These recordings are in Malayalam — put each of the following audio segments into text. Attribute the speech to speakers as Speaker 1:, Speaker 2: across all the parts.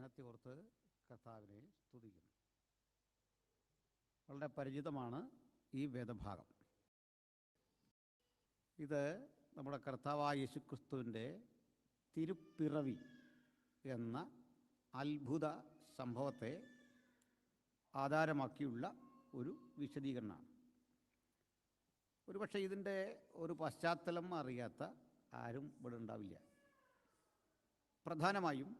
Speaker 1: വചനത്തെ ഓർത്ത് കർത്താവിനെ സ്തുതിക്കുന്നു. വളരെ പരിചിതമാണ് ഈ വേദഭാഗം. ഇത് നമ്മുടെ കർത്താവായ യേശുക്രിസ്തുവിൻ്റെ തിരുപ്പിറവി എന്ന അത്ഭുത സംഭവത്തെ ആധാരമാക്കിയുള്ള ഒരു വിശദീകരണമാണ്. ഒരുപക്ഷെ ഇതിൻ്റെ ഒരു പശ്ചാത്തലം അറിയാത്ത ആരും ഇവിടെ ഉണ്ടാവില്ല. പ്രധാനമായും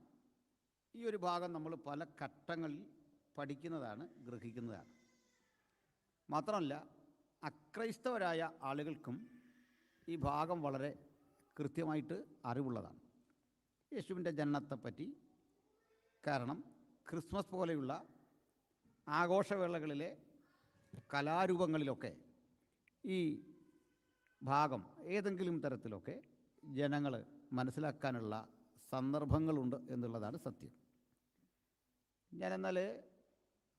Speaker 1: ഈ ഒരു ഭാഗം നമ്മൾ പല ഘട്ടങ്ങളിൽ പഠിക്കുന്നതാണ്, ഗ്രഹിക്കുന്നതാണ്. മാത്രമല്ല അക്രൈസ്തവരായ ആളുകൾക്കും ഈ ഭാഗം വളരെ കൃത്യമായിട്ട് അറിവുള്ളതാണ്. യേശുവിൻ്റെ ജനനത്തെപ്പറ്റി. കാരണം ക്രിസ്മസ് പോലെയുള്ള ആഘോഷവേളകളിലെ കലാരൂപങ്ങളിലൊക്കെ ഈ ഭാഗം ഏതെങ്കിലും തരത്തിലൊക്കെ ജനങ്ങൾ മനസ്സിലാക്കാനുള്ള സന്ദർഭങ്ങളുണ്ട് എന്നുള്ളതാണ് സത്യം. ഞാനെന്നാൽ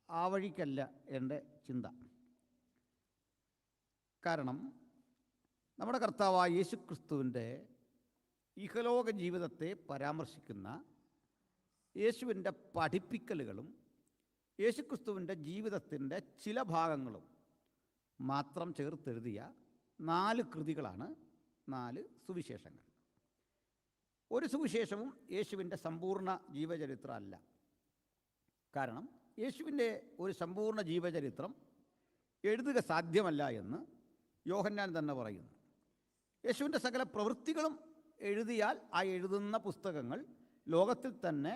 Speaker 1: ആ വഴിക്കല്ല എൻ്റെ ചിന്ത. കാരണം നമ്മുടെ കർത്താവായ യേശുക്രിസ്തുവിൻ്റെ ഇഹലോക ജീവിതത്തെ പരാമർശിക്കുന്ന യേശുവിൻ്റെ പഠിപ്പിക്കലുകളും യേശുക്രിസ്തുവിൻ്റെ ജീവിതത്തിൻ്റെ ചില ഭാഗങ്ങളും മാത്രം ചേർത്തെഴുതിയ 4 കൃതികളാണ് 4 സുവിശേഷങ്ങൾ. ഒരു സുവിശേഷവും യേശുവിൻ്റെ സമ്പൂർണ്ണ ജീവചരിത്രമല്ല. കാരണം യേശുവിൻ്റെ ഒരു സമ്പൂർണ്ണ ജീവചരിത്രം എഴുതുക സാധ്യമല്ല എന്ന് യോഹന്നാൻ തന്നെ പറയുന്നു. യേശുവിൻ്റെ സകല പ്രവൃത്തികളും എഴുതിയാൽ ആ എഴുതുന്ന പുസ്തകങ്ങൾ ലോകത്തിൽ തന്നെ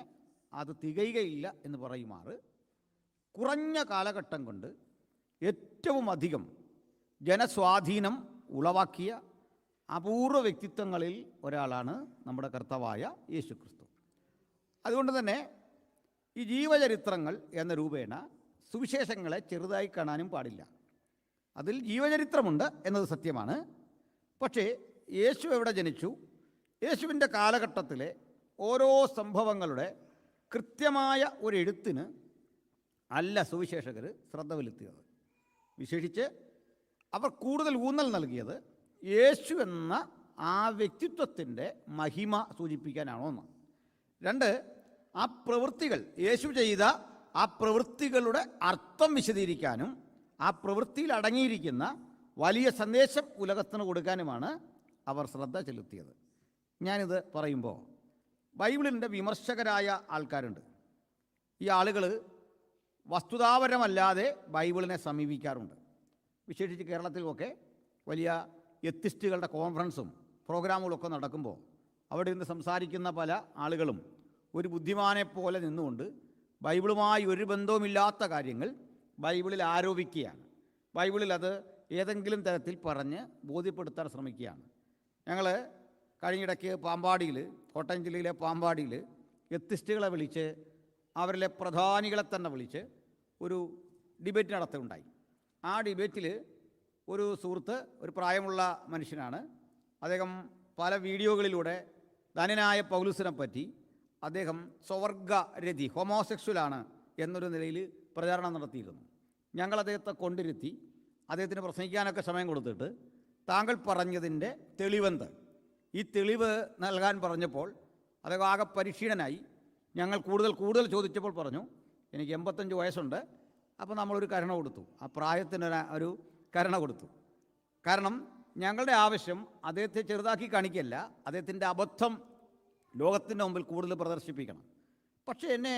Speaker 1: അത് തികയുകയില്ല എന്ന് പറയുമാറ് കുറഞ്ഞ കാലഘട്ടം കൊണ്ട് ഏറ്റവും അധികം ജനസ്വാധീനം ഉളവാക്കിയ അപൂർവ വ്യക്തിത്വങ്ങളിൽ ഒരാളാണ് നമ്മുടെ കർത്താവായ യേശുക്രിസ്തു. അതുകൊണ്ട് തന്നെ ഈ ജീവചരിത്രങ്ങൾ എന്ന രൂപേണ സുവിശേഷങ്ങളെ ചെറുതായി കാണാനും പാടില്ല. അതിൽ ജീവചരിത്രമുണ്ട് എന്നത് സത്യമാണ്. പക്ഷേ യേശു എവിടെ ജനിച്ചു, യേശുവിൻ്റെ കാലഘട്ടത്തിലെ ഓരോ സംഭവങ്ങളുടെ കൃത്യമായ ഒരു എഴുത്തിന് അല്ല സുവിശേഷകർ ശ്രദ്ധ ചെലുത്തിയത്. വിശേഷിച്ച് അവർ കൂടുതൽ ഊന്നൽ നൽകിയത് യേശു എന്ന ആ വ്യക്തിത്വത്തിൻ്റെ മഹിമ സൂചിപ്പിക്കാനാണോ എന്ന്. 2, ആ പ്രവൃത്തികൾ, യേശു ചെയ്ത ആ പ്രവൃത്തികളുടെ അർത്ഥം വിശദീകരിക്കാനും ആ പ്രവൃത്തിയിൽ അടങ്ങിയിരിക്കുന്ന വലിയ സന്ദേശം ഉലകത്തിന് കൊടുക്കാനുമാണ് അവർ ശ്രദ്ധ ചെലുത്തിയത്. ഞാനിത് പറയുമ്പോൾ ബൈബിളിൻ്റെ വിമർശകരായ ആൾക്കാരുണ്ട്. ഈ ആളുകൾ വസ്തുതാപരമല്ലാതെ ബൈബിളിനെ സമീപിക്കാറുണ്ട്. വിശേഷിച്ച് കേരളത്തിലുമൊക്കെ വലിയ എത്തിസ്റ്റുകളുടെ കോൺഫറൻസും പ്രോഗ്രാമുകളൊക്കെ നടക്കുമ്പോൾ അവിടെ നിന്ന് സംസാരിക്കുന്ന പല ആളുകളും ഒരു ബുദ്ധിമാനെ പോലെ നിന്നുകൊണ്ട് ബൈബിളുമായി ഒരു ബന്ധവുമില്ലാത്ത കാര്യങ്ങൾ ബൈബിളിൽ ആരോപിക്കുകയാണ്. ബൈബിളിൽ അത് ഏതെങ്കിലും തരത്തിൽ പറഞ്ഞ് ബോധ്യപ്പെടുത്താൻ ശ്രമിക്കുകയാണ്. ഞങ്ങൾ കഴിഞ്ഞിടയ്ക്ക് പാമ്പാടിയിൽ, കോട്ടയം ജില്ലയിലെ പാമ്പാടിയിൽ എത്തിസ്റ്റുകളെ വിളിച്ച് അവരിലെ പ്രധാനികളെ തന്നെ വിളിച്ച് ഒരു ഡിബേറ്റ് നടത്തുകയുണ്ടായി. ആ ഡിബേറ്റിൽ ഒരു സുഹൃത്ത്, ഒരു പ്രായമുള്ള മനുഷ്യനാണ്, അദ്ദേഹം പല വീഡിയോകളിലൂടെ ധനനായ പൗലുസിനെ പറ്റി അദ്ദേഹം സ്വവർഗരതി, ഹോമോസെക്സ്വലാണ് എന്നൊരു നിലയിൽ പ്രചാരണം നടത്തിയിരുന്നു. ഞങ്ങൾ അദ്ദേഹത്തെ കൊണ്ടിരുത്തി അദ്ദേഹത്തിന് പ്രസംഗിക്കാനൊക്കെ സമയം കൊടുത്തിട്ട് താങ്കൾ പറഞ്ഞതിൻ്റെ തെളിവെന്ത്, ഈ തെളിവ് നൽകാൻ പറഞ്ഞപ്പോൾ അദ്ദേഹം ആകെ പരിക്ഷീണനായി. ഞങ്ങൾ കൂടുതൽ ചോദിച്ചപ്പോൾ പറഞ്ഞു, എനിക്ക് 85 വയസ്സുണ്ട്. അപ്പോൾ നമ്മളൊരു കരുണ കൊടുത്തു, ആ പ്രായത്തിന് ഒരു കരുണ കൊടുത്തു. കാരണം ഞങ്ങളുടെ ആവശ്യം അദ്ദേഹത്തെ ചെറുതാക്കി കാണിക്കല്ല, അദ്ദേഹത്തിൻ്റെ അബദ്ധം ലോകത്തിൻ്റെ മുമ്പിൽ കൂടുതൽ പ്രദർശിപ്പിക്കണം. പക്ഷേ എന്നെ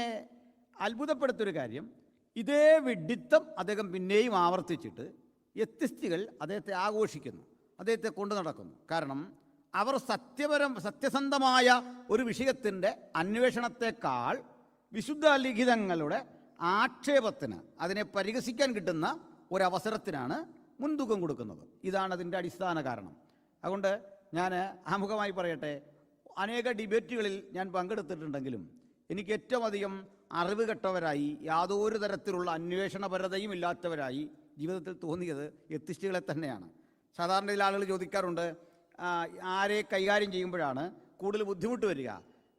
Speaker 1: അത്ഭുതപ്പെടുത്തൊരു കാര്യം, ഇതേ വിഡ്ഢിത്തം അദ്ദേഹം പിന്നെയും ആവർത്തിച്ചിട്ട് എത്തിസ്റ്റുകൾ അദ്ദേഹത്തെ ആഘോഷിക്കുന്നു, അദ്ദേഹത്തെ കൊണ്ടു നടക്കുന്നു. കാരണം അവർ സത്യസന്ധമായ ഒരു വിഷയത്തിൻ്റെ അന്വേഷണത്തെക്കാൾ വിശുദ്ധ ലിഖിതങ്ങളുടെ ആക്ഷേപത്തിന്, അതിനെ പരിഹസിക്കാൻ കിട്ടുന്ന ഒരവസരത്തിനാണ് മുൻതൂക്കം കൊടുക്കുന്നത്. ഇതാണ് അതിൻ്റെ അടിസ്ഥാന കാരണം. അതുകൊണ്ട് ഞാൻ ആമുഖമായി പറയട്ടെ, അനേക ഡിബേറ്റുകളിൽ ഞാൻ പങ്കെടുത്തിട്ടുണ്ടെങ്കിലും എനിക്ക് ഏറ്റവും അധികം അറിവ് കെട്ടവരായി, യാതൊരു തരത്തിലുള്ള അന്വേഷണപരതയും ഇല്ലാത്തവരായി ജീവിതത്തിൽ തോന്നിയത് എത്തിസ്റ്റുകളെ തന്നെയാണ്. സാധാരണ ഇതിൽ ആളുകൾ ചോദിക്കാറുണ്ട്, ആരെ കൈകാര്യം ചെയ്യുമ്പോഴാണ് കൂടുതൽ ബുദ്ധിമുട്ട് വരിക.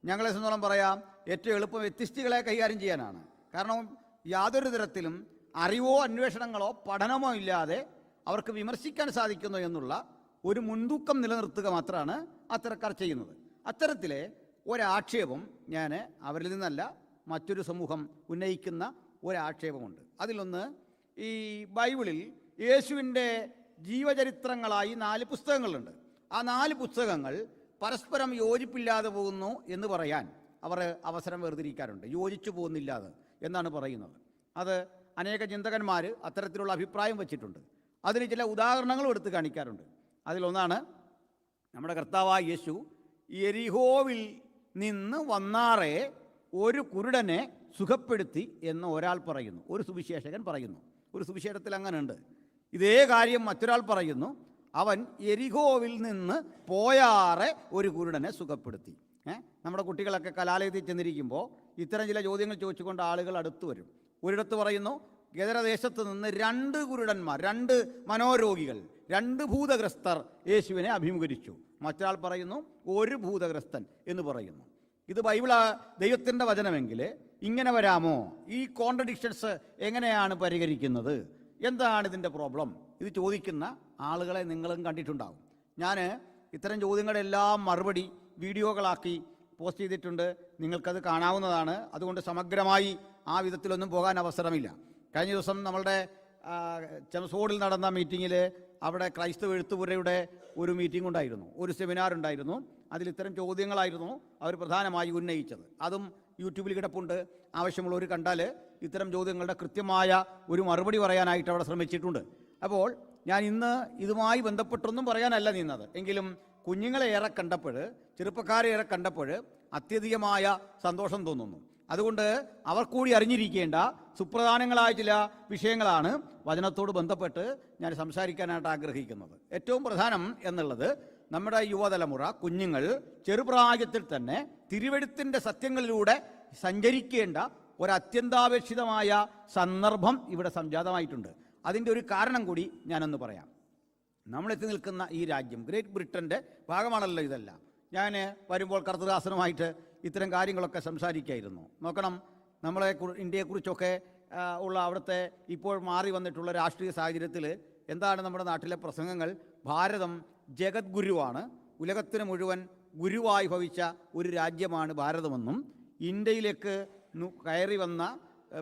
Speaker 1: ഞങ്ങളെ സംബന്ധിച്ചോളം പറയാം, ഏറ്റവും എളുപ്പം എത്തിസ്റ്റുകളെ കൈകാര്യം ചെയ്യാനാണ്. കാരണം യാതൊരു തരത്തിലും അറിവോ അന്വേഷണങ്ങളോ പഠനമോ ഇല്ലാതെ അവർക്ക് വിമർശിക്കാൻ സാധിക്കുന്നു എന്നുള്ള ഒരു മുൻതൂക്കം നിലനിർത്തുക മാത്രമാണ് അത്തരക്കാർ ചെയ്യുന്നത്. അത്തരത്തിലെ ഒരാക്ഷേപം ഞാൻ അവരിൽ നിന്നല്ല മറ്റൊരു സമൂഹം ഉന്നയിക്കുന്ന ഒരാക്ഷേപമുണ്ട്. അതിലൊന്ന്, ഈ ബൈബിളിൽ യേശുവിൻ്റെ ജീവചരിത്രങ്ങളായി 4 പുസ്തകങ്ങളുണ്ട്. ആ 4 പുസ്തകങ്ങൾ പരസ്പരം യോജിപ്പില്ലാതെ പോകുന്നു എന്ന് പറയാൻ അവർ അവസരം വേർതിരിക്കാറുണ്ട്. യോജിച്ചു പോകുന്നില്ലാതെ എന്നാണ് പറയുന്നത്. അത് അനേക ചിന്തകന്മാർ അത്തരത്തിലുള്ള അഭിപ്രായം വച്ചിട്ടുണ്ട്. അതിന് ചില ഉദാഹരണങ്ങളും എടുത്ത് കാണിക്കാറുണ്ട്. അതിലൊന്നാണ്, നമ്മുടെ കർത്താവായ യേശു യെരിഹോവിൽ നിന്ന് വന്നാറേ ഒരു കുരുടനെ സുഖപ്പെടുത്തി എന്ന് ഒരാൾ പറയുന്നു, ഒരു സുവിശേഷകൻ പറയുന്നു. ഒരു സുവിശേഷത്തിൽ അങ്ങനെയുണ്ട്. ഇതേ കാര്യം മറ്റൊരാൾ പറയുന്നു, അവൻ യെരിഹോവിൽ നിന്ന് പോയാറെ ഒരു കുരുടനെ സുഖപ്പെടുത്തി. നമ്മുടെ കുട്ടികളൊക്കെ കലാലയത്തിൽ ചെന്നിരിക്കുമ്പോൾ ഇത്തരം ചില ചോദ്യങ്ങൾ ചോദിച്ചുകൊണ്ട് ആളുകൾ അടുത്ത് വരും. ഒരിടത്ത് പറയുന്നു, ഗദരദേശത്ത് നിന്ന് 2 കുരുടന്മാർ, 2 മനോരോഗികൾ, 2 ഭൂതഗ്രസ്തർ യേശുവിനെ അഭിമുഖീകരിച്ചു. മറ്റൊരാൾ പറയുന്നു 1 ഭൂതഗ്രസ്തൻ എന്ന് പറയുന്നു. ഇത് ബൈബിൾ ദൈവത്തിൻ്റെ വചനമെങ്കിൽ ഇങ്ങനെ വരാമോ? ഈ കോൺട്രഡിക്ഷൻസ് എങ്ങനെയാണ് പരിഹരിക്കുന്നത്? എന്താണ് ഇതിൻ്റെ പ്രോബ്ലം? ഇത് ചോദിക്കുന്ന ആളുകളെ നിങ്ങളും കണ്ടിട്ടുണ്ടാകും. ഞാൻ ഇത്തരം ചോദ്യങ്ങളെല്ലാം മറുപടി വീഡിയോകളാക്കി പോസ്റ്റ് ചെയ്തിട്ടുണ്ട്. നിങ്ങൾക്കത് കാണാവുന്നതാണ്. അതുകൊണ്ട് സമഗ്രമായി ആ വിധത്തിലൊന്നും പോകാൻ അവസരമില്ല. കഴിഞ്ഞ ദിവസം നമ്മളുടെ ചെംസോഡിൽ നടന്ന മീറ്റിങ്ങിൽ അവിടെ ക്രൈസ്തവ എഴുത്തുപുരയുടെ ഒരു മീറ്റിംഗ് ഉണ്ടായിരുന്നു, ഒരു സെമിനാർ ഉണ്ടായിരുന്നു. അതിൽ ഇത്തരം ചോദ്യങ്ങളായിരുന്നു അവർ പ്രധാനമായി ഉന്നയിച്ചത്. അതും യൂട്യൂബിൽ കിടപ്പുണ്ട്. ആവശ്യമുള്ളവർ കണ്ടാൽ ഇത്തരം ചോദ്യങ്ങളുടെ കൃത്യമായ ഒരു മറുപടി പറയാനായിട്ട് അവിടെ ശ്രമിച്ചിട്ടുണ്ട്. അപ്പോൾ ഞാൻ ഇന്ന് ഇതുമായി ബന്ധപ്പെട്ടൊന്നും പറയാനല്ല നിന്നത്. എങ്കിലും കുഞ്ഞുങ്ങളെ ഏറെ കണ്ടപ്പോൾ, ചെറുപ്പക്കാരെ ഏറെ കണ്ടപ്പോൾ അത്യധികമായ സന്തോഷം തോന്നുന്നു. അതുകൊണ്ട് അവർ കൂടി അറിഞ്ഞിരിക്കേണ്ട സുപ്രധാനങ്ങളായ ചില വിഷയങ്ങളാണ് വചനത്തോട് ബന്ധപ്പെട്ട് ഞാൻ സംസാരിക്കാനായിട്ട് ആഗ്രഹിക്കുന്നത്. ഏറ്റവും പ്രധാനം എന്നുള്ളത്, നമ്മുടെ യുവതലമുറ, കുഞ്ഞുങ്ങൾ ചെറുപ്രായത്തിൽ തന്നെ തിരുവെഴുത്തിൻ്റെ സത്യങ്ങളിലൂടെ സഞ്ചരിക്കേണ്ട ഒരത്യന്താപേക്ഷിതമായ സന്ദർഭം ഇവിടെ സംജാതമായിട്ടുണ്ട്. അതിൻ്റെ ഒരു കാരണം കൂടി ഞാനൊന്ന് പറയാം. നമ്മളെത്തി നിൽക്കുന്ന ഈ രാജ്യം, ഗ്രേറ്റ് ബ്രിട്ടൻ്റെ ഭാഗമാണല്ലോ ഇതെല്ലാം. ഞാൻ വരുമ്പോൾ കർത്തദാസനുമായിട്ട് ഇത്തരം കാര്യങ്ങളൊക്കെ സംസാരിക്കായിരുന്നു. നോക്കണം, നമ്മളെ ഇന്ത്യയെക്കുറിച്ചൊക്കെ ഉള്ള അവിടുത്തെ ഇപ്പോൾ മാറി വന്നിട്ടുള്ള രാഷ്ട്രീയ സാഹചര്യത്തിൽ എന്താണ് നമ്മുടെ നാട്ടിലെ പ്രസംഗങ്ങൾ? ഭാരതം ജഗദ്ഗുരുവാണ്, ഉലകത്തിന് മുഴുവൻ ഗുരുവായി ഭവിച്ച ഒരു രാജ്യമാണ് ഭാരതമെന്നും, ഇന്ത്യയിലേക്ക് കയറി വന്ന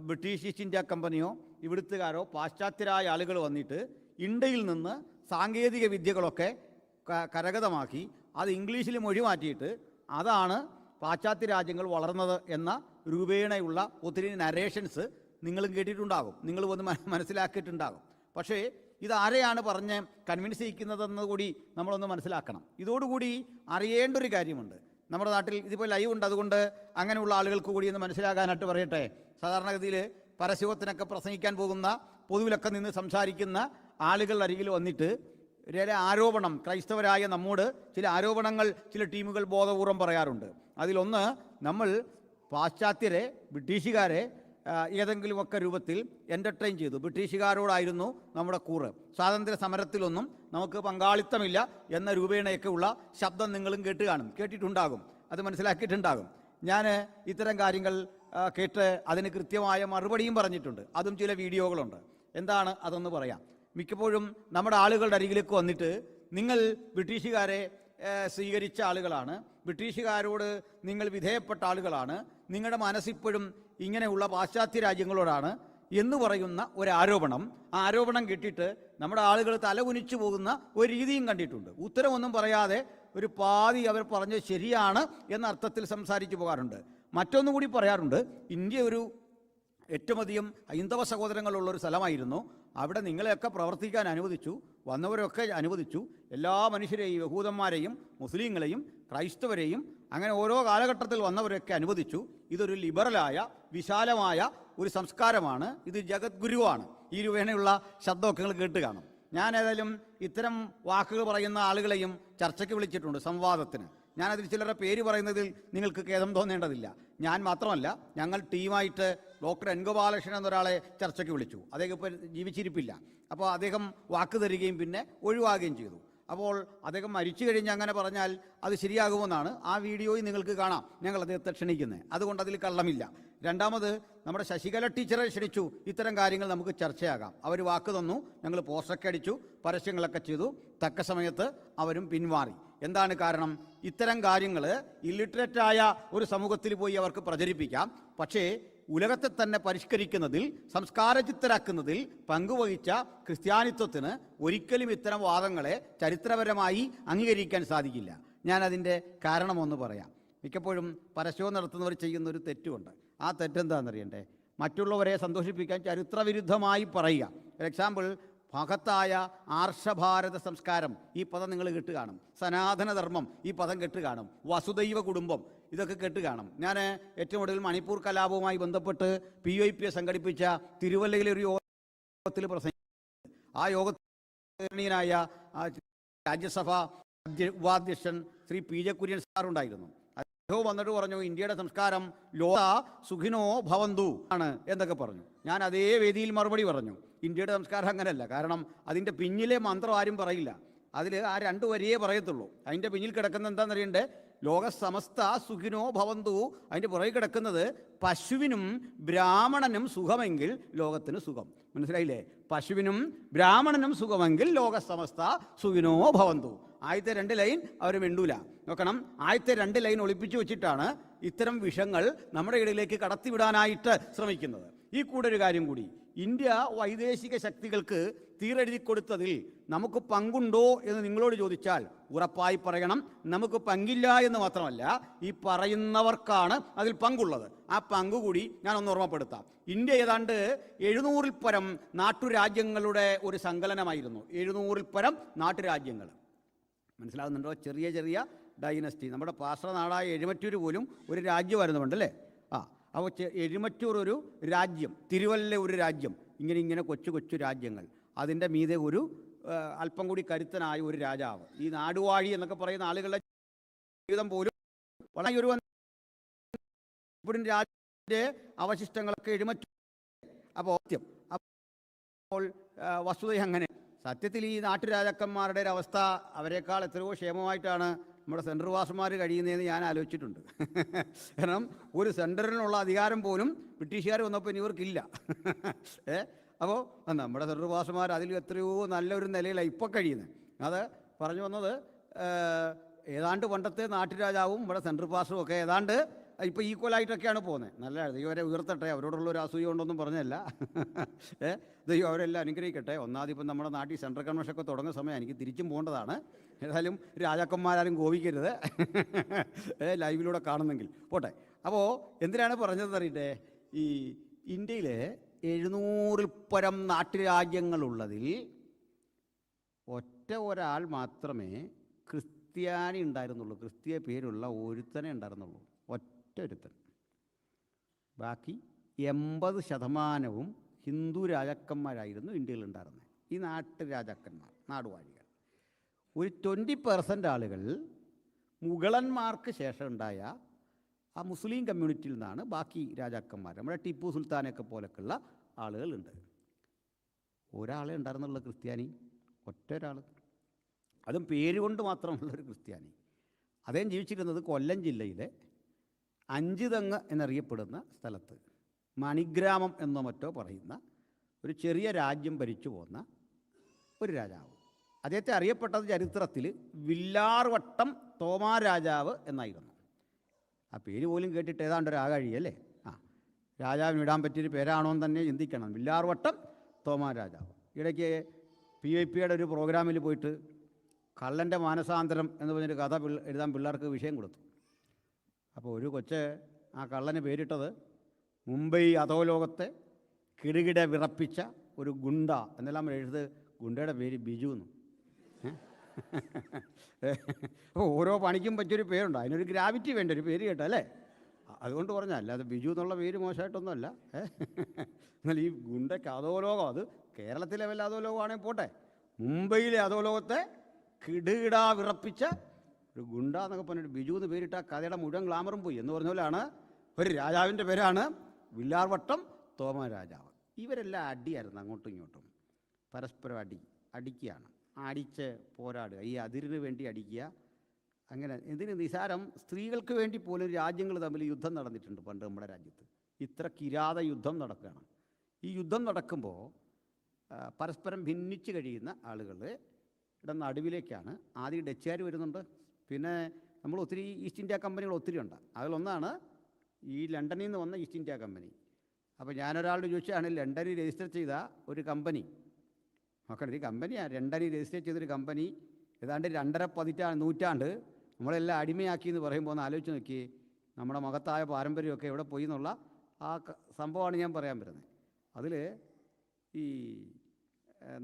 Speaker 1: ബ്രിട്ടീഷ് ഈസ്റ്റ് ഇന്ത്യ കമ്പനിയോ ഇവിടുത്തുകാരോ പാശ്ചാത്യരായ ആളുകൾ വന്നിട്ട് ഇന്ത്യയിൽ നിന്ന് സാങ്കേതിക വിദ്യകളൊക്കെ കരഗതമാക്കി അത് ഇംഗ്ലീഷിൽ മൊഴി മാറ്റിയിട്ട് അതാണ് പാശ്ചാത്യ രാജ്യങ്ങൾ വളർന്നത് എന്ന രൂപേണയുള്ള ഒത്തിരി നരേഷൻസ് നിങ്ങളും കേട്ടിട്ടുണ്ടാകും, നിങ്ങൾ വന്ന് മനസ്സിലാക്കിയിട്ടുണ്ടാകും. പക്ഷേ ഇതാരെയാണ് പറഞ്ഞ് കൺവിൻസ് ചെയ്യിക്കുന്നതെന്ന് കൂടി നമ്മളൊന്ന് മനസ്സിലാക്കണം. ഇതോടുകൂടി അറിയേണ്ട ഒരു കാര്യമുണ്ട്. നമ്മുടെ നാട്ടിൽ ഇതിപ്പോൾ ലൈവ് ഉണ്ട്, അതുകൊണ്ട് അങ്ങനെയുള്ള ആളുകൾക്ക് കൂടി ഒന്ന് മനസ്സിലാക്കാനായിട്ട് പറയട്ടെ. സാധാരണഗതിയിൽ പരസ്യത്തിനൊക്കെ പ്രസംഗിക്കാൻ പോകുന്ന, പൊതുവിലൊക്കെ നിന്ന് സംസാരിക്കുന്ന ആളുകളുടെ അരികിൽ വന്നിട്ട് ചില ആരോപണം, ക്രൈസ്തവരായ നമ്മോട് ചില ആരോപണങ്ങൾ ചില ടീമുകൾ ബോധപൂർവം പറയാറുണ്ട്. അതിലൊന്ന്, നമ്മൾ പാശ്ചാത്യരെ, ബ്രിട്ടീഷുകാരെ ഏതെങ്കിലുമൊക്കെ രൂപത്തിൽ എൻ്റർടൈൻ ചെയ്തു. ബ്രിട്ടീഷുകാരോടായിരുന്നു നമ്മുടെ കൂറ്. സ്വാതന്ത്ര്യ സമരത്തിലൊന്നും നമുക്ക് പങ്കാളിത്തമില്ല എന്ന രൂപേണയൊക്കെ ഉള്ള ശബ്ദം നിങ്ങളും കേട്ടിട്ടുണ്ടാകും, അത് മനസ്സിലാക്കിയിട്ടുണ്ടാകും. ഞാൻ ഇത്തരം കാര്യങ്ങൾ കേട്ട് അതിന് കൃത്യമായ മറുപടിയും പറഞ്ഞിട്ടുണ്ട്. അതും ചില വീഡിയോകളുണ്ട്. എന്താണ് അതൊന്ന് പറയാം. മിക്കപ്പോഴും നമ്മുടെ ആളുകളുടെ അരികിലേക്ക് വന്നിട്ട്, നിങ്ങൾ ബ്രിട്ടീഷുകാരെ സ്വീകരിച്ച ആളുകളാണ്, ബ്രിട്ടീഷുകാരോട് നിങ്ങൾ വിധേയപ്പെട്ട ആളുകളാണ്, നിങ്ങളുടെ മനസ്സിപ്പോഴും ഇങ്ങനെയുള്ള പാശ്ചാത്യ രാജ്യങ്ങളോടാണ് എന്ന് പറയുന്ന ഒരു ആരോപണം. ആ ആരോപണം കേട്ടിട്ട് നമ്മുടെ ആളുകൾ തലകുനിച്ചു പോകുന്ന ഒരു രീതിയും കണ്ടിട്ടുണ്ട്. ഉത്തരമൊന്നും പറയാതെ ഒരു പാതി അവർ പറഞ്ഞത് ശരിയാണ് എന്ന അർത്ഥത്തിൽ സംസാരിച്ചു പോകാറുണ്ട്. മറ്റൊന്നും കൂടി പറയാറുണ്ട്, ഇന്ത്യ ഒരു ഏറ്റവും അധികം ഹൈന്ദവ സഹോദരങ്ങളുള്ളൊരു സ്ഥലമായിരുന്നു, അവിടെ നിങ്ങളെയൊക്കെ പ്രവർത്തിക്കാൻ അനുവദിച്ചു, വന്നവരൊക്കെ അനുവദിച്ചു, എല്ലാ മനുഷ്യരെയും, യഹൂദന്മാരെയും മുസ്ലിങ്ങളെയും ക്രൈസ്തവരെയും അങ്ങനെ ഓരോ കാലഘട്ടത്തിൽ വന്നവരൊക്കെ അനുവദിച്ചു. ഇതൊരു ലിബറലായ വിശാലമായ ഒരു സംസ്കാരമാണ്, ഇത് ജഗദ്ഗുരുവാണ്. ഈ രൂപേണയുള്ള ശബ്ദമൊക്കെ നിങ്ങൾ കേട്ട് കാണും. ഞാൻ ഏതായാലും ഇത്തരം വാക്കുകൾ പറയുന്ന ആളുകളെയും ചർച്ചയ്ക്ക് വിളിച്ചിട്ടുണ്ട്, സംവാദത്തിന്. ഞാനതിൽ ചിലരുടെ പേര് പറയുന്നതിൽ നിങ്ങൾക്ക് ഖേദം തോന്നേണ്ടതില്ല. ഞാൻ മാത്രമല്ല, ഞങ്ങൾ ടീമായിട്ട് ഡോക്ടർ എൻ ഗോപാലകൃഷ്ണൻ എന്നൊരാളെ ചർച്ചയ്ക്ക് വിളിച്ചു. അദ്ദേഹം ഇപ്പോൾ ജീവിച്ചിരിപ്പില്ല. അപ്പോൾ അദ്ദേഹം വാക്ക് തരികയും പിന്നെ ഒഴിവാകുകയും ചെയ്തു. അപ്പോൾ അദ്ദേഹം മരിച്ചു കഴിഞ്ഞ് അങ്ങനെ പറഞ്ഞാൽ അത് ശരിയാകുമെന്നാണ് ആ വീഡിയോയിൽ നിങ്ങൾക്ക് കാണാം ഞങ്ങൾ അദ്ദേഹത്തെ ക്ഷണിക്കുന്നത്. അതുകൊണ്ട് അതിൽ കള്ളമില്ല. രണ്ടാമത്, നമ്മുടെ ശശികല ടീച്ചറെ ക്ഷണിച്ചു, ഇത്തരം കാര്യങ്ങൾ നമുക്ക് ചർച്ചയാകാം. അവർ വാക്ക് തന്നു, ഞങ്ങൾ പോസ്റ്ററൊക്കെ അടിച്ചു, പരസ്യങ്ങളൊക്കെ ചെയ്തു. തക്ക സമയത്ത് അവരും പിന്മാറി. എന്താണ് കാരണം? ഇത്തരം കാര്യങ്ങൾ ഇല്ലിറ്ററേറ്റായ ഒരു സമൂഹത്തിൽ പോയി അവർക്ക് പ്രചരിപ്പിക്കാം. പക്ഷേ ഉലകത്തെ തന്നെ പരിഷ്കരിക്കുന്നതിൽ, സംസ്കാരചിത്തരാക്കുന്നതിൽ പങ്കുവഹിച്ച ക്രിസ്ത്യാനിത്വത്തിന് ഒരിക്കലും ഇത്തരം വാദങ്ങളെ ചരിത്രപരമായി അംഗീകരിക്കാൻ സാധിക്കില്ല. ഞാനതിൻ്റെ കാരണമൊന്ന് പറയാം. മിക്കപ്പോഴും പരസ്യവും നടത്തുന്നവർ ചെയ്യുന്നൊരു തെറ്റുമുണ്ട്. ആ തെറ്റെന്താണെന്നറിയണ്ടേ? മറ്റുള്ളവരെ സന്തോഷിപ്പിക്കാൻ ചരിത്രവിരുദ്ധമായി പറയുക. ഫോർ എക്സാമ്പിൾ, മഹത്തായ ആർഷഭാരത സംസ്കാരം, ഈ പദം നിങ്ങൾ കേട്ട് കാണും. സനാതനധർമ്മം, ഈ പദം കേട്ട് കാണും. വസുദൈവ കുടുംബം, ഇതൊക്കെ കേട്ട് കാണും. ഞാൻ ഏറ്റവും ഒടുവിൽ മണിപ്പൂർ കലാപവുമായി ബന്ധപ്പെട്ട് PYP സംഘടിപ്പിച്ച തിരുവല്ലയിലെ ഒരു യോഗത്തിൽ പ്രസംഗിച്ചു. ആ യോഗത്തിനായ രാജ്യസഭ ഉപാധ്യക്ഷൻ ശ്രീ PJ കുര്യൻ സാറുണ്ടായിരുന്നു. അദ്ദേഹം വന്നിട്ട് പറഞ്ഞു, ഇന്ത്യയുടെ സംസ്കാരം ലോക സുഖിനോ ഭവന്തു ആണ് എന്നൊക്കെ പറഞ്ഞു. ഞാൻ അതേ വേദിയിൽ മറുപടി പറഞ്ഞു, ഇന്ത്യയുടെ സംസ്കാരം അങ്ങനെയല്ല. കാരണം അതിൻ്റെ പിന്നിലെ മന്ത്രം ആരും പറയില്ല. അതിൽ ആ 2 വരിയേ പറയത്തുള്ളൂ. അതിൻ്റെ പിന്നിൽ കിടക്കുന്ന എന്താണെന്നറിയണ്ടേ? ലോക സമസ്ത സുഖിനോ ഭവന്തു. അതിൻ്റെ പുറകെ കിടക്കുന്നത് പശുവിനും ബ്രാഹ്മണനും സുഖമെങ്കിൽ ലോകത്തിന് സുഖം. മനസ്സിലായില്ലേ? പശുവിനും ബ്രാഹ്മണനും സുഖമെങ്കിൽ ലോക സമസ്ത സുഖിനോ ഭവന്തു. ആദ്യത്തെ 2 ലൈൻ അവർ മിണ്ടൂല. നോക്കണം, ആദ്യത്തെ 2 ലൈൻ ഒളിപ്പിച്ചു വെച്ചിട്ടാണ് ഇത്തരം വിഷങ്ങൾ നമ്മുടെ ഇടയിലേക്ക് കടത്തിവിടാനായിട്ട് ശ്രമിക്കുന്നത്. ഈ കൂടെ ഒരു കാര്യം കൂടി, ഇന്ത്യ വൈദേശിക ശക്തികൾക്ക് തീരെഴുതി കൊടുത്തതിൽ നമുക്ക് പങ്കുണ്ടോ എന്ന് നിങ്ങളോട് ചോദിച്ചാൽ ഉറപ്പായി പറയണം, നമുക്ക് പങ്കില്ല എന്ന് മാത്രമല്ല, ഈ പറയുന്നവർക്കാണ് അതിൽ പങ്കുള്ളത്. ആ പങ്കുകൂടി ഞാനൊന്ന് ഓർമ്മപ്പെടുത്താം. ഇന്ത്യ ഏതാണ്ട് 700-ൽ പരം നാട്ടുരാജ്യങ്ങളുടെ ഒരു സങ്കലനമായിരുന്നു. 700-ൽ പരം നാട്ടുരാജ്യങ്ങൾ. മനസ്സിലാകുന്നുണ്ടോ? ചെറിയ ചെറിയ ഡൈനസ്റ്റി. നമ്മുടെ പാർശ്വ നാടായ എഴുമറ്റൂർ പോലും ഒരു രാജ്യമായിരുന്നു പണ്ടല്ലേ? അപ്പോൾ എഴുമറ്റൂർ ഒരു രാജ്യം, തിരുവല്ല ഒരു രാജ്യം, ഇങ്ങനെ കൊച്ചു കൊച്ചു രാജ്യങ്ങൾ. അതിൻ്റെ മീതെ ഒരു അല്പം കൂടി കരുത്തനായ ഒരു രാജാവ്. ഈ നാടുവാഴി എന്നൊക്കെ പറയുന്ന ആളുകളുടെ ജീവിതം പോലും വളരെ ഒരു ഇപ്പോഴും രാജ്യത്തിൻ്റെ അവശിഷ്ടങ്ങളൊക്കെ എഴുമറ്റൂർ. അപ്പോൾ വസ്തുത അങ്ങനെ. സത്യത്തിൽ ഈ നാട്ടുരാജാക്കന്മാരുടെ ഒരു അവസ്ഥ അവരെക്കാൾ എത്രയോ ക്ഷേമമായിട്ടാണ് നമ്മുടെ സെൻട്രൽ വാസന്മാർ കഴിയുന്നതെന്ന് ഞാൻ ആലോചിച്ചിട്ടുണ്ട്. കാരണം ഒരു സെൻട്രലിനുള്ള അധികാരം പോലും ബ്രിട്ടീഷുകാർ വന്നപ്പോൾ ഇവർക്കില്ല. അപ്പോൾ നമ്മുടെ സെൻട്രൽ വാസന്മാർ അതിൽ എത്രയോ നല്ലൊരു നിലയിലാണ് ഇപ്പോൾ കഴിയുന്നത്. അത് പറഞ്ഞു വന്നത്, ഏതാണ്ട് പണ്ടത്തെ നാട്ടുരാജാവും നമ്മുടെ സെൻട്രൽ പാസും ഒക്കെ ഏതാണ്ട് ഇപ്പോൾ ഈക്വലായിട്ടൊക്കെയാണ് പോകുന്നത്. നല്ല ദൈവരെ ഉയർത്തട്ടെ, അവരോടുള്ള ഒരു അസൂയ കൊണ്ടൊന്നും പറഞ്ഞല്ല. ദൈവം അവരെല്ലാം അനുഗ്രഹിക്കട്ടെ. ഒന്നാമതിപ്പം നമ്മുടെ നാട്ടിൽ സെൻട്രൽ കൺവെൻഷനൊക്കെ തുടങ്ങുന്ന സമയം എനിക്ക് തിരിച്ചും പോകേണ്ടതാണ്. ഏതായാലും രാജാക്കന്മാരാരും കോപിക്കരുത്, ലൈവിലൂടെ കാണുന്നെങ്കിൽ പോട്ടെ. അപ്പോൾ എന്തിനാണ് പറഞ്ഞതെന്ന് അറിയട്ടെ, ഈ ഇന്ത്യയിലെ 700-ൽ പരം നാട്ടുരാജ്യങ്ങളുള്ളതിൽ ഒരാൾ മാത്രമേ ക്രിസ്ത്യാനി ഉണ്ടായിരുന്നുള്ളൂ. ക്രിസ്തീയ പേരുള്ള ഒരുത്തനെ ഉണ്ടായിരുന്നുള്ളൂ, ഒരുത്തൻ. ബാക്കി 80% ഹിന്ദു രാജാക്കന്മാരായിരുന്നു ഇന്ത്യയിലുണ്ടായിരുന്നത്. ഈ നാട്ടുരാജാക്കന്മാർ, നാടുവാഴികൾ. ഒരു 20% ആളുകൾ മുഗളന്മാർക്ക് ശേഷം ഉണ്ടായ ആ മുസ്ലിം കമ്മ്യൂണിറ്റിയിൽ നിന്നാണ് ബാക്കി രാജാക്കന്മാർ. നമ്മുടെ ടിപ്പു സുൽത്താനൊക്കെ പോലൊക്കെയുള്ള ആളുകളുണ്ട്. ഒരാളെ ഉണ്ടായിരുന്നുള്ള ക്രിസ്ത്യാനി, ഒരാൾ, അതും പേരുകൊണ്ട് മാത്രമുള്ളൊരു ക്രിസ്ത്യാനി. അദ്ദേഹം ജീവിച്ചിരുന്നത് കൊല്ലം ജില്ലയിലെ അഞ്ചുതെങ്ങ് എന്നറിയപ്പെടുന്ന സ്ഥലത്ത്, മണിഗ്രാമം എന്നോ മറ്റോ പറയുന്ന ഒരു ചെറിയ രാജ്യം ഭരിച്ചു പോന്ന ഒരു രാജാവ്. അദ്ദേഹത്തെ അറിയപ്പെട്ടത് ചരിത്രത്തിൽ വില്ലാർവട്ടം തോമാ രാജാവ് എന്നായിരുന്നു. ആ പേര് പോലും കേട്ടിട്ട് ഏതാണ്ട് ഒരു ആകഴിയല്ലേ? രാജാവിന് ഇടാൻ പറ്റിയൊരു പേരാണോ എന്ന് തന്നെ ചിന്തിക്കണം. വില്ലാർവട്ടം തോമാ രാജാവ്. ഇടയ്ക്ക് PYPയുടെ ഒരു പ്രോഗ്രാമിൽ പോയിട്ട് കള്ളൻ്റെ മാനസാന്തരം എന്ന് പറഞ്ഞൊരു കഥ എഴുതാൻ പിള്ളേർക്ക് വിഷയം കൊടുത്തു. അപ്പോൾ ഒരു കൊച്ച് ആ കള്ളന് പേരിട്ടത് മുംബൈ അധോലോകത്തെ കിടുകിട വിറപ്പിച്ച ഒരു ഗുണ്ട എന്നെല്ലാം എഴുത്. ഗുണ്ടയുടെ പേര് ബിജു എന്ന്. അപ്പോൾ ഓരോ പണിക്കും പറ്റിയൊരു പേരുണ്ട്, അതിനൊരു ഗ്രാവിറ്റി വേണ്ട ഒരു പേര് കേട്ടല്ലേ? അതുകൊണ്ട് പറഞ്ഞാൽ അല്ലാതെ ബിജു എന്നുള്ള പേര് മോശമായിട്ടൊന്നുമല്ല. എന്നാൽ ഈ ഗുണ്ടയ്ക്ക് അധോലോകം, അത് കേരളത്തിലെ വല്ല അധോലോകമാണെങ്കിൽ പോട്ടെ, മുംബൈയിലെ അധോലോകത്തെ കിടുകിട വിറപ്പിച്ച ഒരു ഗുണ്ട എന്നൊക്കെ പറഞ്ഞിട്ട് ബിജു എന്ന് പേരിട്ട കഥയുടെ മുഴുവൻ ഗ്ലാമറും പോയി എന്ന് പറഞ്ഞ പോലെയാണ്. ഒരു രാജാവിൻ്റെ പേരാണ് വില്ലാർവട്ടം തോമ രാജാവ്. ഇവരെല്ലാം അടിയായിരുന്നു, അങ്ങോട്ടും ഇങ്ങോട്ടും പരസ്പരം അടിക്കുകയാണ്, അടിച്ച് പോരാടുക, ഈ അതിരിന് വേണ്ടി അടിക്കുക. അങ്ങനെ ഇതിന് നിസാരം സ്ത്രീകൾക്ക് വേണ്ടി പോലും രാജ്യങ്ങൾ തമ്മിൽ യുദ്ധം നടന്നിട്ടുണ്ട് പണ്ട് നമ്മുടെ രാജ്യത്ത്. ഇത്ര കിരാത യുദ്ധം നടക്കുകയാണ്. ഈ യുദ്ധം നടക്കുമ്പോൾ പരസ്പരം ഭിന്നിച്ച് കഴിയുന്ന ആളുകളുടെ നടുവിലേക്കാണ് ആദ്യം ഡച്ചുകാർ വരുന്നുണ്ട്, പിന്നെ നമ്മൾ ഒത്തിരി ഈസ്റ്റ് ഇന്ത്യ കമ്പനികൾ ഒത്തിരി ഉണ്ട്. അതിലൊന്നാണ് ഈ ലണ്ടനിൽ നിന്ന് വന്ന ഈസ്റ്റ് ഇന്ത്യ കമ്പനി. അപ്പോൾ ഞാനൊരാളോട് ചോദിച്ചാണ്, ലണ്ടനിൽ രജിസ്റ്റർ ചെയ്ത ഒരു കമ്പനി നോക്കണം, ഈ കമ്പനിയാണ് ലണ്ടനിൽ രജിസ്റ്റർ ചെയ്തൊരു കമ്പനി ഏതാണ്ട് 2.5 നൂറ്റാണ്ട് നമ്മളെല്ലാം അടിമയാക്കി എന്ന് പറയുമ്പോൾ ഒന്ന് ആലോചിച്ച് നോക്കി, നമ്മുടെ മഹത്തായ പാരമ്പര്യമൊക്കെ എവിടെ പോയി എന്നുള്ള ആ സംഭവമാണ് ഞാൻ പറയാൻ വരുന്നത്. അതിൽ ഈ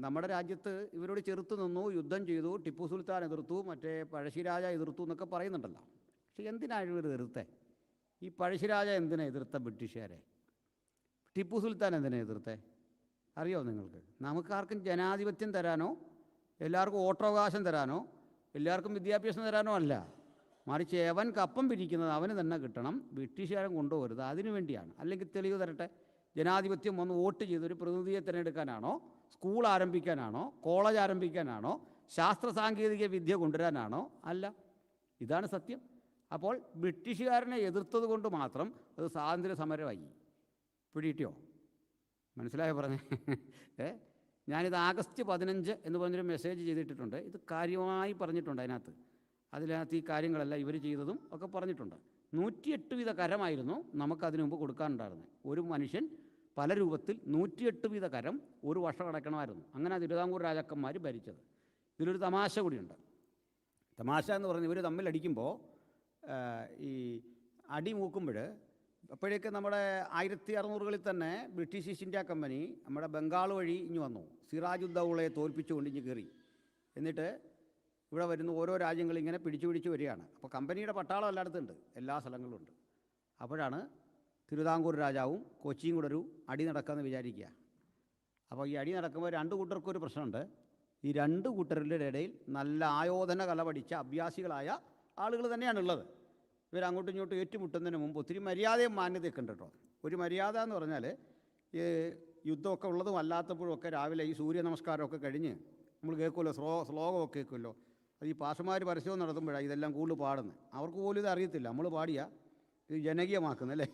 Speaker 1: നമ്മുടെ രാജ്യത്ത് ഇവരോട് ചെറുത്ത് നിന്നു, യുദ്ധം ചെയ്തു, ടിപ്പു സുൽത്താൻ എതിർത്തു, മറ്റേ പഴശ്ശിരാജ എതിർത്തു എന്നൊക്കെ പറയുന്നുണ്ടല്ലോ. പക്ഷെ എന്തിനാണ് ഇവർ എതിർത്തേ? ഈ പഴശ്ശിരാജ എന്തിനാണ് എതിർത്ത ബ്രിട്ടീഷുകാരെ? ടിപ്പു സുൽത്താൻ എന്തിനാണ് എതിർത്തേ? അറിയോ നിങ്ങൾക്ക്? നമുക്കാർക്കും ജനാധിപത്യം തരാനോ എല്ലാവർക്കും വോട്ടവകാശം തരാനോ എല്ലാവർക്കും വിദ്യാഭ്യാസം തരാനോ അല്ല, മറിച്ച് എവൻ കപ്പം പിരിക്കുന്നത് അവന് തന്നെ കിട്ടണം, ബ്രിട്ടീഷുകാരൻ കൊണ്ടുപോകരുത്, അതിനു വേണ്ടിയാണ്. അല്ലെങ്കിൽ തെളിവ് തരട്ടെ. ജനാധിപത്യം വന്ന് വോട്ട് ചെയ്തൊരു പ്രതിനിധിയെ തിരഞ്ഞെടുക്കാനാണോ, സ്കൂൾ ആരംഭിക്കാനാണോ, കോളേജ് ആരംഭിക്കാനാണോ, ശാസ്ത്ര സാങ്കേതിക വിദ്യ കൊണ്ടുവരാനാണോ? അല്ല. ഇതാണ് സത്യം. അപ്പോൾ ബ്രിട്ടീഷുകാരനെ എതിർത്തത് കൊണ്ട് മാത്രം അത് സ്വാതന്ത്ര്യ സമരമായി. പിടികിട്ടിയോ? മനസ്സിലായോ പറഞ്ഞേ? ഞാനിത് ആഗസ്റ്റ് 15 എന്ന് പറഞ്ഞൊരു മെസ്സേജ് ചെയ്തിട്ടിട്ടുണ്ട്. ഇത് കാര്യമായി പറഞ്ഞിട്ടുണ്ട് അതിനകത്ത് ഈ കാര്യങ്ങളെല്ലാം ഇവർ ചെയ്തതും ഒക്കെ പറഞ്ഞിട്ടുണ്ട്. 108 വീത കരമായിരുന്നു നമുക്കതിനു മുമ്പ് കൊടുക്കാനുണ്ടായിരുന്നത്. ഒരു മനുഷ്യൻ പല രൂപത്തിൽ 108 വീത കരം ഒരു വർഷം അടയ്ക്കണമായിരുന്നു. അങ്ങനെ തിരുവിതാംകൂർ രാജാക്കന്മാർ ഭരിച്ചത്. ഇതിലൊരു തമാശ കൂടിയുണ്ട്. തമാശ എന്ന് പറഞ്ഞ് ഇവർ തമ്മിൽ അടിക്കുമ്പോൾ ഈ അടി മൂക്കുമ്പോൾ അപ്പോഴേക്ക് നമ്മുടെ 1600-കളിൽ തന്നെ ബ്രിട്ടീഷ് ഈസ്റ്റ് ഇന്ത്യ കമ്പനി നമ്മുടെ ബംഗാൾ വഴി ഇങ്ങ് വന്നു. സിറാജുദ്ദൗളയെ തോൽപ്പിച്ചുകൊണ്ട് ഇങ്ങ് കയറി. എന്നിട്ട് ഇവിടെ വരുന്ന ഓരോ രാജ്യങ്ങളും ഇങ്ങനെ പിടിച്ചു വരികയാണ്. അപ്പോൾ കമ്പനിയുടെ പട്ടാളം എല്ലായിടത്തുണ്ട്, എല്ലാ സ്ഥലങ്ങളിലും ഉണ്ട്. അപ്പോഴാണ് തിരുവിതാംകൂർ രാജാവും കൊച്ചിയും കൂടെ ഒരു അടി നടക്കാമെന്ന് വിചാരിക്കുക. അപ്പോൾ ഈ അടി നടക്കുമ്പോൾ 2 കൂട്ടർക്കും ഒരു പ്രശ്നമുണ്ട്. ഈ 2 കൂട്ടരുടെ ഇടയിൽ നല്ല ആയോധന കല പഠിച്ച അഭ്യാസികളായ ആളുകൾ തന്നെയാണുള്ളത്. ഇവരങ്ങോട്ടും ഇങ്ങോട്ടും ഏറ്റുമുട്ടുന്നതിന് മുമ്പ് ഒത്തിരി മര്യാദയും മാന്യതയൊക്കെ ഉണ്ട് കേട്ടോ. ഒരു മര്യാദ എന്ന് പറഞ്ഞാൽ ഈ യുദ്ധമൊക്കെ ഉള്ളതും അല്ലാത്തപ്പോഴും ഒക്കെ രാവിലെ ഈ സൂര്യ നമസ്കാരമൊക്കെ കഴിഞ്ഞ് നമ്മൾ കേൾക്കുമല്ലോ, ശ്ലോകമൊക്കെ കേൾക്കുമല്ലോ. അത് ഈ പാഷമാർ പരസ്യവും നടത്തുമ്പോഴാണ് ഇതെല്ലാം കൂടുതൽ പാടുന്നത്. അവർക്ക് പോലും ഇത് അറിയത്തില്ല. നമ്മൾ പാടിയ ഇത് ജനകീയമാക്കുന്നല്ലേ?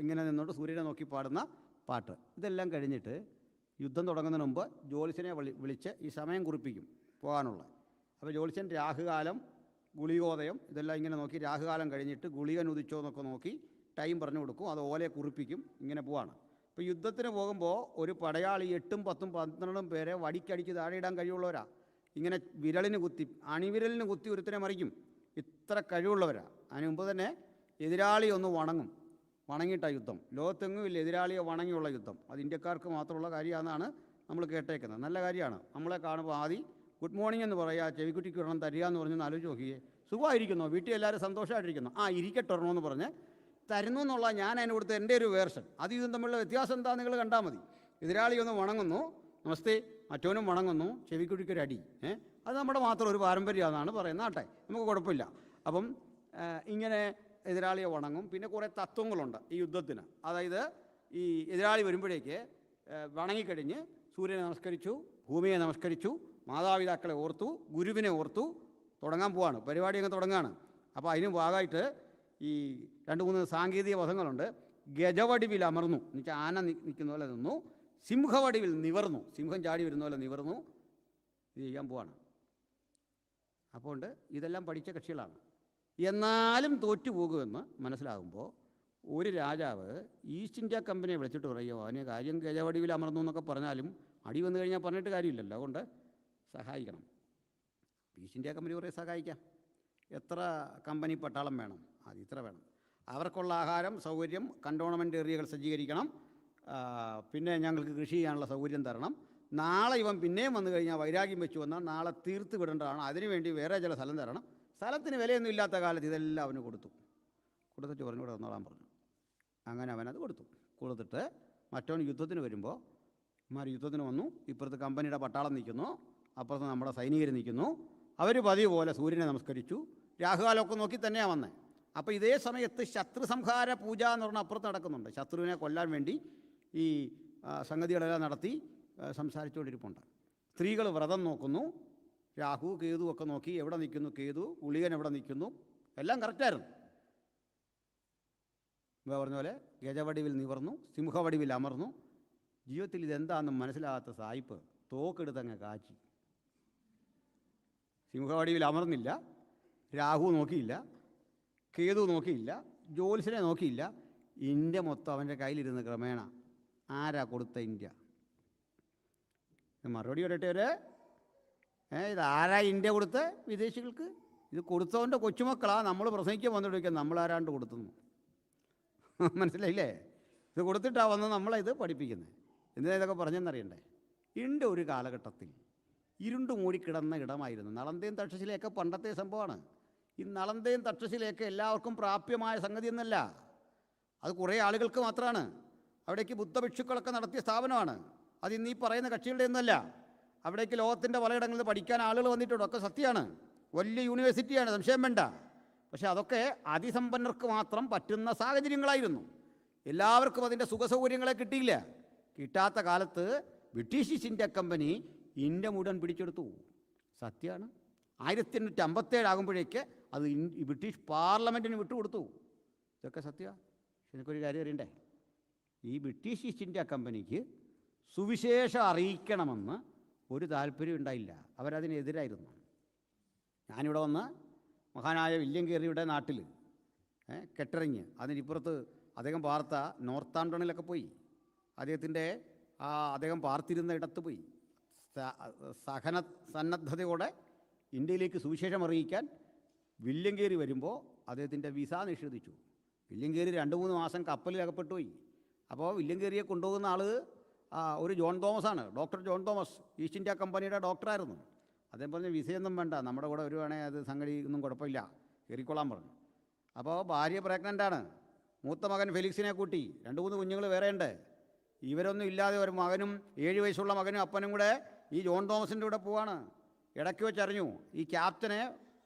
Speaker 1: ഇങ്ങനെ നിന്നോട്ട് സൂര്യനെ നോക്കി പാടുന്ന പാട്ട്. ഇതെല്ലാം കഴിഞ്ഞിട്ട് യുദ്ധം തുടങ്ങുന്നതിന് മുമ്പ് ജ്യോത്സ്യനെ വിളിച്ച് ഈ സമയം കുറിപ്പിക്കും പോകാനുള്ള. അപ്പോൾ ജ്യോത്സ്യൻ രാഹുകാലം, ഗുളികോദയം ഇതെല്ലാം ഇങ്ങനെ നോക്കി രാഹുകാലം കഴിഞ്ഞിട്ട് ഗുളികൻ ഉദിച്ചോ എന്നൊക്കെ നോക്കി ടൈം പറഞ്ഞു കൊടുക്കും. അത് ഓലയെ കുറിപ്പിക്കും. ഇങ്ങനെ പോവാണ്. ഇപ്പോൾ യുദ്ധത്തിന് പോകുമ്പോൾ ഒരു പടയാളി 8, 10, 12 പേരെ വടിക്കടിച്ച് താഴെ ഇടാൻ കഴിവുള്ളവരാ. ഇങ്ങനെ വിരലിന് കുത്തി, അണിവിരലിന് കുത്തി ഒരുത്തനെ മറിക്കും. ഇത്ര കഴിവുള്ളവരാണ്. അതിന് മുമ്പ് തന്നെ എതിരാളി ഒന്ന് വണങ്ങിയിട്ടാണ് യുദ്ധം. ലോകത്തെങ്ങും ഇല്ല എതിരാളിയെ വണങ്ങിയുള്ള യുദ്ധം. അത് ഇന്ത്യക്കാർക്ക് മാത്രമുള്ള കാര്യമാണെന്നാണ് നമ്മൾ കേട്ടേക്കുന്നത്. നല്ല കാര്യമാണ്. നമ്മളെ കാണുമ്പോൾ ആദ്യം ഗുഡ് മോർണിംഗ് എന്ന് പറയുക, ചെവിക്കുട്ടിക്ക് ഒരെണ്ണം തരിക എന്ന് പറഞ്ഞൊന്ന് ആലോചിച്ച് നോക്കിയേ. സുഖമായിരിക്കുന്നോ? വീട്ടിൽ എല്ലാവരും സന്തോഷമായിട്ടിരിക്കുന്നു. ഇരിക്കട്ടെ ഒരെണ്ണമെന്ന് പറഞ്ഞ് തരുന്നു എന്നുള്ള ഞാൻ അതിന് കൊടുത്ത എൻ്റെ ഒരു വേർഷൻ. അത് ഇതും തമ്മിലുള്ള വ്യത്യാസം എന്താ നിങ്ങൾ കണ്ടാൽ മതി. എതിരാളി ഒന്ന് വണങ്ങുന്നു, നമസ്തേ, മറ്റോനും വണങ്ങുന്നു, ചെവിക്കുട്ടിക്കൊരടി. അത് നമ്മുടെ മാത്രം ഒരു പാരമ്പര്യമാണെന്നാണ് പറയുന്നത്. ആട്ടെ, നമുക്ക് കുഴപ്പമില്ല. അപ്പം ഇങ്ങനെ എതിരാളിയെ വണങ്ങും. പിന്നെ കുറേ തത്വങ്ങളുണ്ട് ഈ യുദ്ധത്തിന്. അതായത് ഈ എതിരാളി വരുമ്പോഴേക്ക് വണങ്ങിക്കഴിഞ്ഞ് സൂര്യനെ നമസ്കരിച്ചു, ഭൂമിയെ നമസ്കരിച്ചു, മാതാപിതാക്കളെ ഓർത്തു, ഗുരുവിനെ ഓർത്തു തുടങ്ങാൻ പോവാണ്. പരിപാടി അങ്ങ് തുടങ്ങുകയാണ്. അപ്പോൾ അതിന് ഭാഗമായിട്ട് ഈ 2-3 സാങ്കേതിക പദങ്ങളുണ്ട്. ഗജവടിവിൽ അമർന്നു എന്ന് വെച്ചാൽ ആന നിൽക്കുന്ന പോലെ നിന്നു, സിംഹവടിവിൽ നിവർന്നു, സിംഹം ചാടി വരുന്ന പോലെ നിവർന്നു. ഇത് ചെയ്യാൻ പോവാണ്. അപ്പോൾ ഇതെല്ലാം പഠിച്ച കക്ഷികളാണ്. എന്നാലും തോറ്റുപോകുമെന്ന് മനസ്സിലാകുമ്പോൾ ഒരു രാജാവ് ഈസ്റ്റ് ഇന്ത്യ കമ്പനിയെ വിളിച്ചിട്ട് പറയുമോ, അവന് കാര്യം ഗജവടിവിൽ അമർന്നു എന്നൊക്കെ പറഞ്ഞാലും അടി വന്നു കഴിഞ്ഞാൽ പറഞ്ഞിട്ട് കാര്യമില്ലല്ലോ. അതുകൊണ്ട് സഹായിക്കണം. ഈസ്റ്റ് ഇന്ത്യ കമ്പനി കുറേ സഹായിക്കാം. എത്ര കമ്പനി പട്ടാളം വേണം? അത് ഇത്ര വേണം. അവർക്കുള്ള ആഹാരം, സൗകര്യം, കണ്ടോൺമെൻറ്റ് ഏരിയകൾ സജ്ജീകരിക്കണം. പിന്നെ ഞങ്ങൾക്ക് കൃഷി ചെയ്യാനുള്ള സൗകര്യം തരണം. നാളെ ഇവൻ പിന്നെയും വന്നു കഴിഞ്ഞാൽ വൈരാഗ്യം വെച്ച് വന്നാൽ നാളെ തീർത്ത് വിടേണ്ടതാണ്. അതിനുവേണ്ടി വേറെ ചില സ്ഥലം തരണം. സ്ഥലത്തിന് വിലയൊന്നും ഇല്ലാത്ത കാലത്ത് ഇതെല്ലാം അവന് കൊടുത്തിട്ട് പറഞ്ഞുകൂടെ തന്നോളാൻ പറഞ്ഞു. അങ്ങനെ അവനത് കൊടുത്തിട്ട് മറ്റവൻ യുദ്ധത്തിന് വരുമ്പോൾ യുദ്ധത്തിന് വന്നു. ഇപ്പുറത്ത് കമ്പനിയുടെ പട്ടാളം നിൽക്കുന്നു, അപ്പുറത്ത് നമ്മുടെ സൈനികർ നിൽക്കുന്നു. അവർ പതിവ് പോലെ സൂര്യനെ നമസ്കരിച്ചു, രാഹുകാലമൊക്കെ നോക്കി തന്നെയാണ് വന്നത്. അപ്പോൾ ഇതേ സമയത്ത് ശത്രു സംഹാര പൂജ എന്ന് പറഞ്ഞാൽ അപ്പുറത്ത് നടക്കുന്നുണ്ട്. ശത്രുവിനെ കൊല്ലാൻ വേണ്ടി ഈ സംഗതികളെല്ലാം നടത്തി സംസാരിച്ചുകൊണ്ടിരിപ്പുണ്ട്. സ്ത്രീകൾ വ്രതം നോക്കുന്നു, രാഹു കേതു ഒക്കെ നോക്കി എവിടെ നിൽക്കുന്നു കേതു, ഗുളികൻ എവിടെ നിൽക്കുന്നു, എല്ലാം കറക്റ്റായിരുന്നു. പറഞ്ഞ പോലെ ഗജവടിവിൽ നിവർന്നു, സിംഹവടിവിൽ അമർന്നു. ജീവിതത്തിൽ ഇതെന്താണെന്ന് മനസ്സിലാകാത്ത സായിപ്പ് തോക്കെടുത്തങ്ങ് കാച്ചി. സിംഹവടിവിൽ അമർന്നില്ല, രാഹു നോക്കിയില്ല, കേതു നോക്കിയില്ല, ജ്യോത്സ്യനെ നോക്കിയില്ല. ഇന്ത്യ മൊത്തം അവൻ്റെ കയ്യിലിരുന്ന് ക്രമേണ ആരാ കൊടുത്ത ഇന്ത്യ? മറുപടി പറയട്ടെ ഒരു ഇതാരാ ഇന്ത്യ കൊടുത്ത് വിദേശികൾക്ക്? ഇത് കൊടുത്തവൻ്റെ കൊച്ചുമക്കളാണ് നമ്മൾ പ്രസംഗിക്കാൻ വന്നുകൊണ്ടിരിക്കുക, നമ്മളാരാണ്ട് കൊടുത്തുന്നു. മനസ്സിലായില്ലേ? ഇത് കൊടുത്തിട്ടാണ് വന്ന് നമ്മളെ പഠിപ്പിക്കുന്നത്. എന്തിനാ ഇതൊക്കെ പറഞ്ഞെന്നറിയണ്ടേ? ഇന്ത്യ ഒരു കാലഘട്ടത്തിൽ ഇരുണ്ടു മൂടിക്കിടന്ന ഇടമായിരുന്നു. നളന്തയും തക്ഷശിലയൊക്കെ പണ്ടത്തെ സംഭവമാണ്. ഈ നളന്തയും തക്ഷശിലയൊക്കെ എല്ലാവർക്കും പ്രാപ്യമായ സംഗതി എന്നല്ല, അത് കുറേ ആളുകൾക്ക് മാത്രമാണ്. അവിടേക്ക് ബുദ്ധഭിക്ഷുക്കളൊക്കെ നടത്തിയ സ്ഥാപനമാണ്. അത് ഇന്ന് ഈ പറയുന്ന കക്ഷികളുടെ ഒന്നുമല്ല. അവിടേക്ക് ലോകത്തിൻ്റെ പലയിടങ്ങളിൽ പഠിക്കാൻ ആളുകൾ വന്നിട്ടുണ്ട്, ഒക്കെ സത്യമാണ്. വലിയ യൂണിവേഴ്സിറ്റിയാണ്, സംശയം വേണ്ട. പക്ഷേ അതൊക്കെ അതിസമ്പന്നർക്ക് മാത്രം പറ്റുന്ന സാഹചര്യങ്ങളായിരുന്നു. എല്ലാവർക്കും അതിൻ്റെ സുഖസൗകര്യങ്ങളെ കിട്ടിയില്ല. കിട്ടാത്ത കാലത്ത് British east India company India മുഴുവൻ പിടിച്ചെടുത്തു. സത്യമാണ്. 1857 ആകുമ്പോഴേക്ക് അത് ബ്രിട്ടീഷ് പാർലമെൻറ്റിന് വിട്ടുകൊടുത്തു. ഇതൊക്കെ സത്യമാണ്. എനിക്കൊരു കാര്യം അറിയണ്ടേ? ഈ ബ്രിട്ടീഷ് ഈസ്റ്റ് ഇന്ത്യ കമ്പനിക്ക് സുവിശേഷം അറിയിക്കണമെന്ന് ഒരു താല്പര്യം ഉണ്ടായില്ല. അവരതിനെതിരായിരുന്നു. ഞാനിവിടെ വന്ന് മഹാനായ വില്യം കേറിയുടെ നാട്ടിൽ കെട്ടറിഞ്ഞ് അതിനിപ്പുറത്ത് അദ്ദേഹം പാർത്ത നോർത്താംപ്ടണിലൊക്കെ പോയി. അദ്ദേഹം പാർത്തിരുന്ന ഇടത്ത് പോയി സന്നദ്ധതയോടെ ഇന്ത്യയിലേക്ക് സുവിശേഷം അറിയിക്കാൻ വില്യം കേറി വരുമ്പോൾ അദ്ദേഹത്തിൻ്റെ വിസ നിഷേധിച്ചു. വില്യം കേറി 2-3 മാസം കപ്പലിൽ അകപ്പെട്ടു പോയി. അപ്പോൾ വില്യം കേറിയെ കൊണ്ടുപോകുന്ന ആൾ ഒരു ജോൺ തോമസാണ്, doctor John Thomas. East India കമ്പനിയുടെ ഡോക്ടറായിരുന്നു. അദ്ദേഹം പറഞ്ഞ് വിസയൊന്നും വേണ്ട, നമ്മുടെ കൂടെ വരുവാണെങ്കിൽ അത് സംഗതി ഒന്നും കുഴപ്പമില്ല, കയറിക്കൊള്ളാൻ പറഞ്ഞു. അപ്പോൾ ഭാര്യ പ്രഗ്നൻ്റാണ്. മൂത്ത മകൻ ഫെലിക്സിനെ കൂട്ടി 2-3 കുഞ്ഞുങ്ങൾ വേറെയുണ്ട്. ഇവരൊന്നും ഇല്ലാതെ ഒരു മകനും 7 വയസ്സുള്ള മകനും അപ്പനും കൂടെ ഈ ജോൺ തോമസിൻ്റെ കൂടെ പോവാണ്. ഇടയ്ക്ക് വെച്ചറിഞ്ഞു ഈ ക്യാപ്റ്റനെ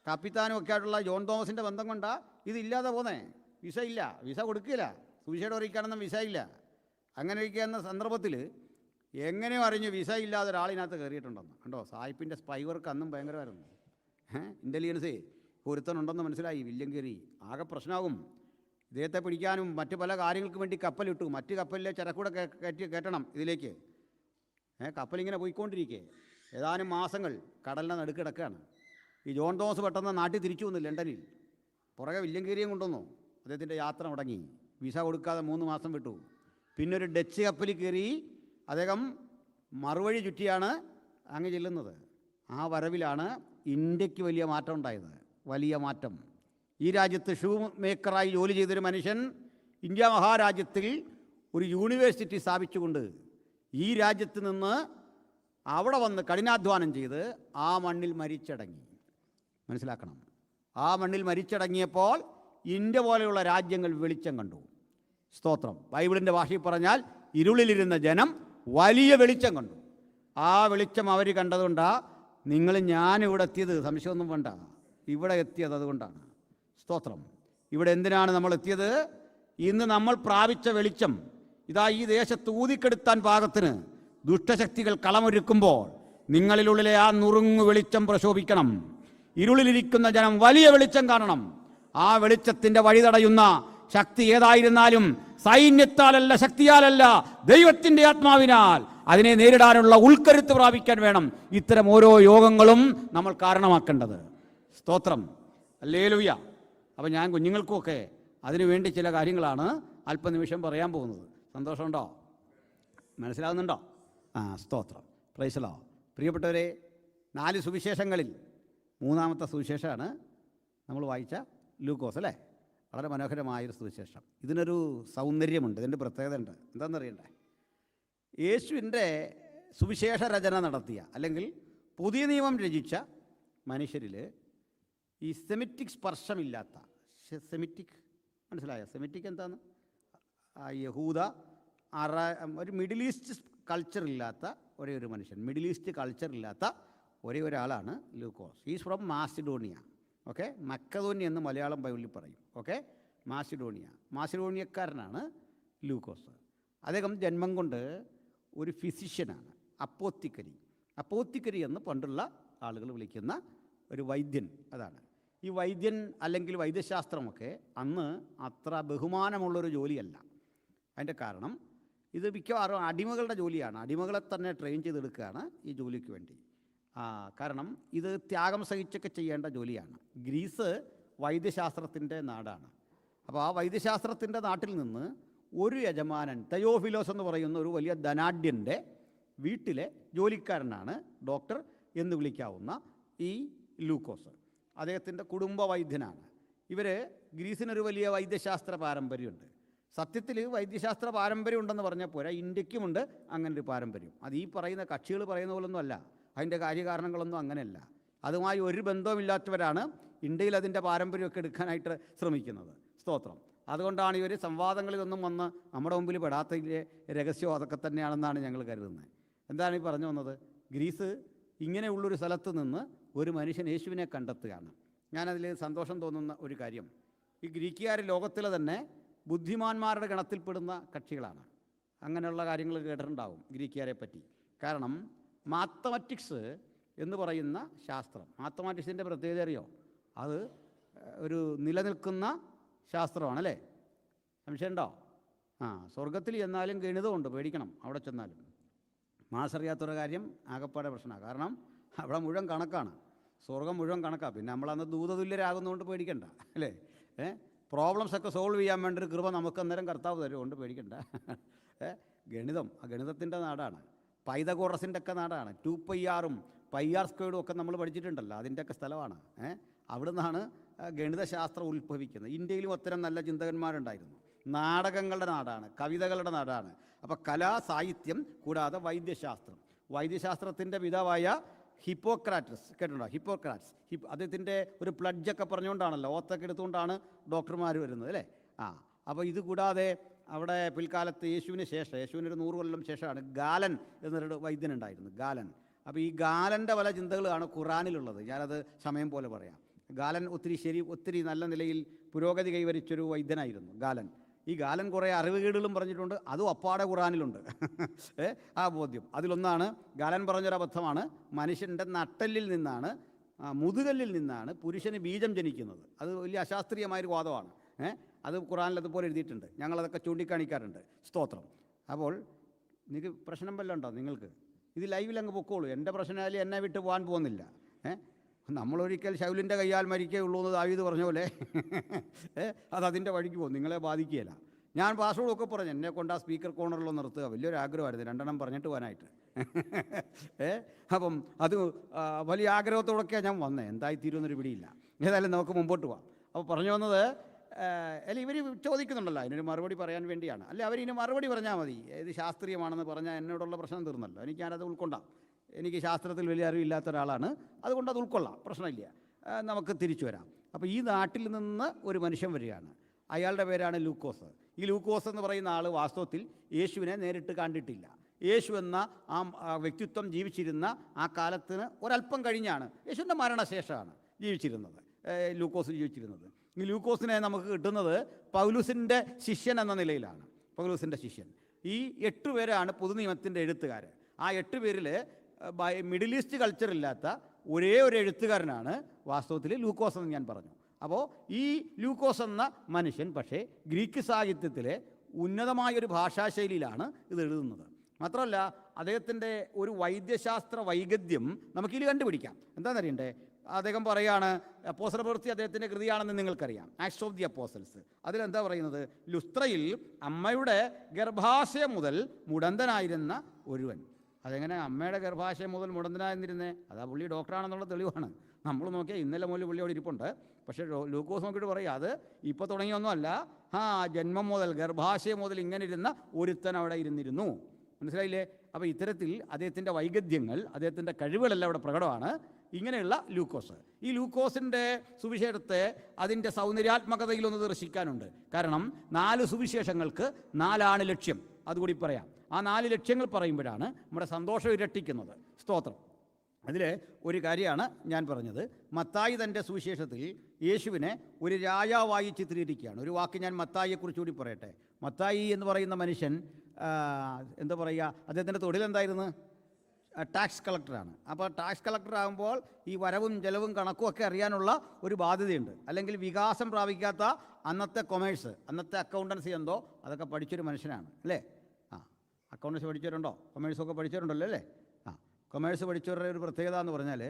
Speaker 1: കപ്പിത്താനും ഒക്കെ ആയിട്ടുള്ള ജോൺ തോമസിൻ്റെ ബന്ധം കൊണ്ടാണ് ഇതില്ലാതെ പോന്നേ. വിസ ഇല്ല, വിസ കൊടുക്കില്ല, സുവിശേഷം അറിയിക്കാനൊന്നും വിസ ഇല്ല. അങ്ങനെ ഇരിക്കുന്ന സന്ദർഭത്തിൽ എങ്ങനെയോ അറിഞ്ഞു വിസ ഇല്ലാതെ ഒരാളിനകത്ത് കയറിയിട്ടുണ്ടെന്ന്. കണ്ടോ, സായിപ്പിൻ്റെ സ്പൈ വർക്ക് അന്നും ഭയങ്കരമായിരുന്നു. ഇൻ്റലിജൻസേ ഒരുത്തനുണ്ടെന്ന് മനസ്സിലായി. വില്യം കേറി ആകെ പ്രശ്നമാകും. ഇദ്ദേഹത്തെ പിടിക്കാനും മറ്റു പല കാര്യങ്ങൾക്കും വേണ്ടി കപ്പലിട്ടു. മറ്റ് കപ്പലിലെ ചരക്കൂടെ കയറ്റണം ഇതിലേക്ക്. കപ്പലിങ്ങനെ പോയിക്കൊണ്ടിരിക്കേ ഏതാനും മാസങ്ങൾ കടലിനെ നടുക്കിടക്കുകയാണ്. ഈ ജോൺ തോമസ് പെട്ടെന്ന് നാട്ടിൽ തിരിച്ചു വന്നു ലണ്ടനിൽ. പുറകെ വില്യം കേറിയും കൊണ്ടുവന്നു. അദ്ദേഹത്തിൻ്റെ യാത്ര മുടങ്ങി. വിസ കൊടുക്കാതെ 3 മാസം വിട്ടു. പിന്നെ ഒരു ഡച്ച് കപ്പലിൽ കയറി അദ്ദേഹം മറുവഴി ചുറ്റിയാണ് അങ്ങ് ചെല്ലുന്നത്. ആ വരവിലാണ് ഇന്ത്യക്ക് വലിയ മാറ്റം ഉണ്ടായത്. വലിയ മാറ്റം. ഈ രാജ്യത്ത് ഷൂ മേക്കറായി ജോലി ചെയ്തൊരു മനുഷ്യൻ ഇന്ത്യ മഹാരാജ്യത്തിൽ ഒരു യൂണിവേഴ്സിറ്റി സ്ഥാപിച്ചുകൊണ്ട് ഈ രാജ്യത്ത് നിന്ന് അവിടെ വന്ന് കഠിനാധ്വാനം ചെയ്ത് ആ മണ്ണിൽ മരിച്ചടങ്ങി. മനസ്സിലാക്കണം. ആ മണ്ണിൽ മരിച്ചടങ്ങിയപ്പോൾ ഇന്ത്യ പോലെയുള്ള രാജ്യങ്ങൾ വെളിച്ചം കണ്ടു. സ്തോത്രം. ബൈബിളിൻ്റെ ഭാഷയിൽ പറഞ്ഞാൽ ഇരുളിലിരുന്ന ജനം വലിയ വെളിച്ചം കണ്ടു. ആ വെളിച്ചം അവർ കണ്ടതുകൊണ്ടാണ് ഞാനിവിടെ എത്തിയത്. സംശയമൊന്നും വേണ്ട, ഇവിടെ എത്തിയത് അതുകൊണ്ടാണ്. സ്തോത്രം. ഇവിടെ എന്തിനാണ് നമ്മൾ എത്തിയത്? ഇന്ന് നമ്മൾ പ്രാപിച്ച വെളിച്ചം ഇതാ ഈ ദേശത്ത് ഊതിക്കെടുത്താൻ പാകത്തിന് ദുഷ്ടശക്തികൾ കളമൊരുക്കുമ്പോൾ നിങ്ങളിലുള്ളിലെ ആ നുറുങ്ങു വെളിച്ചം പ്രശോഭിക്കണം. ഇരുളിലിരിക്കുന്ന ജനം വലിയ വെളിച്ചം കാണണം. ആ വെളിച്ചത്തിൻ്റെ വഴി തടയുന്ന ശക്തി ഏതായിരുന്നാലും സൈന്യത്താലല്ല, ശക്തിയാലല്ല, ദൈവത്തിൻ്റെ ആത്മാവിനാൽ അതിനെ നേരിടാനുള്ള ഉൾക്കരുത്ത് പ്രാപിക്കാൻ വേണം ഇത്തരം ഓരോ യോഗങ്ങളും നമ്മൾ കാരണമാക്കേണ്ടത്. സ്തോത്രം. ഹല്ലേലൂയ. അപ്പം ഞാൻ കുഞ്ഞുങ്ങൾക്കുമൊക്കെ അതിനുവേണ്ടി ചില കാര്യങ്ങളാണ് അല്പനിമിഷം പറയാൻ പോകുന്നത്. സന്തോഷമുണ്ടോ? മനസ്സിലാകുന്നുണ്ടോ? സ്തോത്രം. Praise the Lord. പ്രിയപ്പെട്ടവരെ, 4 സുവിശേഷങ്ങളിൽ 3-ാമത്തെ സുവിശേഷമാണ് നമ്മൾ വായിച്ച ലൂക്കോസ്, അല്ലേ? വളരെ മനോഹരമായൊരു സുവിശേഷം. ഇതിനൊരു സൗന്ദര്യമുണ്ട്, ഇതിൻ്റെ പ്രത്യേകത ഉണ്ട്. എന്താണെന്നറിയണ്ടേ? യേശുവിൻ്റെ സുവിശേഷ രചന നടത്തിയ അല്ലെങ്കിൽ പുതിയ നിയമം രചിച്ച മനുഷ്യരിൽ ഈ സെമിറ്റിക് സ്പർശമില്ലാത്ത, സെമിറ്റിക് മനസ്സിലായോ? സെമിറ്റിക് എന്താണ്? യഹൂദ ഒരു മിഡിൽ ഈസ്റ്റ് കൾച്ചറില്ലാത്ത ഒരേ ഒരു മനുഷ്യൻ, മിഡിൽ ഈസ്റ്റ് കൾച്ചറില്ലാത്ത ഒരേ ഒരാളാണ് Lukose. Is from Macedonia. Okay, മക്കതോന്യ എന്ന് മലയാളം ബൈബിളിൽ പറയും. ഓക്കെ, മാസിഡോണിയക്കാരനാണ് ലൂക്കോസ്. അദ്ദേഹം ജന്മം കൊണ്ട് ഒരു ഫിസിഷ്യനാണ്, അപ്പോത്തിക്കരി എന്ന് പണ്ടുള്ള ആളുകൾ വിളിക്കുന്ന ഒരു വൈദ്യൻ. അതാണ് ഈ വൈദ്യൻ അല്ലെങ്കിൽ വൈദ്യശാസ്ത്രമൊക്കെ അന്ന് അത്ര ബഹുമാനമുള്ളൊരു ജോലിയല്ല. അതിൻ്റെ കാരണം ഇത് മിക്കവാറും അടിമകളുടെ ജോലിയാണ്. അടിമകളെ തന്നെ ട്രെയിൻ ചെയ്തെടുക്കുകയാണ് ഈ ജോലിക്ക് വേണ്ടി. കാരണം ഇത് ത്യാഗം സഹിച്ചൊക്കെ ചെയ്യേണ്ട ജോലിയാണ്. ഗ്രീസ് വൈദ്യശാസ്ത്രത്തിൻ്റെ നാടാണ്. അപ്പോൾ ആ വൈദ്യശാസ്ത്രത്തിൻ്റെ നാട്ടിൽ നിന്ന് ഒരു യജമാനൻ, തയോഫിലോസ് എന്ന് പറയുന്ന ഒരു വലിയ ധനാഢ്യൻ്റെ വീട്ടിലെ ജോലിക്കാരനാണ് ഡോക്ടർ എന്ന് വിളിക്കാവുന്ന ഈ ലൂക്കോസ്. അദ്ദേഹത്തിൻ്റെ കുടുംബ വൈദ്യനാണ്. ഇവർ ഗ്രീസിനൊരു വലിയ വൈദ്യശാസ്ത്ര പാരമ്പര്യമുണ്ട്. സത്യത്തിൽ വൈദ്യശാസ്ത്ര പാരമ്പര്യം ഉണ്ടെന്ന് പറഞ്ഞാൽ പോരാ, ഇന്ത്യക്കുമുണ്ട് അങ്ങനൊരു പാരമ്പര്യം. അത് ഈ പറയുന്ന കക്ഷികൾ പറയുന്ന പോലൊന്നും അല്ല, അതിൻ്റെ കാര്യകാരണങ്ങളൊന്നും അങ്ങനെയല്ല. അതുമായി ഒരു ബന്ധവുമില്ലാത്തവരാണ് ഇന്ത്യയിൽ അതിൻ്റെ പാരമ്പര്യമൊക്കെ എടുക്കാനായിട്ട് ശ്രമിക്കുന്നത്. സ്തോത്രം. അതുകൊണ്ടാണ് ഇവർ സംവാദങ്ങളിലൊന്നും വന്ന് നമ്മുടെ മുമ്പിൽ പെടാത്തതിലെ രഹസ്യം അതൊക്കെ തന്നെയാണെന്നാണ് ഞങ്ങൾ കരുതുന്നത്. എന്താണ് ഈ പറഞ്ഞു വന്നത്? ഗ്രീസ് ഇങ്ങനെയുള്ളൊരു സ്ഥലത്ത് നിന്ന് ഒരു മനുഷ്യൻ യേശുവിനെ കണ്ടെത്തുകയാണ്. ഞാനതിൽ സന്തോഷം തോന്നുന്ന ഒരു കാര്യം, ഈ ഗ്രീക്കുകാർ ലോകത്തിലെ തന്നെ ബുദ്ധിമാന്മാരുടെ ഗണത്തിൽപ്പെടുന്ന കക്ഷികളാണ്. അങ്ങനെയുള്ള കാര്യങ്ങൾ കേട്ടിട്ടുണ്ടാവും ഗ്രീക്കുകാരെ പറ്റി. കാരണം മാത്തമാറ്റിക്സ് എന്ന് പറയുന്ന ശാസ്ത്രം, മാത്തമാറ്റിക്സിൻ്റെ പ്രത്യേകത അറിയോ? അത് ഒരു നിലനിൽക്കുന്ന ശാസ്ത്രമാണല്ലേ? സംശയമുണ്ടോ? സ്വർഗത്തിൽ ചെന്നാലും ഗണിതമുണ്ട്, പേടിക്കണം അവിടെ ചെന്നാലും. മാസറിയാത്തൊരു കാര്യം ആകപ്പാടെ പ്രശ്നമാണ്. കാരണം അവിടെ മുഴുവൻ കണക്കാണ്, സ്വർഗം മുഴുവൻ കണക്കാണ്. പിന്നെ നമ്മളന്ന് ദൂതതുല്യരാകുന്നതുകൊണ്ട് പേടിക്കണ്ട അല്ലേ? പ്രോബ്ലംസൊക്കെ സോൾവ് ചെയ്യാൻ വേണ്ട ഒരു കൃപ നമുക്ക് അന്നേരം കർത്താവ് തരുകൊണ്ട് പേടിക്കണ്ട. ഗണിതം, ആ ഗണിതത്തിൻ്റെ നാടാണ്. പൈതഗോറസിൻ്റെ ഒക്കെ നാടാണ്. 2πr πr² ഒക്കെ നമ്മൾ പഠിച്ചിട്ടുണ്ടല്ലോ, അതിൻ്റെയൊക്കെ സ്ഥലമാണ്. അവിടെ നിന്നാണ് ഗണിതശാസ്ത്രം ഉത്ഭവിക്കുന്നത്. ഇന്ത്യയിലും അത്തരം നല്ല ചിന്തകന്മാരുണ്ടായിരുന്നു. നാടകങ്ങളുടെ നാടാണ്, കവിതകളുടെ നാടാണ്. അപ്പോൾ കലാ, സാഹിത്യം കൂടാതെ വൈദ്യശാസ്ത്രം. വൈദ്യശാസ്ത്രത്തിൻ്റെ പിതാവായ ഹിപ്പോക്രാറ്റസ് കേട്ടിട്ടുണ്ടോ? ഹിപ്പോക്രാറ്റ്സ് അദ്ദേഹത്തിൻ്റെ ഒരു പ്ലഡ്ജൊക്കെ പറഞ്ഞുകൊണ്ടാണല്ലോ, ഓത്തൊക്കെ എടുത്തുകൊണ്ടാണ് ഡോക്ടർമാർ വരുന്നത് അല്ലേ? അപ്പോൾ ഇത് കൂടാതെ അവിടെ പിൽക്കാലത്ത് യേശുവിന് ശേഷം, യേശുവിനൊരു 100 കൊല്ലം ശേഷമാണ് ഗാലൻ എന്നൊരു വൈദ്യനുണ്ടായിരുന്നു, ഗാലൻ. അപ്പോൾ ഈ ഗാലൻ്റെ പല ചിന്തകളാണ് ഖുറാനിലുള്ളത്. ഞാനത് സമയം പോലെ പറയാം. ഗാലൻ ഒത്തിരി നല്ല നിലയിൽ പുരോഗതി കൈവരിച്ചൊരു വൈദ്യനായിരുന്നു ഗാലൻ. ഈ ഗാലൻ കുറേ അറിവുകേടുകളും പറഞ്ഞിട്ടുണ്ട്, അതും അപ്പാടെ ഖുറാനിലുണ്ട്. ആ ബോധ്യം അതിലൊന്നാണ് ഗാലൻ പറഞ്ഞൊരബദ്ധമാണ്, മനുഷ്യൻ്റെ നട്ടെല്ലിൽ നിന്നാണ്, മുതുകല്ലിൽ നിന്നാണ് പുരുഷന് ബീജം ജനിക്കുന്നത്. അത് വലിയ അശാസ്ത്രീയമായൊരു വാദമാണ്. അത് ഖുറാനിൽ അതുപോലെ എഴുതിയിട്ടുണ്ട്, ഞങ്ങളതൊക്കെ ചൂണ്ടിക്കാണിക്കാറുണ്ട്. സ്തോത്രം. അപ്പോൾ നിങ്ങൾക്ക് പ്രശ്നം വല്ലതും ഉണ്ടോ? നിങ്ങൾക്ക് ഇത് ലൈവിൽ അങ്ങ് പൊക്കോളൂ. എൻ്റെ പ്രശ്നമായാലും എന്നെ വിട്ട് പോകാൻ പോകുന്നില്ല. നമ്മളൊരിക്കൽ ശൗലിൻ്റെ കയ്യാൽ മരിക്കുകയുള്ളൂ എന്ന് ദാവീദ് പറഞ്ഞ പോലെ അതതിൻ്റെ വഴിക്ക് പോകും, നിങ്ങളെ ബാധിക്കുകയില്ല. ഞാൻ പാസ്വേഡൊക്കെ പറഞ്ഞു, എന്നെ കൊണ്ട് ആ സ്പീക്കർ കോർണറിലോ നിർത്തുക വലിയൊരു ആഗ്രഹമായിരുന്നു, 2 പറഞ്ഞിട്ട് പോകാനായിട്ട്. അപ്പം അത് വലിയ ആഗ്രഹത്തോടൊക്കെയാണ് ഞാൻ വന്നത്. എന്തായിത്തീരുമെന്നൊരു പിടിയില്ല. ഏതായാലും നമുക്ക് മുമ്പോട്ട് പോവാം. അപ്പോൾ പറഞ്ഞു വന്നത്, അല്ല ഇവർ ചോദിക്കുന്നുണ്ടല്ലോ, അതിനൊരു മറുപടി പറയാൻ വേണ്ടിയാണ്. അല്ലെ അവരിന് മറുപടി പറഞ്ഞാൽ മതി, ഇത് ശാസ്ത്രീയമാണെന്ന് പറഞ്ഞാൽ എന്നോടുള്ള പ്രശ്നം തീർന്നല്ലോ. എനിക്ക് ഞാനത് ഉൾക്കൊണ്ടാം. എനിക്ക് ശാസ്ത്രത്തിൽ വലിയ അറിവില്ലാത്ത ഒരാളാണ്, അതുകൊണ്ട് അത് ഉൾക്കൊള്ളാം, പ്രശ്നമില്ല. നമുക്ക് തിരിച്ചു വരാം. അപ്പോൾ ഈ നാട്ടിൽ നിന്ന് ഒരു മനുഷ്യൻ വരികയാണ്. അയാളുടെ പേരാണ് ലൂക്കോസ്. ഈ ലൂക്കോസ് എന്ന് പറയുന്ന ആൾ വാസ്തവത്തിൽ യേശുവിനെ നേരിട്ട് കണ്ടിട്ടില്ല. യേശു എന്ന ആ വ്യക്തിത്വം ജീവിച്ചിരുന്ന ആ കാലത്തിന് ഒരല്പം കഴിഞ്ഞാണ്, യേശുവിൻ്റെ മരണശേഷമാണ് ജീവിച്ചിരുന്നത് ലൂക്കോസ് ജീവിച്ചിരുന്നത്. ഈ ലൂക്കോസിനെ നമുക്ക് കിട്ടുന്നത് പൗലൂസിൻ്റെ ശിഷ്യൻ എന്ന നിലയിലാണ്. പൗലൂസിൻ്റെ ശിഷ്യൻ. ഈ 8 പേരാണ് പുതുനിയമത്തിൻ്റെ എഴുത്തുകാർ. ആ 8 പേരിൽ മിഡിൽ ഈസ്റ്റ് കൾച്ചറില്ലാത്ത ഒരേ ഒരു എഴുത്തുകാരനാണ് വാസ്തവത്തിൽ ലൂക്കോസ് എന്ന് ഞാൻ പറഞ്ഞു. അപ്പോൾ ഈ ലൂക്കോസ് എന്ന മനുഷ്യൻ പക്ഷേ ഗ്രീക്ക് സാഹിത്യത്തിലെ ഉന്നതമായൊരു ഭാഷാശൈലിയിലാണ് ഇത് എഴുതുന്നത്. മാത്രമല്ല അദ്ദേഹത്തിൻ്റെ ഒരു വൈദ്യശാസ്ത്ര വൈഗദ്ധ്യം നമുക്കിതിൽ കണ്ടുപിടിക്കാം. എന്താണെന്നറിയണ്ടേ? അദ്ദേഹം പറയുകയാണ്, അപ്പോസ്തല പ്രവൃത്തി അദ്ദേഹത്തിൻ്റെ കൃതിയാണെന്ന് നിങ്ങൾക്കറിയാം, ആക്ട്സ് ഓഫ് ദി അപ്പോസ്റ്റൽസ്. അതിലെന്താ പറയുന്നത്? ലുസ്ത്രയിൽ അമ്മയുടെ ഗർഭാശയം മുതൽ മുടന്തനായിരുന്ന ഒരുവൻ. അതെങ്ങനെ അമ്മയുടെ ഗർഭാശയം മുതൽ മുടന്തനായിരുന്നിരുന്നേ? അതാ പുള്ളി ഡോക്ടറാണെന്നുള്ള തെളിവാണ്. നമ്മൾ നോക്കിയാൽ ഇന്നലെ മുതൽ പുള്ളി അവിടെ ഇരിപ്പുണ്ട്. പക്ഷേ ലൂക്കോസ് നോക്കിയിട്ട് പറയുക, അത് ഇപ്പോൾ തുടങ്ങിയൊന്നുമല്ല, ജന്മം മുതൽ ഗർഭാശയം മുതൽ ഇങ്ങനെ ഇരുന്ന ഒരുത്തൻ അവിടെ ഇരുന്നിരുന്നു. മനസ്സിലായില്ലേ? അപ്പോൾ ഇത്തരത്തിൽ അദ്ദേഹത്തിൻ്റെ വൈഗദ്ധ്യങ്ങൾ, അദ്ദേഹത്തിൻ്റെ കഴിവുകളെല്ലാം അവിടെ പ്രകടമാണ്. ഇങ്ങനെയുള്ള ലൂക്കോസ്, ഈ ലൂക്കോസിൻ്റെ സുവിശേഷത്തെ അതിൻ്റെ സൗന്ദര്യാത്മകതയിലൊന്ന് ദർശിക്കാനുണ്ട്. കാരണം 4 സുവിശേഷങ്ങൾക്ക് 4 ലക്ഷ്യം. അതുകൂടി പറയാം. ആ 4 ലക്ഷ്യങ്ങൾ പറയുമ്പോഴാണ് നമ്മുടെ സന്തോഷം ഇരട്ടിക്കുന്നത്. സ്തോത്രം. അതിൽ ഒരു കാര്യമാണ് ഞാൻ പറഞ്ഞത്. മത്തായി തൻ്റെ സുവിശേഷത്തിൽ യേശുവിനെ ഒരു രാജാവായി ചിത്രീകരിക്കുകയാണ്. ഒരു വാക്ക് ഞാൻ മത്തായിയെക്കുറിച്ചുകൂടി പറയട്ടെ. മത്തായി എന്ന് പറയുന്ന മനുഷ്യൻ എന്താ പറയുക, അദ്ദേഹത്തിൻ്റെ തൊഴിലെന്തായിരുന്നു? ടാക്സ് കളക്ടറാണ്. അപ്പോൾ ടാക്സ് കളക്ടർ ആകുമ്പോൾ ഈ വരവും ചെലവും കണക്കും ഒക്കെ അറിയാനുള്ള ഒരു ബാധ്യതയുണ്ട്. അല്ലെങ്കിൽ വികാസം പ്രാപിക്കാത്ത അന്നത്തെ കൊമേഴ്സ്, അന്നത്തെ അക്കൗണ്ടൻസി എന്തോ അതൊക്കെ പഠിച്ചൊരു മനുഷ്യനാണ് അല്ലേ? അക്കൗണ്ടൻസി പഠിച്ചവരുണ്ടോ? കൊമേഴ്സൊക്കെ പഠിച്ചവരുണ്ടല്ലോ അല്ലേ? കൊമേഴ്സ് പഠിച്ചവരുടെ ഒരു പ്രത്യേകത എന്ന് പറഞ്ഞാൽ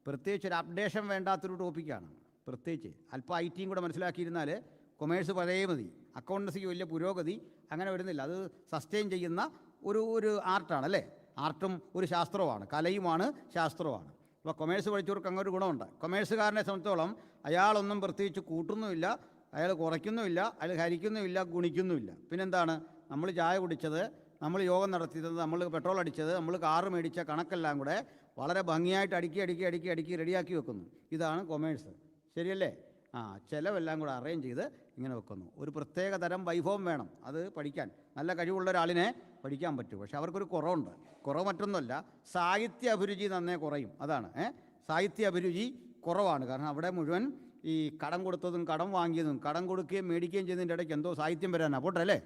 Speaker 1: പ്രത്യേകിച്ച് ഒരു അപ്ഡേഷൻ വേണ്ടാത്തൊരു ടോപ്പിക്കാണ്. പ്രത്യേകിച്ച് അല്പം ഐ ടിയും കൂടെ മനസ്സിലാക്കിയിരുന്നാൽ കൊമേഴ്സ് പഴയ മതി, അക്കൗണ്ടൻസിക്ക് വലിയ പുരോഗതി അങ്ങനെ വരുന്നില്ല. അത് സസ്റ്റെയിൻ ചെയ്യുന്ന ഒരു ആർട്ടാണ് അല്ലേ. ആർട്ടും ഒരു ശാസ്ത്രവുമാണ്, കലയുമാണ്, ശാസ്ത്രവുമാണ്. അപ്പോൾ കൊമേഴ്സ് പഠിച്ചവർക്ക് അങ്ങനെ ഒരു ഗുണമുണ്ട്. കൊമേഴ്സുകാരനെ സംബന്ധിച്ചോളം അയാളൊന്നും പ്രത്യേകിച്ച് കൂട്ടുന്നുമില്ല, അയാൾ കുറയ്ക്കുന്നുമില്ല, അയാൾ ഹരിക്കുന്നുമില്ല, ഗുണിക്കുന്നുമില്ല. പിന്നെന്താണ്, നമ്മൾ ചായ കുടിച്ചത്, നമ്മൾ യോഗം നടത്തിയത്, നമ്മൾ പെട്രോൾ അടിച്ചത്, നമ്മൾ കാറ് മേടിച്ച കണക്കെല്ലാം കൂടെ വളരെ ഭംഗിയായിട്ട് അടുക്കി റെഡിയാക്കി വെക്കുന്നു. ഇതാണ് കൊമേഴ്സ്. ശരിയല്ലേ? ചിലവെല്ലാം കൂടെ അറേഞ്ച് ചെയ്ത് ഇങ്ങനെ വെക്കുന്നു. ഒരു പ്രത്യേക തരം വൈഭവം വേണം അത് പഠിക്കാൻ. നല്ല കഴിവുള്ള ഒരാളിനെ പഠിക്കാൻ പറ്റും. പക്ഷെ അവർക്കൊരു കുറവുണ്ട്. കുറവ് മറ്റൊന്നുമല്ല, സാഹിത്യ അഭിരുചി നന്നേ കുറയും. അതാണ് സാഹിത്യ അഭിരുചി കുറവാണ്. കാരണം അവിടെ മുഴുവൻ ഈ കടം കൊടുത്തതും കടം വാങ്ങിയതും കടം കൊടുക്കുകയും മേടിക്കുകയും ചെയ്യുന്നതിൻ്റെ ഇടയ്ക്ക് എന്തോ സാഹിത്യം വരാനാണ്. പോട്ടെ അല്ലേ.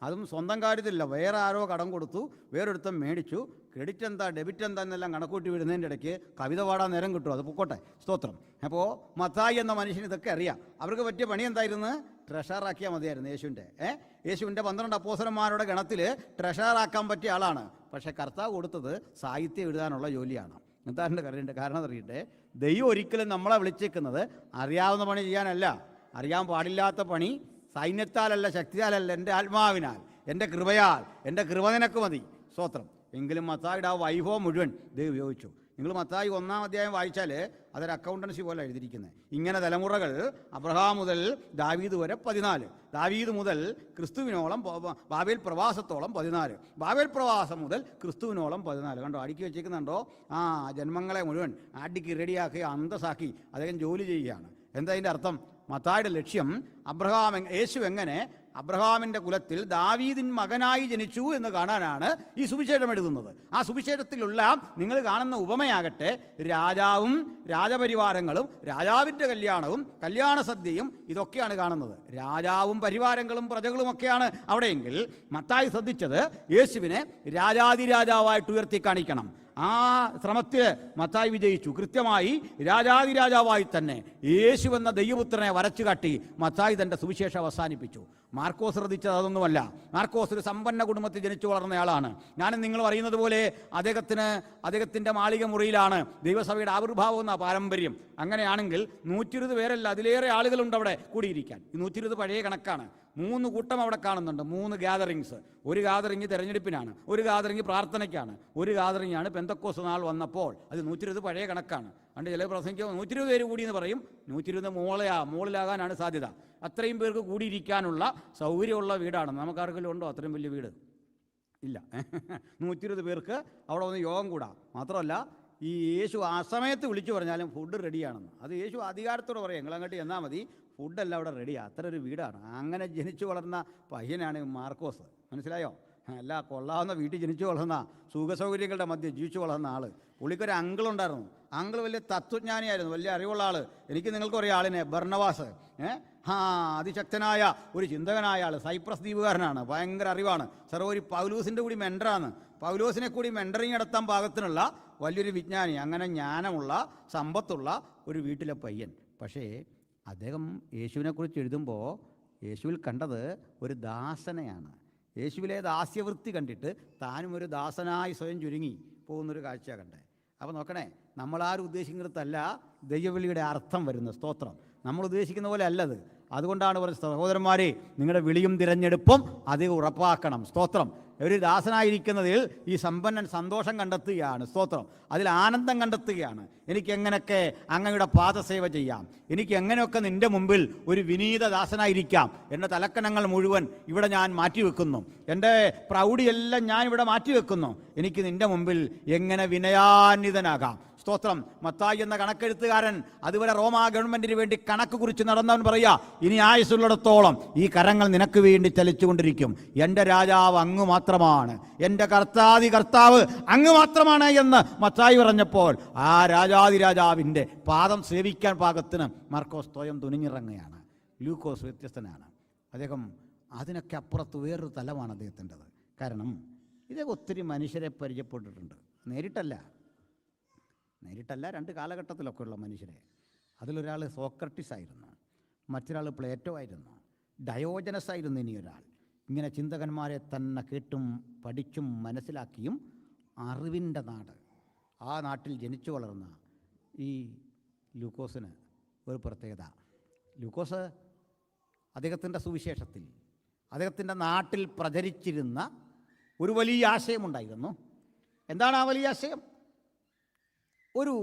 Speaker 1: അതും സ്വന്തം കാര്യത്തിലില്ല, വേറെ ആരോ കടം കൊടുത്തു, വേറൊരുത്തം മേടിച്ചു, ക്രെഡിറ്റ് എന്താ ഡെബിറ്റ് എന്താ എന്നെല്ലാം കണക്കൂട്ടി വിടുന്നതിൻ്റെ ഇടയ്ക്ക് കവിത പാടാൻ നേരം കിട്ടും. അത് പൊക്കോട്ടെ, സ്തോത്രം. അപ്പോൾ മത്തായി എന്ന മനുഷ്യന് ഇതൊക്കെ അറിയാം. അവർക്ക് പറ്റിയ പണി എന്തായിരുന്നു? ട്രഷറാക്കിയാൽ മതിയായിരുന്നു. യേശുവിൻ്റെ 12 അപ്പോസ്തലന്മാരുടെ ഗണത്തിൽ ട്രഷറാക്കാൻ പറ്റിയ ആളാണ്. പക്ഷേ കർത്താവ് കൊടുത്തത് സാഹിത്യം എഴുതാനുള്ള ജോലിയാണ്. എന്താണ്ട് കാരണം അറിയട്ടെ, ദൈവം ഒരിക്കലും നമ്മളെ വിളിച്ചേക്കുന്നത് അറിയാവുന്ന പണി ചെയ്യാനല്ല. അറിയാൻ പാടില്ലാത്ത പണി സൈന്യത്താലല്ല, ശക്തിയാലല്ല, എൻ്റെ ആത്മാവിനാൽ, എൻ്റെ കൃപയാൽ, എൻ്റെ കൃപ നിനക്ക് മതി. സ്തോത്രം. എങ്കിലും മത്തായിയുടെ ആ വൈഭവം മുഴുവൻ ദൈവം ഉപയോഗിച്ചു. നിങ്ങൾ മത്തായി 1-ാം അധ്യായം വായിച്ചാൽ അതൊരു അക്കൗണ്ടൻസി പോലെ എഴുതിയിരിക്കുന്നത്. ഇങ്ങനെ തലമുറകൾ അബ്രഹാം മുതൽ ദാവീദ് വരെ 14, ദാവീദ് മുതൽ ക്രിസ്തുവിനോളം ബാബേൽ പ്രവാസത്തോളം 14, ബാബേൽ പ്രവാസം മുതൽ ക്രിസ്തുവിനോളം 14. കണ്ടോ, അടുക്കി വെച്ചേക്കുന്നുണ്ടോ? ജന്മങ്ങളെ മുഴുവൻ അടുക്കി റെഡിയാക്കി അന്തസ്സാക്കി അദ്ദേഹം ജോലി ചെയ്യുകയാണ്. എന്താ അതിൻ്റെ അർത്ഥം? മത്തായിയുടെ ലക്ഷ്യം യേശു എങ്ങനെ അബ്രഹാമിൻ്റെ കുലത്തിൽ ദാവീദിൻ മകനായി ജനിച്ചു എന്ന് കാണാനാണ് ഈ സുവിശേഷം എഴുതുന്നത്. ആ സുവിശേഷത്തിലുള്ള നിങ്ങൾ കാണുന്ന ഉപമയാകട്ടെ രാജാവും രാജപരിവാരങ്ങളും രാജാവിൻ്റെ കല്യാണവും കല്യാണ സദ്യയും ഇതൊക്കെയാണ് കാണുന്നത്. രാജാവും പരിവാരങ്ങളും പ്രജകളുമൊക്കെയാണ് അവിടെയെങ്കിൽ മത്തായി ശ്രദ്ധിച്ചത് യേശുവിനെ രാജാതിരാജാവായിട്ട് ഉയർത്തി കാണിക്കണം. ആ ശ്രമത്തിൽ മത്തായി വിജയിച്ചു. കൃത്യമായി രാജാതിരാജാവായി തന്നെ യേശു എന്ന ദൈവപുത്രനെ വരച്ചു കാട്ടി മത്തായി തൻ്റെ സുവിശേഷം അവസാനിപ്പിച്ചു. മാർക്കോസ് ശ്രദ്ധിച്ചത് അതൊന്നുമല്ല. മാർക്കോസ് ഒരു സമ്പന്ന കുടുംബത്തിൽ ജനിച്ചു വളർന്നയാളാണ്. ഞാനും നിങ്ങളും അറിയുന്നത് പോലെ അദ്ദേഹത്തിൻ്റെ മാളിക മുറിയിലാണ് ദൈവസഭയുടെ ആവിർഭാവം എന്ന പാരമ്പര്യം. അങ്ങനെയാണെങ്കിൽ 120 പേരല്ല അതിലേറെ ആളുകളുണ്ട് അവിടെ കൂടിയിരിക്കാൻ. ഈ 120 പഴയ കണക്കാണ്. 3 കൂട്ടം അവിടെ കാണുന്നുണ്ട്, 3 ഗ്യാതറിങ്സ്. ഒരു ഗ്യാതറിങ് തെരഞ്ഞെടുപ്പിനാണ്, ഒരു ഗ്യാതറിങ് പ്രാർത്ഥനയ്ക്കാണ്, ഒരു ഗ്യാതറിങ്ങാണ് പെന്തക്കോസ്ത് നാൾ വന്നപ്പോൾ. അത് 120 പഴയ കണക്കാണ്. അതുകൊണ്ട് ചില പ്രസംഗിക്കുമ്പോൾ 120 പേര് കൂടിയെന്ന് പറയും. 120 മുകളിലാകാനാണ് സാധ്യത. അത്രയും പേർക്ക് കൂടിയിരിക്കാനുള്ള സൗകര്യമുള്ള വീടാണ്. നമുക്കാർക്കെങ്കിലും ഉണ്ടോ അത്രയും വലിയ വീട്? ഇല്ല. 120 പേർക്ക് അവിടെ വന്ന് യോഗം കൂടാം. മാത്രമല്ല ഈ യേശു ആ സമയത്ത് വിളിച്ചു പറഞ്ഞാലും ഫുഡ് റെഡിയാണെന്ന്. അത് യേശു അധികാരത്തോടെ പറയാം, നിങ്ങളങ്ങോട്ട് ചെന്നാൽ മതി, ഫുഡെല്ലാം അവിടെ റെഡിയാണ്. അത്ര ഒരു വീടാണ്. അങ്ങനെ ജനിച്ചു വളർന്ന പയ്യനാണ് മാർക്കോസ്. മനസ്സിലായോ? അല്ല, കൊള്ളാവുന്ന വീട്ടിൽ ജനിച്ചു വളർന്ന സുഖസൗകര്യങ്ങളുടെ മധ്യം ജീവിച്ചു വളർന്ന ആൾ. പുള്ളിക്കൊരു അങ്കിളുണ്ടായിരുന്നു. അങ്കിൾ വലിയ തത്വജ്ഞാനിയായിരുന്നു, വലിയ അറിവുള്ള ആൾ. എനിക്ക് നിങ്ങൾക്ക് പറയാം ആളിനെ, ബർണവാസ്. അതിശക്തനായ ഒരു ചിന്തകനായ ആൾ. സൈപ്രസ് ദ്വീപുകാരനാണ്, ഭയങ്കര അറിവാണ്. സർവോരി പൗലോസിൻ്റെ കൂടി മെൻഡറാണ്. പൗലോസിനെ കൂടി മെൻഡറിങ് നടത്താൻ പാകത്തിനുള്ള വലിയൊരു വിജ്ഞാനി. അങ്ങനെ ജ്ഞാനമുള്ള സമ്പത്തുള്ള ഒരു വീട്ടിലെ പയ്യൻ. പക്ഷേ അദ്ദേഹം യേശുവിനെക്കുറിച്ച് എഴുതുമ്പോൾ യേശുവിൽ കണ്ടത് ഒരു ദാസനെയാണ്. യേശുവിലെ ദാസ്യവൃത്തി കണ്ടിട്ട് താനും ഒരു ദാസനായി സ്വയം ചുരുങ്ങി പോകുന്നൊരു കാഴ്ച കണ്ടേ. അപ്പോൾ നോക്കണേ, നമ്മളാരും ഉദ്ദേശിക്കുന്നിടത്തല്ല ദൈവവിളിയുടെ അർത്ഥം വരുന്ന. സ്തോത്രം. നമ്മൾ ഉദ്ദേശിക്കുന്ന പോലെ അല്ലത്. അതുകൊണ്ടാണ് പറയുന്നത്, സഹോദരന്മാരെ, നിങ്ങളുടെ വിളിയും തിരഞ്ഞെടുപ്പും അധികം ഉറപ്പാക്കണം. സ്തോത്രം. ഒരു ദാസനായിരിക്കുന്നതിൽ ഈ സമ്പന്നൻ സന്തോഷം കണ്ടെത്തുകയാണ്. സ്തോത്രം. അതിൽ ആനന്ദം കണ്ടെത്തുകയാണ്. എനിക്കെങ്ങനെയൊക്കെ അങ്ങയുടെ പാദസേവ ചെയ്യാം, എനിക്ക് എങ്ങനെയൊക്കെ നിൻ്റെ മുമ്പിൽ ഒരു വിനീത ദാസനായിരിക്കാം. എൻ്റെ തലക്കനങ്ങൾ മുഴുവൻ ഇവിടെ ഞാൻ മാറ്റിവെക്കുന്നു, എൻ്റെ പ്രൗഢിയെല്ലാം ഞാൻ ഇവിടെ മാറ്റിവെക്കുന്നു. എനിക്ക് നിൻ്റെ മുമ്പിൽ എങ്ങനെ വിനയാന്വിതനാകാം. സ്തോത്രം. മത്തായി എന്ന കണക്കെഴുത്തുകാരൻ അതുപോലെ റോമാ ഗവൺമെൻറ്റിന് വേണ്ടി കണക്ക് കുറിച്ച് നടന്നവൻ പറയാ, ഇനി ആയുസ്സുള്ളിടത്തോളം ഈ കരങ്ങൾ നിനക്ക് വേണ്ടി ചലിച്ചുകൊണ്ടിരിക്കും. എൻ്റെ രാജാവ് അങ്ങ് മാത്രമാണ്, എൻ്റെ കർത്താവ് അങ്ങ് മാത്രമാണ് എന്ന് മത്തായി പറഞ്ഞപ്പോൾ ആ രാജാതിരാജാവിൻ്റെ പാദം സേവിക്കാൻ പാകത്തിന് മാർക്കോസ് സ്വയം തുനിഞ്ഞിറങ്ങുകയാണ്. ലൂക്കോസ് വ്യത്യസ്തനാണ്. അദ്ദേഹം അതിനൊക്കെ അപ്പുറത്ത് വേറൊരു തലമാണ് അദ്ദേഹത്തിൻ്റെത്. കാരണം ഇദ്ദേഹം ഒത്തിരി മനുഷ്യരെ പരിചയപ്പെട്ടിട്ടുണ്ട്. നേരിട്ടല്ല, 2 കാലഘട്ടത്തിലൊക്കെ ഉള്ള മനുഷ്യരെ. അതിലൊരാൾ സോക്രട്ടീസ് ആയിരുന്നു, മറ്റൊരാൾ പ്ലേറ്റോ ആയിരുന്നു, ഡയോജനസ് ആയിരുന്നു, ഇനിയൊരാൾ. ഇങ്ങനെ ചിന്തകന്മാരെ തന്നെ കേട്ടും പഠിച്ചും മനസ്സിലാക്കിയും അറിവിൻ്റെ നാട്, ആ നാട്ടിൽ ജനിച്ചു വളർന്ന ഈ ലൂക്കോസിന് ഒരു പ്രത്യേകത. ലൂക്കോസ് അദ്ദേഹത്തിൻ്റെ സുവിശേഷത്തിൽ അദ്ദേഹത്തിൻ്റെ നാട്ടിൽ പ്രചരിച്ചിരുന്ന ഒരു വലിയ ആശയമുണ്ടായിരുന്നു. എന്താണ് ആ വലിയ ആശയം? ഒരു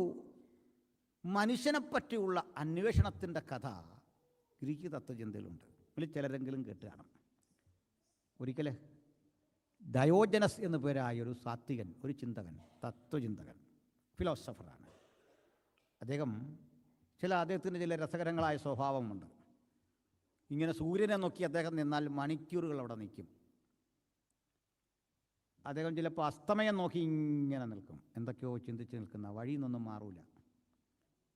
Speaker 1: മനുഷ്യനെപ്പറ്റിയുള്ള അന്വേഷണത്തിൻ്റെ കഥ ഗ്രീക്ക് തത്വചിന്തയിലുണ്ട്. ഇതിൽ ചിലരെങ്കിലും കേട്ട് കാണും. ഒരിക്കൽ ഡയോജനസ് എന്നു പേരായ ഒരു സാത്വികൻ, ഒരു ചിന്തകൻ, തത്വചിന്തകൻ, ഫിലോസഫറാണ് അദ്ദേഹം. അദ്ദേഹത്തിന് ചില രസകരങ്ങളായ സ്വഭാവമുണ്ട്. ഇങ്ങനെ സൂര്യനെ നോക്കി അദ്ദേഹം നിന്നാൽ മണിക്കൂറുകൾ അവിടെ നിൽക്കും. അദ്ദേഹം ചിലപ്പോൾ അസ്തമയം നോക്കി ഇങ്ങനെ നിൽക്കും, എന്തൊക്കെയോ ചിന്തിച്ച് നിൽക്കുന്ന, വഴിയിൽ നിന്നൊന്നും മാറൂല.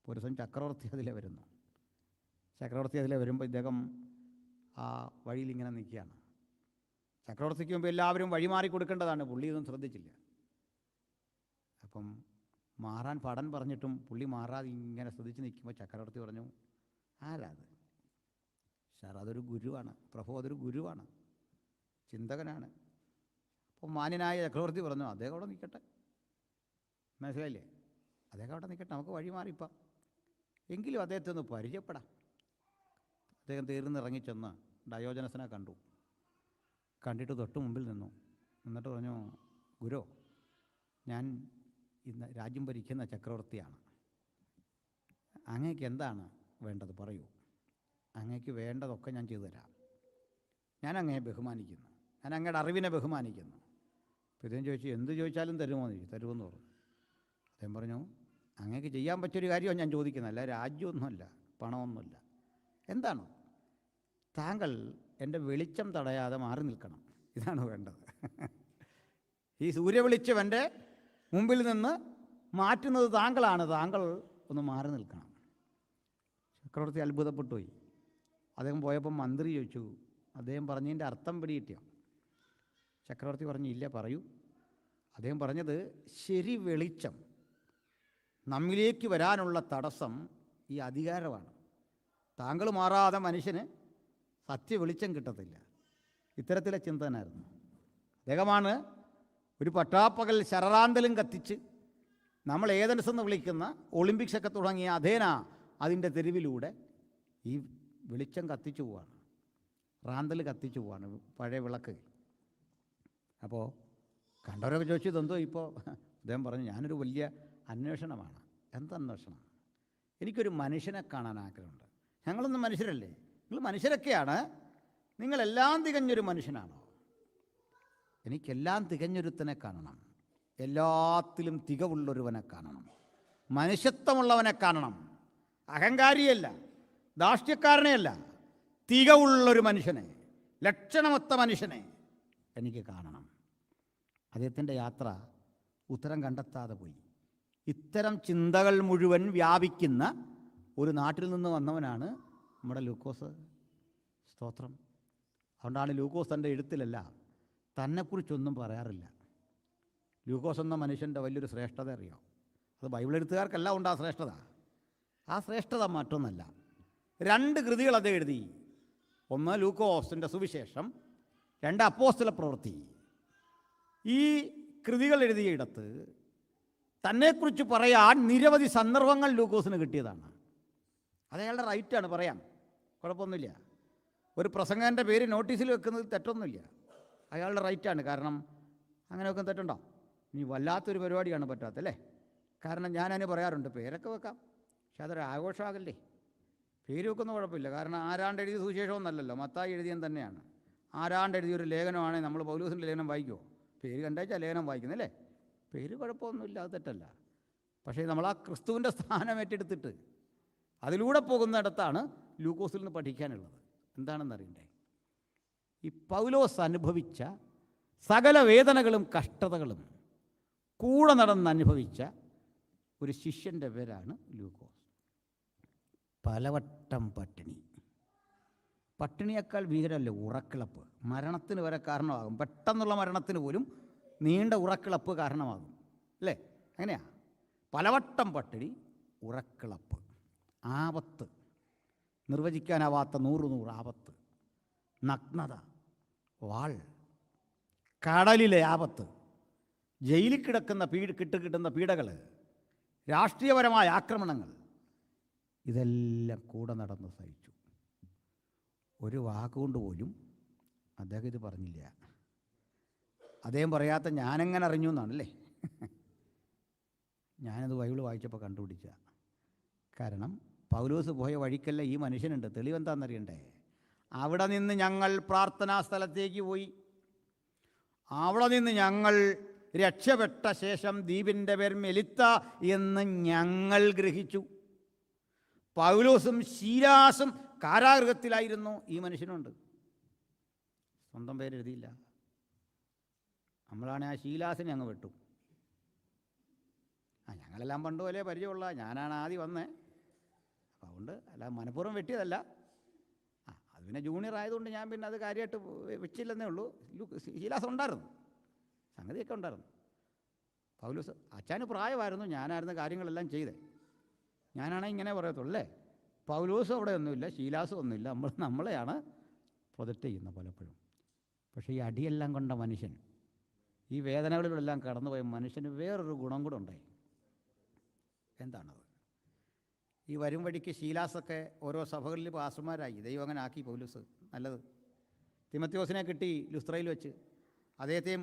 Speaker 1: ഒരു ദിവസം ചക്രവർത്തി അതിലെ വരുന്നു. ചക്രവർത്തി അതിലെ വരുമ്പോൾ ഇദ്ദേഹം ആ വഴിയിൽ ഇങ്ങനെ നിൽക്കുകയാണ്. ചക്രവർത്തിക്ക് മുമ്പ് എല്ലാവരും വഴിമാറി കൊടുക്കേണ്ടതാണ്, പുള്ളി ഇതൊന്നും ശ്രദ്ധിച്ചില്ല. അപ്പം മാറാൻ പടൻ പറഞ്ഞിട്ടും പുള്ളി മാറാതെ ഇങ്ങനെ ശ്രദ്ധിച്ച് നിൽക്കുമ്പോൾ ചക്രവർത്തി പറഞ്ഞു, ആരാത്? സാർ, അതൊരു ഗുരുവാണ് പ്രഭു, അതൊരു ഗുരുവാണ്, ചിന്തകനാണ്. അപ്പോൾ മാന്യനായ ചക്രവർത്തി പറഞ്ഞു, അദ്ദേഹം അവിടെ നിൽക്കട്ടെ. മനസ്സിലായില്ലേ? അദ്ദേഹം അവിടെ നിൽക്കട്ടെ, നമുക്ക് വഴി മാറിയിപ്പം. എങ്കിലും അദ്ദേഹത്തെ ഒന്ന് പരിചയപ്പെടാം. അദ്ദേഹം തീർന്നിറങ്ങിച്ചെന്ന് ഡയോജനസിനെ കണ്ടു. കണ്ടിട്ട് തൊട്ട് മുമ്പിൽ നിന്നു. എന്നിട്ട് പറഞ്ഞു, ഗുരു, ഞാൻ ഇന്ന് രാജ്യം ഭരിക്കുന്ന ചക്രവർത്തിയാണ്. അങ്ങേക്ക് എന്താണ് വേണ്ടത് പറയൂ. അങ്ങേക്ക് വേണ്ടതൊക്കെ ഞാൻ ചെയ്തു തരാം. ഞാൻ അങ്ങയെ ബഹുമാനിക്കുന്നു, ഞാൻ അങ്ങയുടെ അറിവിനെ ബഹുമാനിക്കുന്നു. അപ്പോൾ ഇദ്ദേഹം ചോദിച്ചു, എന്ത് ചോദിച്ചാലും തരുമോ എന്ന് ചോദിച്ചു. തരുമെന്ന് പറഞ്ഞു. അദ്ദേഹം പറഞ്ഞു, അങ്ങേക്ക് ചെയ്യാൻ പറ്റിയൊരു കാര്യമാണ് ഞാൻ ചോദിക്കുന്നത്, അല്ല രാജ്യമൊന്നുമല്ല, പണമൊന്നുമില്ല. എന്താണ്? താങ്കൾ എൻ്റെ വെളിച്ചം തടയാതെ മാറി നിൽക്കണം, ഇതാണ് വേണ്ടത്. ഈ സൂര്യവെളിച്ചം എൻ്റെ മുമ്പിൽ നിന്ന് മാറ്റുന്നത് താങ്കളാണ്, താങ്കൾ ഒന്ന് മാറി നിൽക്കണം. ചക്രവർത്തി അത്ഭുതപ്പെട്ടു പോയി. അദ്ദേഹം പോയപ്പം മന്ത്രി ചോദിച്ചു, അദ്ദേഹം പറഞ്ഞതിൻ്റെ അർത്ഥം പിടികിട്ടിയോ? ചക്രവർത്തി പറഞ്ഞു, ഇല്ല, പറയൂ. അദ്ദേഹം പറഞ്ഞത്, ശരി വെളിച്ചം നമ്മിലേക്ക് വരാനുള്ള തടസ്സം ഈ അധികാരമാണ്. താങ്കൾ മാറാതെ മനുഷ്യന് സത്യ വെളിച്ചം കിട്ടത്തില്ല. ഇത്തരത്തിലെ ചിന്തനായിരുന്നു അദ്ദേഹമാണ്. ഒരു പട്ടാപ്പകൽ ശരറാന്തലും കത്തിച്ച് നമ്മൾ ഏതൻസ് എന്ന് വിളിക്കുന്ന ഒളിമ്പിക്സൊക്കെ തുടങ്ങിയ അഥേന അതിൻ്റെ തെരുവിലൂടെ ഈ വെളിച്ചം കത്തിച്ചു പോവാണ്, റാന്തൽ കത്തിച്ചു പോവാണ്, പഴയ വിളക്ക്. അപ്പോൾ കണ്ടവരൊക്കെ ചോദിച്ചു, ഇതെന്തോ ഇപ്പോൾ? അദ്ദേഹം പറഞ്ഞു, ഞാനൊരു വലിയ അന്വേഷണമാണ്. എന്തന്വേഷണം? എനിക്കൊരു മനുഷ്യനെ കാണാൻ ആഗ്രഹമുണ്ട്. ഞങ്ങളൊന്നും മനുഷ്യരല്ലേ? നിങ്ങൾ മനുഷ്യരൊക്കെയാണ്, നിങ്ങളെല്ലാം തികഞ്ഞൊരു മനുഷ്യനാണോ? എനിക്കെല്ലാം തികഞ്ഞൊരുത്തനെ കാണണം, എല്ലാത്തിലും തികവുള്ളൊരുവനെ കാണണം, മനുഷ്യത്വമുള്ളവനെ കാണണം, അഹങ്കാരിയല്ല, ധാർഷ്ട്യക്കാരനെയല്ല, തികവുള്ളൊരു മനുഷ്യനെ, ലക്ഷണമൊത്ത മനുഷ്യനെ എനിക്ക് കാണണം. അദ്ദേഹത്തിൻ്റെ യാത്ര ഉത്തരം കണ്ടെത്താതെ പോയി. ഇത്തരം ചിന്തകൾ മുഴുവൻ വ്യാപിക്കുന്ന ഒരു നാട്ടിൽ നിന്ന് വന്നവനാണ് നമ്മുടെ ലൂക്കോസ്. സ്തോത്രം. അതുകൊണ്ടാണ് ലൂക്കോസ് തൻ്റെ എഴുത്തിലല്ല തന്നെക്കുറിച്ചൊന്നും പറയാറില്ല. ലൂക്കോസ് എന്ന മനുഷ്യൻ്റെ വലിയൊരു ശ്രേഷ്ഠത അറിയാം. അത് ബൈബിൾ എഴുത്തുകാർക്കല്ല ഉണ്ട് ആ ശ്രേഷ്ഠത. ആ ശ്രേഷ്ഠത മറ്റൊന്നല്ല. 2 കൃതികൾ അദ്ദേഹം എഴുതി. ഒന്ന് ലൂക്കോസിൻ്റെ സുവിശേഷം, 2 അപ്പോസ്തല പ്രവൃത്തി. ഈ കൃതികൾ എഴുതിയിടത്ത് തന്നെക്കുറിച്ച് പറയാൻ നിരവധി സന്ദർഭങ്ങൾ ലൂക്കോസിന് കിട്ടിയതാണ്. അത് അയാളുടെ റൈറ്റാണ്, പറയാം, കുഴപ്പമൊന്നുമില്ല. ഒരു പ്രസംഗൻ്റെ പേര് നോട്ടീസിൽ വെക്കുന്നത് തെറ്റൊന്നുമില്ല, അയാളുടെ റൈറ്റാണ്. കാരണം അങ്ങനെ വെക്കാൻ തെറ്റുണ്ടോ? ഇനി വല്ലാത്തൊരു പരിപാടിയാണ് പറ്റാത്തല്ലേ. കാരണം ഞാനതിന് പറയാറുണ്ട്, പേരൊക്കെ വെക്കാം, പക്ഷെ അതൊരു ആഘോഷമാകല്ലേ. പേര് വെക്കുന്ന കുഴപ്പമില്ല. കാരണം ആരാണ്ട് എഴുതിയ സുവിശേഷമൊന്നല്ലല്ലോ, മത്തായി എഴുതിയൻ തന്നെയാണ്. ആരാണ്ട് എഴുതിയൊരു ലേഖനമാണെങ്കിൽ നമ്മൾ പൗലോസിൻ്റെ ലേഖനം വായിക്കുമോ? പേര് കണ്ടാച്ചാൽ ലേഖനം വായിക്കുന്നല്ലേ. പേര് കുഴപ്പമൊന്നുമില്ല, അത് തെറ്റല്ല. പക്ഷേ നമ്മൾ ആ ക്രിസ്തുവിൻ്റെ സ്ഥാനം ഏറ്റെടുത്തിട്ട് അതിലൂടെ പോകുന്നിടത്താണ് ലൂക്കോസിൽ നിന്ന് പഠിക്കാനുള്ളത്. എന്താണെന്നറിയണ്ടേ? ഈ പൗലോസ് അനുഭവിച്ച സകല വേദനകളും കഷ്ടതകളും കൂടെ നടന്നനുഭവിച്ച ഒരു ശിഷ്യൻ്റെ പേരാണ് ലൂക്കോസ്. പലവട്ടം പട്ടിണി. പട്ടിണിയേക്കാൾ ഭീകരമല്ലേ ഉറക്കിളപ്പ്? മരണത്തിന് വരെ കാരണമാകും. പെട്ടെന്നുള്ള മരണത്തിന് പോലും നീണ്ട ഉറക്കിളപ്പ് കാരണമാകും, അല്ലേ? അങ്ങനെയാ. പലവട്ടം പട്ടിണി, ഉറക്കിളപ്പ്, ആപത്ത്, നിർവചിക്കാനാവാത്ത 100 ആപത്ത്, നഗ്നത, വാൾ, കടലിലെ ആപത്ത്, ജയിലിൽ കിടക്കുന്ന കിട്ടുന്ന പീഡകൾ, രാഷ്ട്രീയപരമായ ആക്രമണങ്ങൾ, ഇതെല്ലാം കൂടെ നടന്ന് സഹിച്ചു. ഒരു വാക്കുകൊണ്ട് പോലും അദ്ദേഹം ഇത് പറഞ്ഞില്ല. അദ്ദേഹം പറയാത്ത ഞാനെങ്ങനെ അറിഞ്ഞു എന്നാണല്ലേ. ഞാനത് ബൈബിൾ വായിച്ചപ്പോൾ കണ്ടുപിടിച്ച. കാരണം പൗലോസ് പോയ വഴിക്കല്ല ഈ മനുഷ്യനുണ്ട്. തെളിവെന്താണെന്നറിയണ്ടേ? അവിടെ നിന്ന് ഞങ്ങൾ പ്രാർത്ഥനാ സ്ഥലത്തേക്ക് പോയി. അവിടെ നിന്ന് ഞങ്ങൾ രക്ഷപ്പെട്ട ശേഷം ദ്വീപിൻ്റെ പേർ മെലിത്ത എന്ന് ഞങ്ങൾ ഗ്രഹിച്ചു. പൗലോസും ശീലാസും കാരാഗൃഹത്തിലായിരുന്നു. ഈ മനുഷ്യനുണ്ട്. സ്വന്തം പേരെഴുതിയില്ല. നമ്മളാണ് ആ ശീലാസിനെ അങ്ങ് വിട്ടു. ഞങ്ങളെല്ലാം പണ്ട് പോലെ പരിചയമുള്ള, ഞാനാണ് ആദ്യം വന്നേ. അപ്പോൾ അതുകൊണ്ട് അല്ല, മനഃപൂർവ്വം വെട്ടിയതല്ല. അത് പിന്നെ ജൂനിയർ ആയതുകൊണ്ട് ഞാൻ പിന്നെ അത് കാര്യമായിട്ട് വെച്ചില്ലെന്നേ ഉള്ളൂ. ശീലാസ് ഉണ്ടായിരുന്നു, സംഗതിയൊക്കെ ഉണ്ടായിരുന്നു. പൗലോസ് അച്ഛന് പ്രായമായിരുന്നു, ഞാനായിരുന്നു കാര്യങ്ങളെല്ലാം ചെയ്തേ. ഞാനാണെങ്കിൽ ഇങ്ങനെ പറയത്തുള്ളൂ അല്ലേ. പൗലോസും അവിടെ ഒന്നുമില്ല, ശീലാസും ഒന്നുമില്ല, നമ്മളെയാണ് പ്രൊജക്റ്റ് ചെയ്യുന്നത് പലപ്പോഴും. പക്ഷേ ഈ അടിയെല്ലാം കൊണ്ട മനുഷ്യൻ, ഈ വേദനകളിലെല്ലാം കടന്നുപോയ മനുഷ്യന് വേറൊരു ഗുണം കൂടെ ഉണ്ടായി. എന്താണത്? ഈ വരും വഴിക്ക് ശീലാസൊക്കെ ഓരോ സഭകളിൽ പാസ്റ്റർമാരായി. ദൈവം അങ്ങനെ ആക്കി പൗലോസ്. നല്ലത്. തിമത്യോസിനെ കിട്ടി ലുസ്ത്രയിൽ വെച്ച്. അദ്ദേഹത്തെയും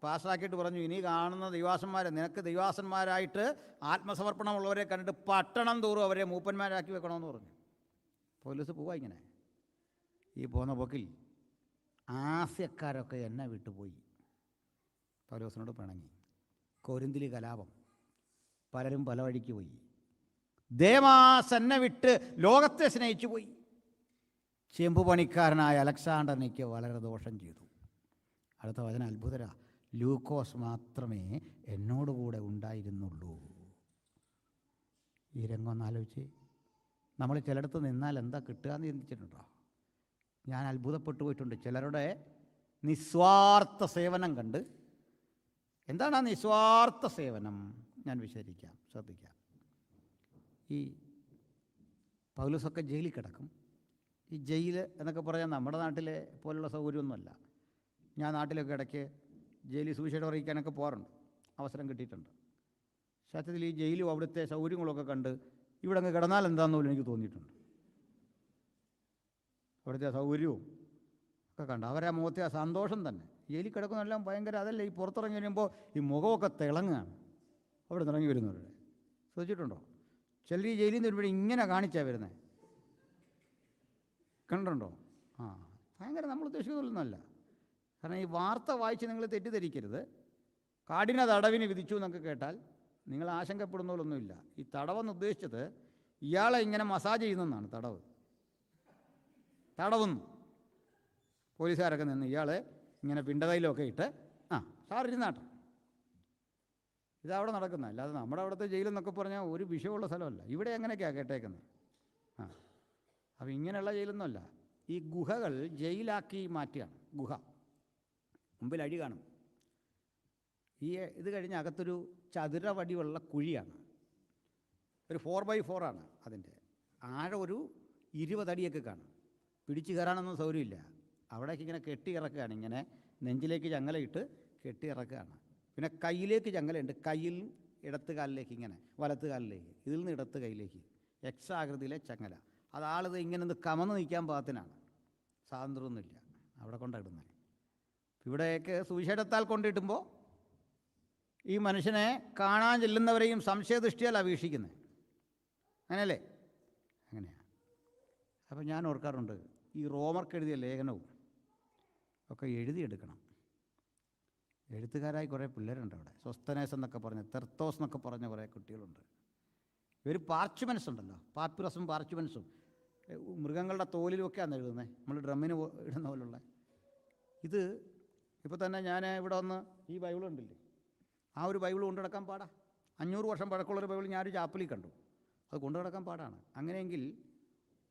Speaker 1: പാസ്റ്ററാക്കിയിട്ട് പറഞ്ഞു, ഇനി കാണുന്ന ദൈവാസന്മാരെ നിനക്ക് ദൈവാസന്മാരായിട്ട് ആത്മസമർപ്പണമുള്ളവരെ കണ്ടിട്ട് പട്ടണം തോറും അവരെ മൂപ്പന്മാരാക്കി വെക്കണമെന്ന് പറഞ്ഞു. പൗലോസ് പോവാ ഇങ്ങനെ. ഈ പോന്ന പോക്കിൽ ആസ്യക്കാരൊക്കെ എന്നെ വിട്ടുപോയി. പൗലോസിനോട് പിണങ്ങി. കൊരിന്തിൽ കലാപം, പലരും പല വഴിക്ക് പോയി. ദേമാസ് എന്നെ വിട്ട് ലോകത്തെ സ്നേഹിച്ചു പോയി. ചെമ്പു പണിക്കാരനായ അലക്സാണ്ടറിനിക്ക് വളരെ ദോഷം ചെയ്തു. അടുത്ത വചനം അത്ഭുതരാ. ലൂക്കോസ് മാത്രമേ എന്നോടുകൂടെ ഉണ്ടായിരുന്നുള്ളൂ. ഈ രംഗം ഒന്നാലോചിച്ച്. നമ്മൾ ചിലയിടത്ത് നിന്നാൽ എന്താ കിട്ടുക എന്ന് ചിന്തിച്ചിട്ടുണ്ടോ? ഞാൻ അത്ഭുതപ്പെട്ടു പോയിട്ടുണ്ട് ചിലരുടെ നിസ്വാർത്ഥ സേവനം കണ്ട്. എന്താണ് ആ നിസ്വാർത്ഥ സേവനം? ഞാൻ വിശദീകരിക്കാം, ശ്രദ്ധിക്കാം. ഈ പൗലോസൊക്കെ ജയിലിൽ കിടക്കും. ഈ ജയിൽ എന്നൊക്കെ പറയാൻ നമ്മുടെ നാട്ടിലെ പോലുള്ള സൗകര്യമൊന്നുമല്ല. ഞാൻ നാട്ടിലൊക്കെ ഇടയ്ക്ക് ജയിലിൽ സുവിശേഷം അറിയിക്കാനൊക്കെ പോകാറുണ്ട്, അവസരം കിട്ടിയിട്ടുണ്ട്. സത്യത്തിൽ ഈ ജയിലും അവിടുത്തെ സൗകര്യങ്ങളൊക്കെ കണ്ട് ഇവിടെ അങ്ങ് കിടന്നാൽ എന്താണെന്ന് പോലും എനിക്ക് തോന്നിയിട്ടുണ്ട്. അവിടുത്തെ സൗകര്യവും ഒക്കെ കണ്ട് അവരെ മുഖത്തെ ആ സന്തോഷം തന്നെ. ജയിലിൽ കിടക്കുന്നതെല്ലാം ഭയങ്കര അതല്ല. ഈ പുറത്തിറങ്ങി വരുമ്പോൾ ഈ മുഖമൊക്കെ തിളങ്ങുകയാണ് അവിടെ നിന്ന് ഇറങ്ങി വരുന്നവരുടെ. ശ്രദ്ധിച്ചിട്ടുണ്ടോ? ചിലർ ഈ ജയിലിൽ നിന്ന് വരുമ്പോഴേ ഇങ്ങനെ കാണിച്ചാണ് വരുന്നത്. കണ്ടിട്ടുണ്ടോ? ഭയങ്കര നമ്മൾ ഉദ്ദേശിക്കുന്നതൊന്നുമല്ല. കാരണം ഈ വാർത്ത വായിച്ച് നിങ്ങൾ തെറ്റിദ്ധരിക്കരുത്. കാഠിന തടവിന് വിധിച്ചു എന്നൊക്കെ കേട്ടാൽ നിങ്ങൾ ആശങ്കപ്പെടുന്ന പോലൊന്നുമില്ല. ഈ തടവെന്ന് ഉദ്ദേശിച്ചത് ഇയാളെ ഇങ്ങനെ മസാജ് ചെയ്യുന്നതെന്നാണ്. തടവുന്നു പോലീസുകാരൊക്കെ നിന്ന് ഇയാളെ ഇങ്ങനെ പിണ്ടതയിലൊക്കെ ഇട്ട് സാർ ഇരുന്നാട്ടെ. ഇതവിടെ നടക്കുന്നത്. അല്ലാതെ നമ്മുടെ അവിടുത്തെ ജയിലെന്നൊക്കെ പറഞ്ഞാൽ ഒരു വിഷയമുള്ള സ്ഥലമല്ല. ഇവിടെ എങ്ങനെയൊക്കെയാണ് കേട്ടേക്കുന്നത്. അപ്പോൾ ഇങ്ങനെയുള്ള ജയിലൊന്നുമല്ല. ഈ ഗുഹകൾ ജയിലാക്കി മാറ്റുകയാണ്. ഗുഹ മുമ്പിൽ അഴി കാണും. ഈ ഇത് കഴിഞ്ഞ് അകത്തൊരു ചതുരവടിയുള്ള കുഴിയാണ്. ഒരു 4x4 ആണ് അതിൻ്റെ ആഴം. ഒരു 20 അടിയൊക്കെ കാണും. പിടിച്ചു കയറാനൊന്നും സൗകര്യമില്ല. അവിടേക്ക് ഇങ്ങനെ കെട്ടി ഇറക്കുകയാണ്. ഇങ്ങനെ നെഞ്ചിലേക്ക് ചങ്ങലയിട്ട് കെട്ടി ഇറക്കുകയാണ്. പിന്നെ കയ്യിലേക്ക് ചങ്ങലയുണ്ട്. കയ്യിൽ ഇടത്ത് കാലിലേക്ക്, ഇങ്ങനെ വലത്ത് കാലിലേക്ക്, ഇതിൽ നിന്ന് ഇടത്ത് കൈയിലേക്ക് എക്സ് ആകൃതിയിലെ ചങ്ങല. അതാളിത് ഇങ്ങനെ ഒന്ന് കമന്ന് നിൽക്കാൻ പാകത്തിനാണ്. സ്വാതന്ത്ര്യമൊന്നുമില്ല. അവിടെ കൊണ്ടിടുന്നത്. ഇവിടെയൊക്കെ സുവിശേഷത്താൽ കൊണ്ടിട്ടുമ്പോൾ ഈ മനുഷ്യനെ കാണാൻ ചെല്ലുന്നവരെയും സംശയദൃഷ്ടിയാലാണ് വീക്ഷിക്കുന്നത്. അങ്ങനെയല്ലേ? അങ്ങനെയാണ്. അപ്പം ഞാൻ ഓർക്കാറുണ്ട്, ഈ റോമർക്ക് എഴുതിയ ലേഖനവും ഒക്കെ എഴുതിയെടുക്കണം. എഴുത്തുകാരായി കുറേ പിള്ളേരുണ്ട് അവിടെ. സ്വസ്തനേസ് എന്നൊക്കെ പറഞ്ഞ്, തെർത്തോസ് എന്നൊക്കെ പറഞ്ഞ കുറേ കുട്ടികളുണ്ട്. ഇവർ പാർച്ച്മെൻസ് ഉണ്ടല്ലോ, പാപ്പിറസും പാർച്ച്മെൻസും മൃഗങ്ങളുടെ തോലിലുമൊക്കെയാണ് എഴുതുന്നത്. നമ്മൾ ഡ്രമ്മിന് ഇടുന്ന പോലുള്ള. ഇത് ഇപ്പോൾ തന്നെ ഞാൻ ഇവിടെ വന്ന് ഈ ബൈബിൾ ഉണ്ടില്ലേ, ആ ഒരു ബൈബിൾ കൊണ്ടു നടക്കാൻ പാടാ. 500 വർഷം പഴക്കമുള്ളൊരു ബൈബിൾ ഞാനൊരു ചാപ്പലിൽ കണ്ടു. അത് കൊണ്ടു നടക്കാൻ പാടാണ്. അങ്ങനെയെങ്കിൽ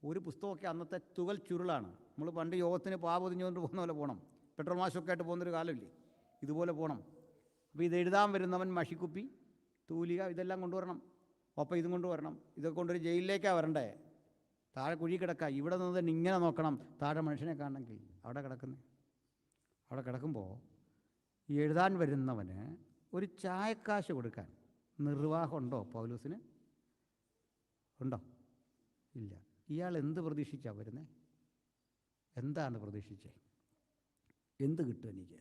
Speaker 1: ഒരു പുസ്തകമൊക്കെ അന്നത്തെ തുകൽ ചുരുളാണ്. നമ്മൾ പണ്ട് യോഗത്തിന് പൊതിഞ്ഞുകൊണ്ട് പോകുന്ന പോലെ പോകണം. പെട്രോൾ മാഷൊക്കെ ആയിട്ട് പോകുന്നൊരു കാലമില്ലേ, ഇതുപോലെ പോകണം. അപ്പോൾ ഇത് എഴുതാൻ വരുന്നവൻ മഷിക്കുപ്പി, തൂലിക ഇതെല്ലാം കൊണ്ടുവരണം. ഒപ്പം ഇതും കൊണ്ടുവരണം. ഇതൊക്കെ കൊണ്ടൊരു ജയിലിലേക്കാണ് വരണ്ടേ. താഴെ കുഴി കിടക്കുക. ഇവിടെ നിന്ന് തന്നെ ഇങ്ങനെ നോക്കണം താഴെ മനുഷ്യനെ കാണണമെങ്കിൽ. അവിടെ കിടക്കുന്നത്. അവിടെ കിടക്കുമ്പോൾ ഈ എഴുതാൻ വരുന്നവന് ഒരു ചായക്കാശ് കൊടുക്കാൻ നിർവാഹമുണ്ടോ പൗലോസിന്? ഉണ്ടോ? ഇല്ല. ഇയാൾ എന്ത് പ്രതീക്ഷിച്ചാണ് വരുന്നത്? എന്താണ് പ്രതീക്ഷിച്ചത്? എന്ത് കിട്ടും എനിക്ക്?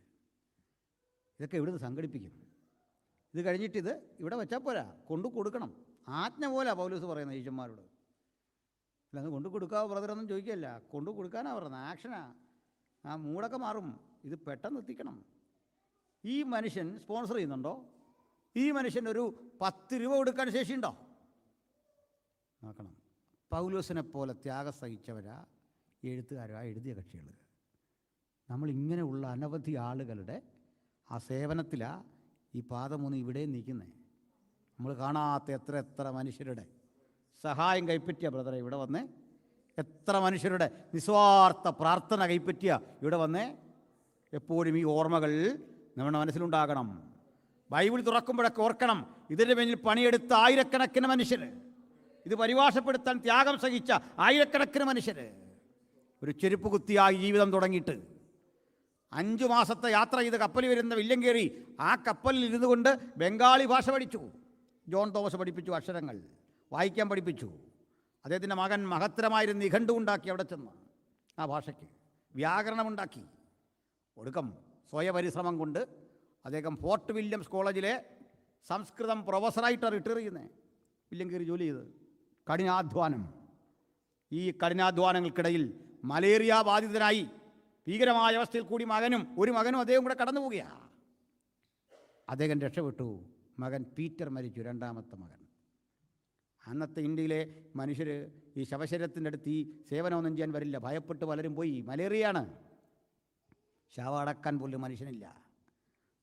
Speaker 1: ഇതൊക്കെ ഇവിടുന്ന് സംഘടിപ്പിക്കും. ഇത് കഴിഞ്ഞിട്ടിത് ഇവിടെ വെച്ചാൽ പോരാ, കൊണ്ടു കൊടുക്കണം. ആജ്ഞ പോലെ പൗലോസ് പറയുന്നത് ഈശന്മാരോട്. അല്ലാതെ കൊണ്ടു കൊടുക്കാവോ ബ്രദറൊന്നും ചോദിക്കുകയല്ല, കൊണ്ടു കൊടുക്കാനാണ് പറയുന്നത്. ആക്ഷനാ. ആ മൂടൊക്കെ മാറും. ഇത് പെട്ടെന്ന് എത്തിക്കണം. ഈ മനുഷ്യൻ സ്പോൺസർ ചെയ്യുന്നുണ്ടോ? ഈ മനുഷ്യൻ ഒരു 10 രൂപ കൊടുക്കാൻ ശേഷിയുണ്ടോ? നോക്കണം. പൗലോസിനെ പോലെ ത്യാഗം സഹിച്ചവരാ എഴുത്തുകാരാ എഴുതിയ കക്ഷികൾ. നമ്മളിങ്ങനെയുള്ള അനവധി ആളുകളുടെ ആ സേവനത്തിലാണ് ഈ പാദമൂന്ന് ഇവിടെ നിൽക്കുന്നത്. നമ്മൾ കാണാത്ത എത്ര മനുഷ്യരുടെ സഹായം കൈപ്പറ്റിയ ബ്രദറെ ഇവിടെ വന്നേ. എത്ര മനുഷ്യരുടെ നിസ്വാർത്ഥ പ്രാർത്ഥന കൈപ്പറ്റിയ ഇവിടെ വന്നേ. എപ്പോഴും ഈ ഓർമ്മകൾ നമ്മുടെ മനസ്സിലുണ്ടാകണം. ബൈബിൾ തുറക്കുമ്പോഴൊക്കെ ഓർക്കണം, ഇതിൻ്റെ പിന്നിൽ പണിയെടുത്ത ആയിരക്കണക്കിന് മനുഷ്യർ, ഇത് പരിഭാഷപ്പെടുത്താൻ ത്യാഗം സഹിച്ച ആയിരക്കണക്കിന് മനുഷ്യർ. ഒരു ചെരുപ്പ് കുത്തിയായി ജീവിതം തുടങ്ങിയിട്ട് 5 മാസത്തെ യാത്ര ചെയ്ത് കപ്പലിൽ വരുന്ന വില്യം കയറി ആ കപ്പലിൽ ഇരുന്നു കൊണ്ട് ബംഗാളി ഭാഷ പഠിച്ചു. ജോൺ തോമസ് പഠിപ്പിച്ചു, അക്ഷരങ്ങൾ വായിക്കാൻ പഠിപ്പിച്ചു. അദ്ദേഹത്തിൻ്റെ മകൻ മഹത്തരമായൊരു നിഘണ്ടു ഉണ്ടാക്കി അവിടെ ചെന്ന് ആ ഭാഷയ്ക്ക് വ്യാകരണമുണ്ടാക്കി. ഒടുക്കം സ്വയപരിശ്രമം കൊണ്ട് അദ്ദേഹം ഫോർട്ട് വില്യംസ് കോളേജിലെ സംസ്കൃതം പ്രൊഫസറായിട്ട് റിട്ടയർ ചെയ്യുന്നത്. വില്യം കയറി ജോലി ചെയ്ത് കഠിനാധ്വാനം. ഈ കഠിനാധ്വാനങ്ങൾക്കിടയിൽ മലേറിയ ബാധിതനായി ഭീകരമായ അവസ്ഥയിൽ കൂടി ഒരു മകനും അദ്ദേഹം കൂടെ കടന്നു പോവുകയാണ്. അദ്ദേഹം രക്ഷപ്പെട്ടു. മകൻ പീറ്റർ മരിച്ചു, 2ാമത്തെ മകൻ. അന്നത്തെ ഇന്ത്യയിലെ മനുഷ്യർ ഈ ശവശരീരത്തിൻ്റെ അടുത്ത് ഈ സേവനമൊന്നും ചെയ്യാൻ വരില്ല, ഭയപ്പെട്ട് പലരും പോയി. മലേറിയയാണ്. ശവം അടക്കാൻ പോലും മനുഷ്യനില്ല.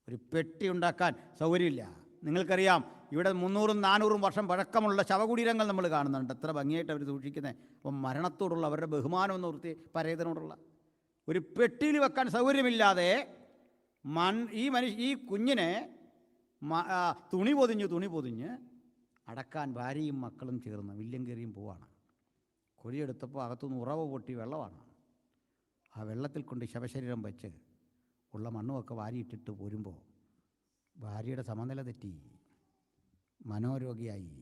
Speaker 1: ഒരു പെട്ടി ഉണ്ടാക്കാൻ സൗകര്യമില്ല. നിങ്ങൾക്കറിയാം, ഇവിടെ 300-400 വർഷം പഴക്കമുള്ള ശവകുടീരങ്ങൾ നമ്മൾ കാണുന്നുണ്ട്. എത്ര ഭംഗിയായിട്ട് അവർ സൂക്ഷിക്കുന്നത്. അപ്പം മരണത്തോടുള്ള അവരുടെ ബഹുമാനം എന്ന് ഓർത്തി, പരേതനോടുള്ള ഒരു പെട്ടിയിൽ വെക്കാൻ സൗകര്യമില്ലാതെ ഈ കുഞ്ഞിനെ തുണി പൊതിഞ്ഞ് അടക്കാൻ ഭാര്യയും മക്കളും ചേർന്ന് വില്യം കയറിയും പോവാണ്. കുഴിയെടുത്തപ്പോൾ അകത്തുനിന്ന് ഉറവ് പൊട്ടി വെള്ളമാണ്. ആ വെള്ളത്തിൽ കൊണ്ട് ശവശരീരം വെച്ച് ഉള്ള മണ്ണുമൊക്കെ വാരിയിട്ടിട്ട് പോരുമ്പോൾ ഭാര്യയുടെ സമനില തെറ്റി, മനോരോഗിയായി.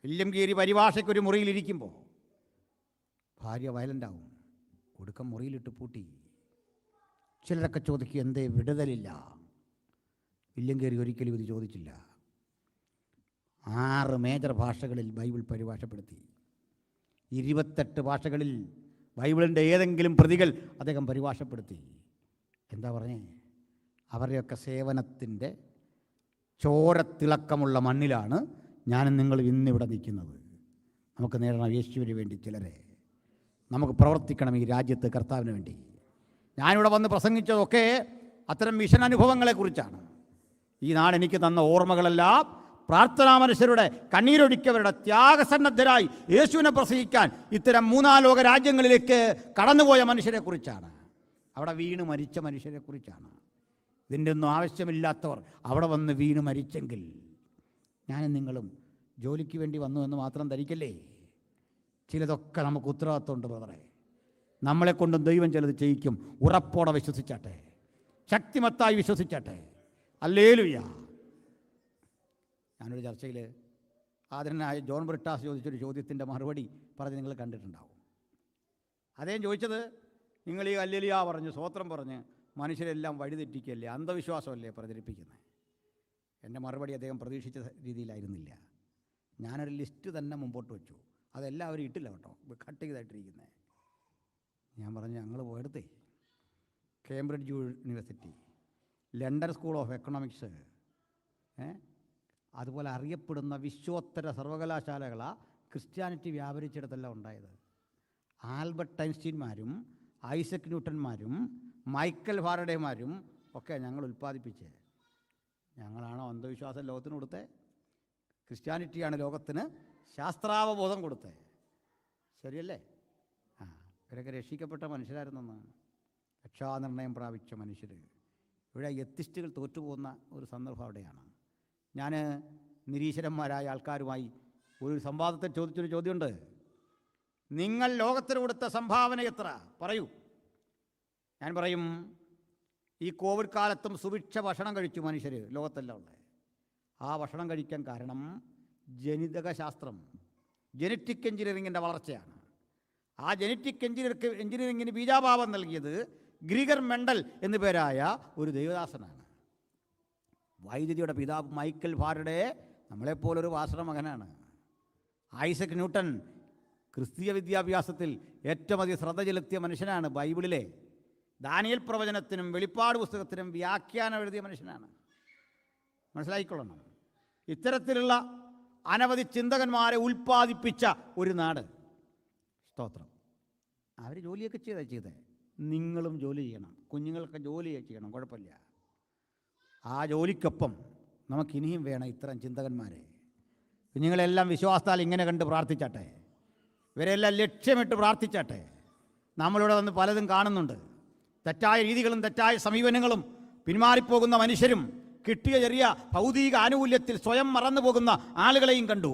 Speaker 1: വില്യം കയറി പരിഭാഷയ്ക്കൊരു മുറിയിലിരിക്കുമ്പോൾ ഭാര്യ വയലൻ്റാവും. ഒടുക്കം മുറിയിലിട്ട് പൂട്ടി. ചിലരൊക്കെ ചോദിക്കും, എന്തേ വിടുതലില്ല? വില്യം കയറി ഒരിക്കലും ഇത് ചോദിച്ചില്ല. 6 മേജർ ഭാഷകളിൽ ബൈബിൾ പരിഭാഷപ്പെടുത്തി. 28 ഭാഷകളിൽ ബൈബിളിൻ്റെ ഏതെങ്കിലും പ്രതികൾ അദ്ദേഹം പരിഭാഷപ്പെടുത്തി. എന്താ പറഞ്ഞേ? അവരുടെയൊക്കെ സേവനത്തിൻ്റെ ചോരത്തിളക്കമുള്ള മണ്ണിലാണ് ഞാനും നിങ്ങളും ഇന്നിവിടെ നിൽക്കുന്നത്. നമുക്ക് നേടണം യേശുവിന് വേണ്ടി ചിലരെ. നമുക്ക് പ്രവർത്തിക്കണം ഈ രാജ്യത്ത് കർത്താവിന് വേണ്ടി. ഞാനിവിടെ വന്ന് പ്രസംഗിച്ചതൊക്കെ അത്തരം മിഷൻ അനുഭവങ്ങളെക്കുറിച്ചാണ്. ഈ നാട് എനിക്ക് തന്ന ഓർമ്മകളെല്ലാം പ്രാർത്ഥനാ മനുഷ്യരുടെ കണ്ണീരൊഴുക്കിയവരുടെ ത്യാഗസന്നദ്ധരായി യേശുവിനെ പ്രസംഗിക്കാൻ ഇത്തരം 3 ലോക രാജ്യങ്ങളിലേക്ക് കടന്നുപോയ മനുഷ്യരെക്കുറിച്ചാണ്. അവിടെ വീണ് മരിച്ച മനുഷ്യരെക്കുറിച്ചാണ്. ഇതിൻ്റെ ഒന്നും ആവശ്യമില്ലാത്തവർ അവിടെ വന്ന് വീണ് മരിച്ചെങ്കിൽ ഞാനും നിങ്ങളും ജോലിക്ക് വേണ്ടി വന്നു എന്ന് മാത്രം ധരിക്കല്ലേ. ചിലതൊക്കെ നമുക്ക് ഉത്തരവാദിത്വമുണ്ട് ബ്രദറെ. നമ്മളെക്കൊണ്ടും ദൈവം ചിലത് ചെയ്യിക്കും. ഉറപ്പോടെ വിശ്വസിച്ചാട്ടെ, ശക്തിമത്തായി വിശ്വസിച്ചാട്ടെ. ഹല്ലേലൂയ. ഞാനൊരു ചർച്ചയിൽ ആദരനായ ജോൺ ബ്രിട്ടാസ് ചോദിച്ചൊരു ചോദ്യത്തിൻ്റെ മറുപടി പറഞ്ഞ് നിങ്ങൾ കണ്ടിട്ടുണ്ടാവും. അദ്ദേഹം ചോദിച്ചത്, നിങ്ങൾ ഈ ഹല്ലേലൂയ പറഞ്ഞ് സ്വോത്രം പറഞ്ഞ് മനുഷ്യരെല്ലാം വഴിതെറ്റിക്കല്ലേ, അന്ധവിശ്വാസമല്ലേ പ്രചരിപ്പിക്കുന്നത്? എൻ്റെ മറുപടി അദ്ദേഹം പ്രതീക്ഷിച്ച രീതിയിലായിരുന്നില്ല. ഞാനൊരു ലിസ്റ്റ് തന്നെ മുമ്പോട്ട് വെച്ചു. അതെല്ലാവരും ഇട്ടില്ല കേട്ടോ, കട്ട് ചെയ്തായിട്ടിരിക്കുന്നത്. ഞാൻ പറഞ്ഞു, ഞങ്ങൾ പോയെടുത്തേ Cambridge University, London School of Economics, അതുപോലെ അറിയപ്പെടുന്ന വിശ്വോത്തര സർവകലാശാലകളാണ് ക്രിസ്ത്യാനിറ്റി വ്യാപരിച്ചിടത്തെല്ലാം ഉണ്ടായത്. ആൽബർട്ട് ഐൻസ്റ്റീൻമാരും ഐസക് ന്യൂട്ടന്മാരും മൈക്കൽ ഫാരഡേമാരും ഒക്കെ ഞങ്ങൾ ഉൽപ്പാദിപ്പിച്ചേ. ഞങ്ങളാണോ അന്ധവിശ്വാസം ലോകത്തിന് കൊടുത്തേ? ക്രിസ്ത്യാനിറ്റിയാണ് ലോകത്തിന് ശാസ്ത്രാവബോധം കൊടുത്തേ. ശരിയല്ലേ? ഇവരൊക്കെ രക്ഷിക്കപ്പെട്ട മനുഷ്യരായിരുന്നെന്ന്, രക്ഷാനിർണയം പ്രാപിച്ച മനുഷ്യർ. ഇവിടെ എത്തിസ്റ്റുകൾ തോറ്റുപോകുന്ന ഒരു സന്ദർഭം അവിടെയാണ്. ഞാൻ നിരീശ്വരന്മാരായ ആൾക്കാരുമായി ഒരു സംവാദത്തിൽ ചോദിച്ചൊരു ചോദ്യമുണ്ട്. നിങ്ങൾ ലോകത്തിന് കൊടുത്ത സംഭാവന എത്ര? പറയൂ. ഞാൻ പറയും, ഈ കോവിഡ് കാലത്തും സുഭിക്ഷ ഭക്ഷണം കഴിച്ചു മനുഷ്യർ ലോകത്തെല്ലാം ഉള്ളത്. ആ ഭക്ഷണം കഴിക്കാൻ കാരണം ജനിതക ശാസ്ത്രം, ജനറ്റിക് എഞ്ചിനീയറിങ്ങിൻ്റെ വളർച്ചയാണ്. ആ ജനറ്റിക് എഞ്ചിനീയറിങ്ങിന് ബീജാഭാവം നൽകിയത് ഗ്രിഗർ മെൻഡൽ എന്നു പേരായ ഒരു ദൈവദാസനാണ്. വൈദ്യുതിയുടെ പിതാവ് മൈക്കൽ ഫാരഡെ നമ്മളെപ്പോലൊരു വാസന മകനാണ്. ഐസക് ന്യൂട്ടൺ ക്രിസ്തീയ വിദ്യാഭ്യാസത്തിൽ ഏറ്റവും അധികം ശ്രദ്ധ ചെലുത്തിയ മനുഷ്യനാണ്. ബൈബിളിലെ ദാനിയേൽ പ്രവചനത്തിനും വെളിപ്പാട് പുസ്തകത്തിനും വ്യാഖ്യാനം എഴുതിയ മനുഷ്യനാണ്. മനസ്സിലായിക്കൊള്ളണം. ഇത്തരത്തിലുള്ള അനവധി ചിന്തകന്മാരെ ഉൽപ്പാദിപ്പിച്ച ഒരു നാട്. സ്തോത്രം. അവർ ജോലിയൊക്കെ ചെയ്തേ. നിങ്ങളും ജോലി ചെയ്യണം, കുഞ്ഞുങ്ങൾക്ക് ജോലി ചെയ്യണം, കുഴപ്പമില്ല. ആ ജോലിക്കൊപ്പം നമുക്കിനിയും വേണം ഇത്തരം ചിന്തകന്മാരെ. കുഞ്ഞുങ്ങളെല്ലാം വിശ്വാസത്താൽ ഇങ്ങനെ കണ്ട് പ്രാർത്ഥിച്ചാട്ടെ, ഇവരെല്ലാം ലക്ഷ്യമിട്ട് പ്രാർത്ഥിച്ചാട്ടെ. നമ്മളിവിടെ വന്ന് പലതും കാണുന്നുണ്ട്. തെറ്റായ രീതികളും തെറ്റായ സമീപനങ്ങളും പിന്മാറിപ്പോകുന്ന മനുഷ്യരും കിട്ടിയ ചെറിയ ഭൗതിക ആനുകൂല്യത്തിൽ സ്വയം മറന്നു പോകുന്ന ആളുകളെയും കണ്ടു.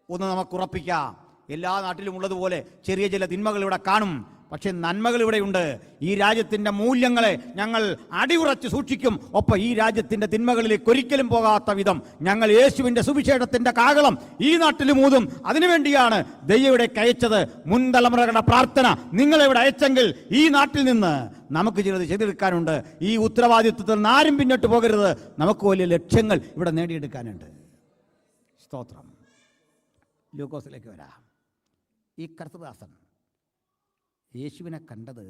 Speaker 1: ഒന്ന് നമുക്കുറപ്പിക്കാം, എല്ലാ നാട്ടിലും ഉള്ളതുപോലെ ചെറിയ ചില തിന്മകൾ ഇവിടെ കാണും, പക്ഷെ നന്മകൾ ഇവിടെയുണ്ട്. ഈ രാജ്യത്തിൻ്റെ മൂല്യങ്ങളെ ഞങ്ങൾ അടിയുറച്ച് സൂക്ഷിക്കും. ഒപ്പം ഈ രാജ്യത്തിൻ്റെ തിന്മകളിലേക്ക് ഒരിക്കലും പോകാത്ത വിധം ഞങ്ങൾ യേശുവിൻ്റെ സുവിശേഷത്തിൻ്റെ കാഹളം ഈ നാട്ടിലും ഊതും. അതിനുവേണ്ടിയാണ് ദൈവയുടെ അയച്ചത്. മുൻ തലമുറകളുടെ പ്രാർത്ഥന നിങ്ങളിവിടെ അയച്ചെങ്കിൽ ഈ നാട്ടിൽ നിന്ന് നമുക്ക് ചിലത് ചെയ്തെടുക്കാനുണ്ട്. ഈ ഉത്തരവാദിത്വത്തിൽ നിന്ന് ആരും പിന്നോട്ട് പോകരുത്. നമുക്ക് വലിയ ലക്ഷ്യങ്ങൾ ഇവിടെ നേടിയെടുക്കാനുണ്ട്. സ്തോത്രം. ലൂക്കോസിലേക്ക് വരാം. ഈ കർത്തദാസൻ യേശുവിനെ കണ്ടത്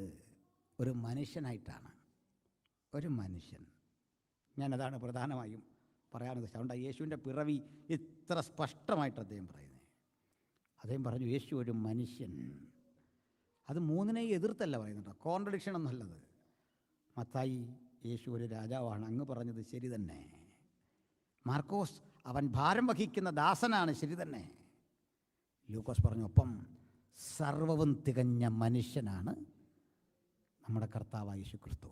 Speaker 1: ഒരു മനുഷ്യനായിട്ടാണ്. ഒരു മനുഷ്യൻ. ഞാനതാണ് പ്രധാനമായും പറയാനുള്ളത്. അതുകൊണ്ടാണ് യേശുവിൻ്റെ പിറവി ഇത്ര സ്പഷ്ടമായിട്ട് അദ്ദേഹം പറയുന്നത്. അദ്ദേഹം പറഞ്ഞു യേശു ഒരു മനുഷ്യൻ. അത് മൂന്നിനെയും എതിർത്തല്ല പറയുന്നുണ്ടോ, കോൺട്രഡിക്ഷൻ ഒന്നുമല്ലത്. മത്തായി യേശു ഒരു രാജാവാണ്, അങ്ങ് പറഞ്ഞത് ശരി തന്നെ. മാർക്കോസ് അവൻ ഭാരം വഹിക്കുന്ന ദാസനാണ്, ശരി തന്നെ. ലൂക്കോസ് പറഞ്ഞു ഒപ്പം സർവവും തികഞ്ഞ മനുഷ്യനാണ് നമ്മുടെ കർത്താവായ യേശു ക്രിസ്തു.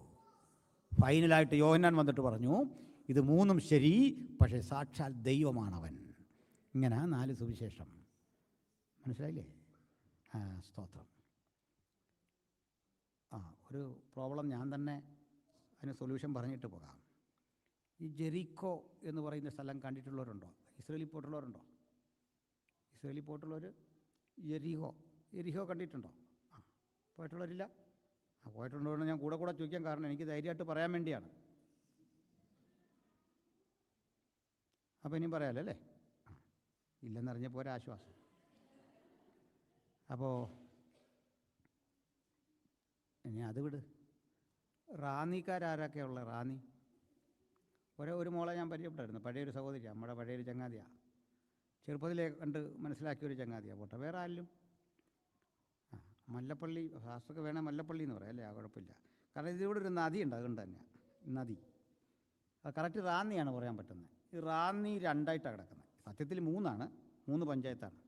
Speaker 1: ഫൈനലായിട്ട് യോഹന്നാൻ വന്നിട്ട് പറഞ്ഞു ഇത് മൂന്നും ശരി, പക്ഷേ സാക്ഷാൽ ദൈവമാണവൻ. ഇങ്ങനെ 4 സുവിശേഷം. മനസ്സിലായില്ലേ? സ്തോത്രം. ഒരു പ്രോബ്ലം ഞാൻ തന്നെ അതിന് സൊല്യൂഷൻ പറഞ്ഞിട്ട് പോകാം. ഈ ജെറിക്കോ എന്ന് പറയുന്ന സ്ഥലം കണ്ടിട്ടുള്ളവരുണ്ടോ? ഇസ്രയേലിൽ പോയിട്ടുള്ളവരുണ്ടോ? ഇസ്രയേലിൽ പോയിട്ടുള്ളവർ എരിഹോ കണ്ടിട്ടുണ്ടോ? പോയിട്ടുള്ളവരില്ല? പോയിട്ടുള്ളവരെന്ന് ഞാൻ കൂടെ ചോദിക്കാൻ കാരണം എനിക്ക് ധൈര്യമായിട്ട് പറയാൻ വേണ്ടിയാണ്. അപ്പോൾ ഇനിയും പറയാമല്ലോ അല്ലേ? ഇല്ലെന്നറിഞ്ഞപ്പോൾ ഒരാശ്വാസം. അപ്പോൾ ഇനി അത് വിട്. റാന്നിക്കാരൊക്കെ ഉള്ള റാന്നി ഒരു മോളെ ഞാൻ പരിചയപ്പെട്ടായിരുന്നു. പഴയൊരു സഹോദരിയാണ്, നമ്മുടെ പഴയൊരു ചങ്ങാതിയാണ്. ചെറുപ്പത്തിലെ കണ്ട് മനസ്സിലാക്കിയൊരു ചങ്ങാതിയാണ്. പോട്ടെ, വേറെ ആരിലും. മല്ലപ്പള്ളി ശാസ്ത്രമൊക്കെ വേണേൽ മല്ലപ്പള്ളി എന്ന് പറയാം അല്ലേ? കുഴപ്പമില്ല. കാരണം ഇതിലൂടെ ഒരു നദി ഉണ്ട്, അതുകൊണ്ട് തന്നെ നദി. അത് കറക്റ്റ് റാന്നിയാണ് പറയാൻ പറ്റുന്നത്. ഈ റാന്നി 2ആയിട്ടാണ് കിടക്കുന്നത്. സത്യത്തിൽ 3ആണ്, 3 പഞ്ചായത്താണ്.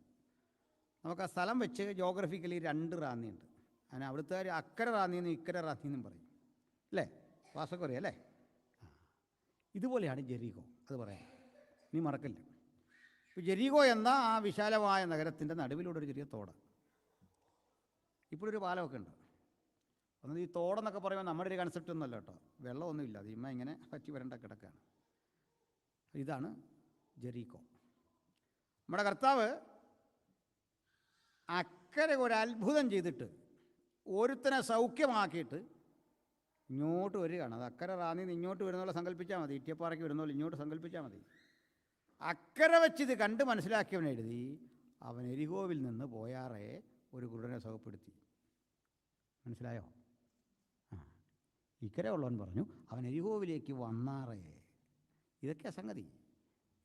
Speaker 1: നമുക്ക് ആ സ്ഥലം വെച്ച് ജോഗ്രഫിക്കലി 2 റാന്നിയുണ്ട്. അങ്ങനെ അവിടുത്തെ അക്കരെ റാന്നിന്നും ഇക്കരെ റാന്നിന്നും പറയും അല്ലേ? വാസൊക്കെ അറിയാം അല്ലേ? ഇതുപോലെയാണ് ജെറിക്കോ. അത് പറയാം, നീ മറക്കില്ല. ഇപ്പോൾ ജെറിക്കോ എന്ന ആ വിശാലമായ നഗരത്തിൻ്റെ നടുവിലൂടെ ഒരു ചെറിയ തോട്. ഇപ്പോഴൊരു പാലമൊക്കെ ഉണ്ട്. ഒന്നത് ഈ തോടെന്നൊക്കെ പറയുമ്പോൾ നമ്മുടെ ഒരു കൺസെപ്റ്റ് ഒന്നുമല്ല കേട്ടോ. വെള്ളമൊന്നുമില്ല, അത് ഇമ്മ ഇങ്ങനെ പറ്റി വരണ്ട കിടക്കുകയാണ്. ഇതാണ് ജെറിക്കോ. നമ്മുടെ കർത്താവ് അക്കരെ ഒരു അത്ഭുതം ചെയ്തിട്ട് ഒരുത്തനെ സൗഖ്യമാക്കിയിട്ട് ഇങ്ങോട്ട് വരികയാണ്. അത് അക്കരെ റാന്നിന്ന് ഇങ്ങോട്ട് വരുന്നപോലെ സങ്കല്പിച്ചാൽ മതി, ഇറ്റിയപ്പാറയ്ക്ക് വരുന്നപോലെ ഇങ്ങോട്ട് സങ്കല്പിച്ചാൽ മതി. അക്കരെ വെച്ചിത് കണ്ട് മനസ്സിലാക്കിയവൻ എഴുതി, അവൻ എരിഹോവിൽ നിന്ന് പോയാറേ ഒരു കുരുടനെ സുഖപ്പെടുത്തി. മനസ്സിലായോ? ഇക്കരെ ഉള്ളവൻ പറഞ്ഞു അവൻ എരിഹോവിലേക്ക് വന്നാറേ. ഇതൊക്കെയാ സംഗതി.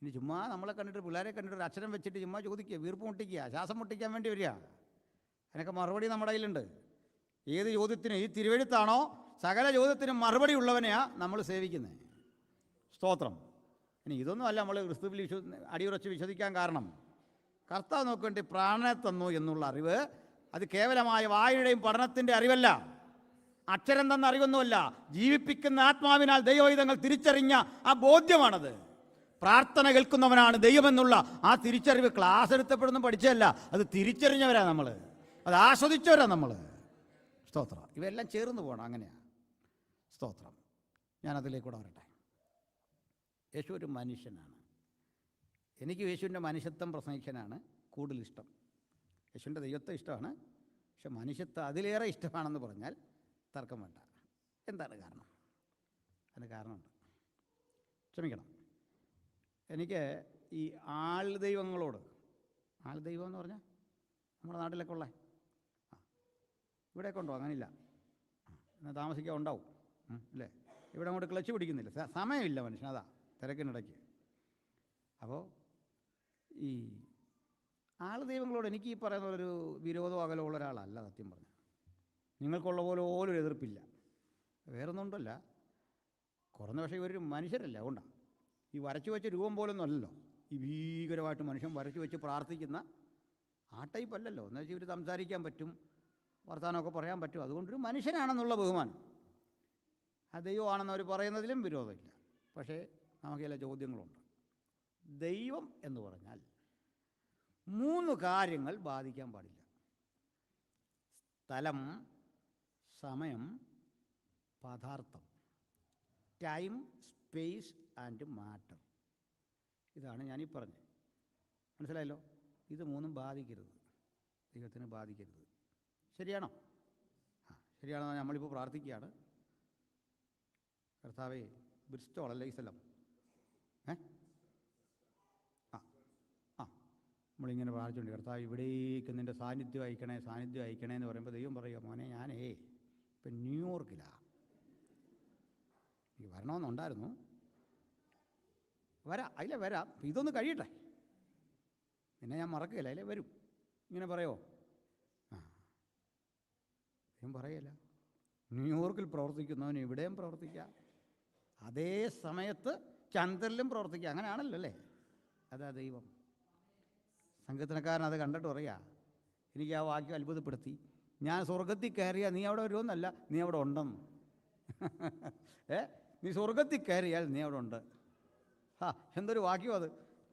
Speaker 1: ഇനി ചുമ്മാ നമ്മളെ കണ്ടിട്ട്, പിള്ളേരെ കണ്ടിട്ട് ഒരു അക്ഷരം വെച്ചിട്ട് ചുമ്മാ ചോദിക്കുക, വീർപ്പ് മുട്ടിക്കുക, ശ്വാസം മുട്ടിക്കാൻ വേണ്ടി വരിക. അതിനൊക്കെ മറുപടി നമ്മുടെ കയ്യിലുണ്ട്. ഏത് ചോദ്യത്തിനും, ഈ തിരുവെഴുത്താണോ സകല ചോദ്യത്തിനും മറുപടി ഉള്ളവനെയാണ് നമ്മൾ സേവിക്കുന്നത്. സ്തോത്രം. ഇനി ഇതൊന്നും അല്ല നമ്മൾ ക്രിസ്തുവിൽ അടിയുറച്ച് വിശ്വസിക്കാൻ കാരണം. കർത്താവ് നോക്കേണ്ടി പ്രാണനെ തന്നു എന്നുള്ള അറിവ് അത് കേവലമായ വായനയുടെയും പഠനത്തിൻ്റെ അറിവല്ല, അക്ഷരം തന്ന അറിവൊന്നുമല്ല. ജീവിപ്പിക്കുന്ന ആത്മാവിനാൽ ദൈവഹിതങ്ങൾ തിരിച്ചറിഞ്ഞ ആ ബോധ്യമാണത്. പ്രാർത്ഥന കേൾക്കുന്നവനാണ് ദൈവമെന്നുള്ള ആ തിരിച്ചറിവ് ക്ലാസ് എടുത്തപ്പോഴൊന്നും പഠിച്ചതല്ല, അത് തിരിച്ചറിഞ്ഞവരാണ് നമ്മൾ, അത് ആസ്വദിച്ചവരാണ് നമ്മൾ. സ്തോത്രം. ഇവയെല്ലാം ചേർന്ന് പോകണം, അങ്ങനെയാണ്. സ്തോത്രം. ഞാനതിലേക്കൂടെ വരട്ടെ. യേശു ഒരു മനുഷ്യനാണ്. എനിക്ക് യേശുവിൻ്റെ മനുഷ്യത്വം പ്രസംഗിക്കാനാണ് കൂടുതലിഷ്ടം. യേശുവിൻ്റെ ദൈവത്വം ഇഷ്ടമാണ്, പക്ഷെ മനുഷ്യത്വം അതിലേറെ ഇഷ്ടമാണെന്ന് പറഞ്ഞാൽ തർക്കം വേണ്ട. എന്താണ് കാരണം? അതിന് കാരണമുണ്ട്. ക്ഷമിക്കണം, എനിക്ക് ഈ ആൾ ദൈവങ്ങളോട്, ആൾ ദൈവം എന്ന് പറഞ്ഞാൽ നമ്മുടെ നാട്ടിലൊക്കെ ഉള്ള ഇവിടെയൊക്കെ ഉണ്ടോ? അങ്ങനില്ല, എന്നാൽ താമസിക്കാൻ ഉണ്ടാവും അല്ലേ? ഇവിടെ അങ്ങോട്ട് ക്ലച്ച് പിടിക്കുന്നില്ല, സമയമില്ല മനുഷ്യൻ, അതാ തിരക്കിനിടയ്ക്ക്. അപ്പോൾ ഈ ആൾ ദൈവങ്ങളോട് എനിക്ക് ഈ പറയുന്ന ഒരു വിരോധമോ അകലോ ഉള്ള ഒരാളല്ല സത്യം പറഞ്ഞാൽ. നിങ്ങൾക്കുള്ള പോലെ പോലും എതിർപ്പില്ല. വേറൊന്നും ഉണ്ടല്ല, കുറഞ്ഞ പക്ഷേ ഇവരൊരു മനുഷ്യരല്ല, അതുകൊണ്ടാണ്. ഈ വരച്ചു വെച്ച രൂപം പോലൊന്നും അല്ലല്ലോ ഈ ഭീകരമായിട്ട് മനുഷ്യൻ വരച്ചു വെച്ച് പ്രാർത്ഥിക്കുന്ന ആ ടൈപ്പ് അല്ലല്ലോ. എന്ന് വെച്ചാൽ ഇവർ സംസാരിക്കാൻ പറ്റും, വർത്തമാനമൊക്കെ പറയാൻ പറ്റും. അതുകൊണ്ടൊരു മനുഷ്യനാണെന്നുള്ള ബഹുമാനം. ആ ദൈവമാണെന്ന് അവർ പറയുന്നതിലും വിരോധമില്ല. പക്ഷേ നമുക്ക് ചില ചോദ്യങ്ങളുണ്ട്. ദൈവം എന്ന് പറഞ്ഞാൽ 3 കാര്യങ്ങൾ ബാധിക്കാൻ പാടില്ല: സ്ഥലം, സമയം, പദാർത്ഥം. Time, space and matter. ഇതാണ് ഞാനീ പറഞ്ഞത്. മനസ്സിലായല്ലോ? ഇത് 3 ബാധിക്കരുത്, ദൈവത്തിന് ബാധിക്കരുത്. ശരിയാണോ? ശരിയാണെന്ന് നമ്മളിപ്പോൾ പ്രാർത്ഥിക്കുകയാണ്. കർത്താവേ, ബ്രിസ്റ്റോൾ അല്ലേ ഈ സ്ഥലം? നമ്മളിങ്ങനെ പ്രാർത്ഥിച്ചുകൊണ്ട്, കർത്താവ് ഇവിടേക്ക് നിൻ്റെ സാന്നിധ്യം അയക്കണേ, സാന്നിധ്യം അയക്കണേ എന്ന് പറയുമ്പോൾ ദൈവം പറയുക, മോനെ ഞാനേ ഇപ്പം ന്യൂയോർക്കിലാണ്, എനിക്ക് വരണമെന്നുണ്ടായിരുന്നു, വരാം, അതിലെ വരാം, ഇതൊന്ന് കഴിയട്ടെ, പിന്നെ ഞാൻ മറക്കുകയില്ല, അതിലെ വരും. ഇങ്ങനെ പറയുമോ? ദൈവം പറയല്ല. ന്യൂയോർക്കിൽ പ്രവർത്തിക്കുന്നവന് ഇവിടെയും പ്രവർത്തിക്കാം, അതേ സമയത്ത് ചന്ദ്രനിലും പ്രവർത്തിക്കാം. അങ്ങനെയാണല്ലോ അല്ലേ? അതാ ദൈവം. സങ്കീർത്തനക്കാരൻ അത് കണ്ടിട്ട് പറയാ, എനിക്ക് ആ വാക്യം അത്ഭുതപ്പെടുത്തി. ഞാൻ സ്വർഗത്തിൽ കയറിയാൽ നീ അവിടെ വരുമെന്നല്ല, നീ അവിടെ ഉണ്ടെന്ന്. നീ സ്വർഗത്തിൽ കയറിയാൽ നീ അവിടെ ഉണ്ട്. എന്തൊരു വാക്യം അത്!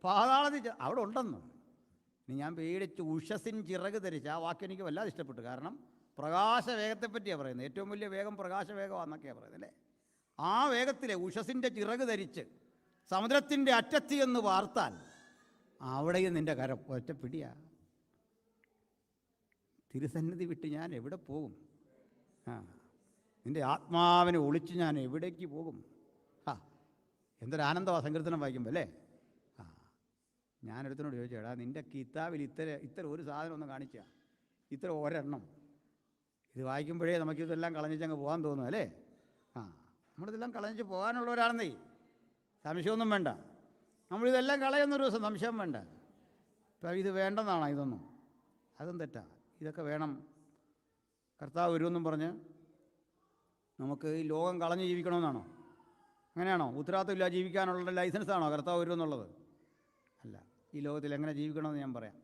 Speaker 1: പാതാളത്തിൽ അവിടെ ഉണ്ടെന്ന്. ഇനി ഞാൻ പേടിച്ച് ഉഷസിൻ ചിറക് ധരിച്ച്, ആ വാക്യം എനിക്ക് വല്ലാതെ ഇഷ്ടപ്പെട്ടു. കാരണം പ്രകാശവേഗത്തെപ്പറ്റിയാണ് പറയുന്നത്. ഏറ്റവും വലിയ വേഗം പ്രകാശവേഗമാണെന്നൊക്കെയാണ് പറയുന്നത് അല്ലേ? ആ വേഗത്തിലെ ഉഷസിൻ്റെ ചിറക് ധരിച്ച് സമുദ്രത്തിൻ്റെ അറ്റത്ത് എന്ന് വാർത്താൽ അവിടെയും നിൻ്റെ കരം ഒറ്റപ്പിടിയാ. തിരുസന്നിധി വിട്ട് ഞാൻ എവിടെ പോകും? നിൻ്റെ ആത്മാവിനെ ഒളിച്ച് ഞാൻ എവിടേക്ക് പോകും? എന്തൊരാനന്ദമാണ് സങ്കീർത്തനം വായിക്കുമ്പോൾ അല്ലേ? ഞാനൊരുത്തനോട് ചോദിച്ചേടാ, നിൻ്റെ കിതാബിൽ ഇത്ര ഒരു സാധനം ഒന്ന് കാണിച്ചാൽ, ഇത്ര ഒരെണ്ണം. ഇത് വായിക്കുമ്പോഴേ നമുക്കിതെല്ലാം കളഞ്ഞിച്ചങ്ങ് പോകാൻ തോന്നും അല്ലേ? നമ്മളിതെല്ലാം കളഞ്ഞിച്ച് പോകാനുള്ളവരാണെന്നേ, സംശയമൊന്നും വേണ്ട. നമ്മളിതെല്ലാം കളയുന്നൊരു ദിവസം സംശയം വേണ്ട. ഇപ്പം ഇത് വേണ്ടെന്നാണോ ഇതൊന്നും? അതും തെറ്റാ. ഇതൊക്കെ വേണം. കർത്താവ് വരുമെന്നും പറഞ്ഞ് നമുക്ക് ഈ ലോകം കളഞ്ഞ് ജീവിക്കണമെന്നാണോ? അങ്ങനെയാണോ? ഉത്തരവാദിത്തമില്ല ജീവിക്കാനുള്ള ലൈസൻസാണോ കർത്താവ് വരുമെന്നുള്ളത്? അല്ല. ഈ ലോകത്തിൽ എങ്ങനെ ജീവിക്കണമെന്ന് ഞാൻ പറയാം.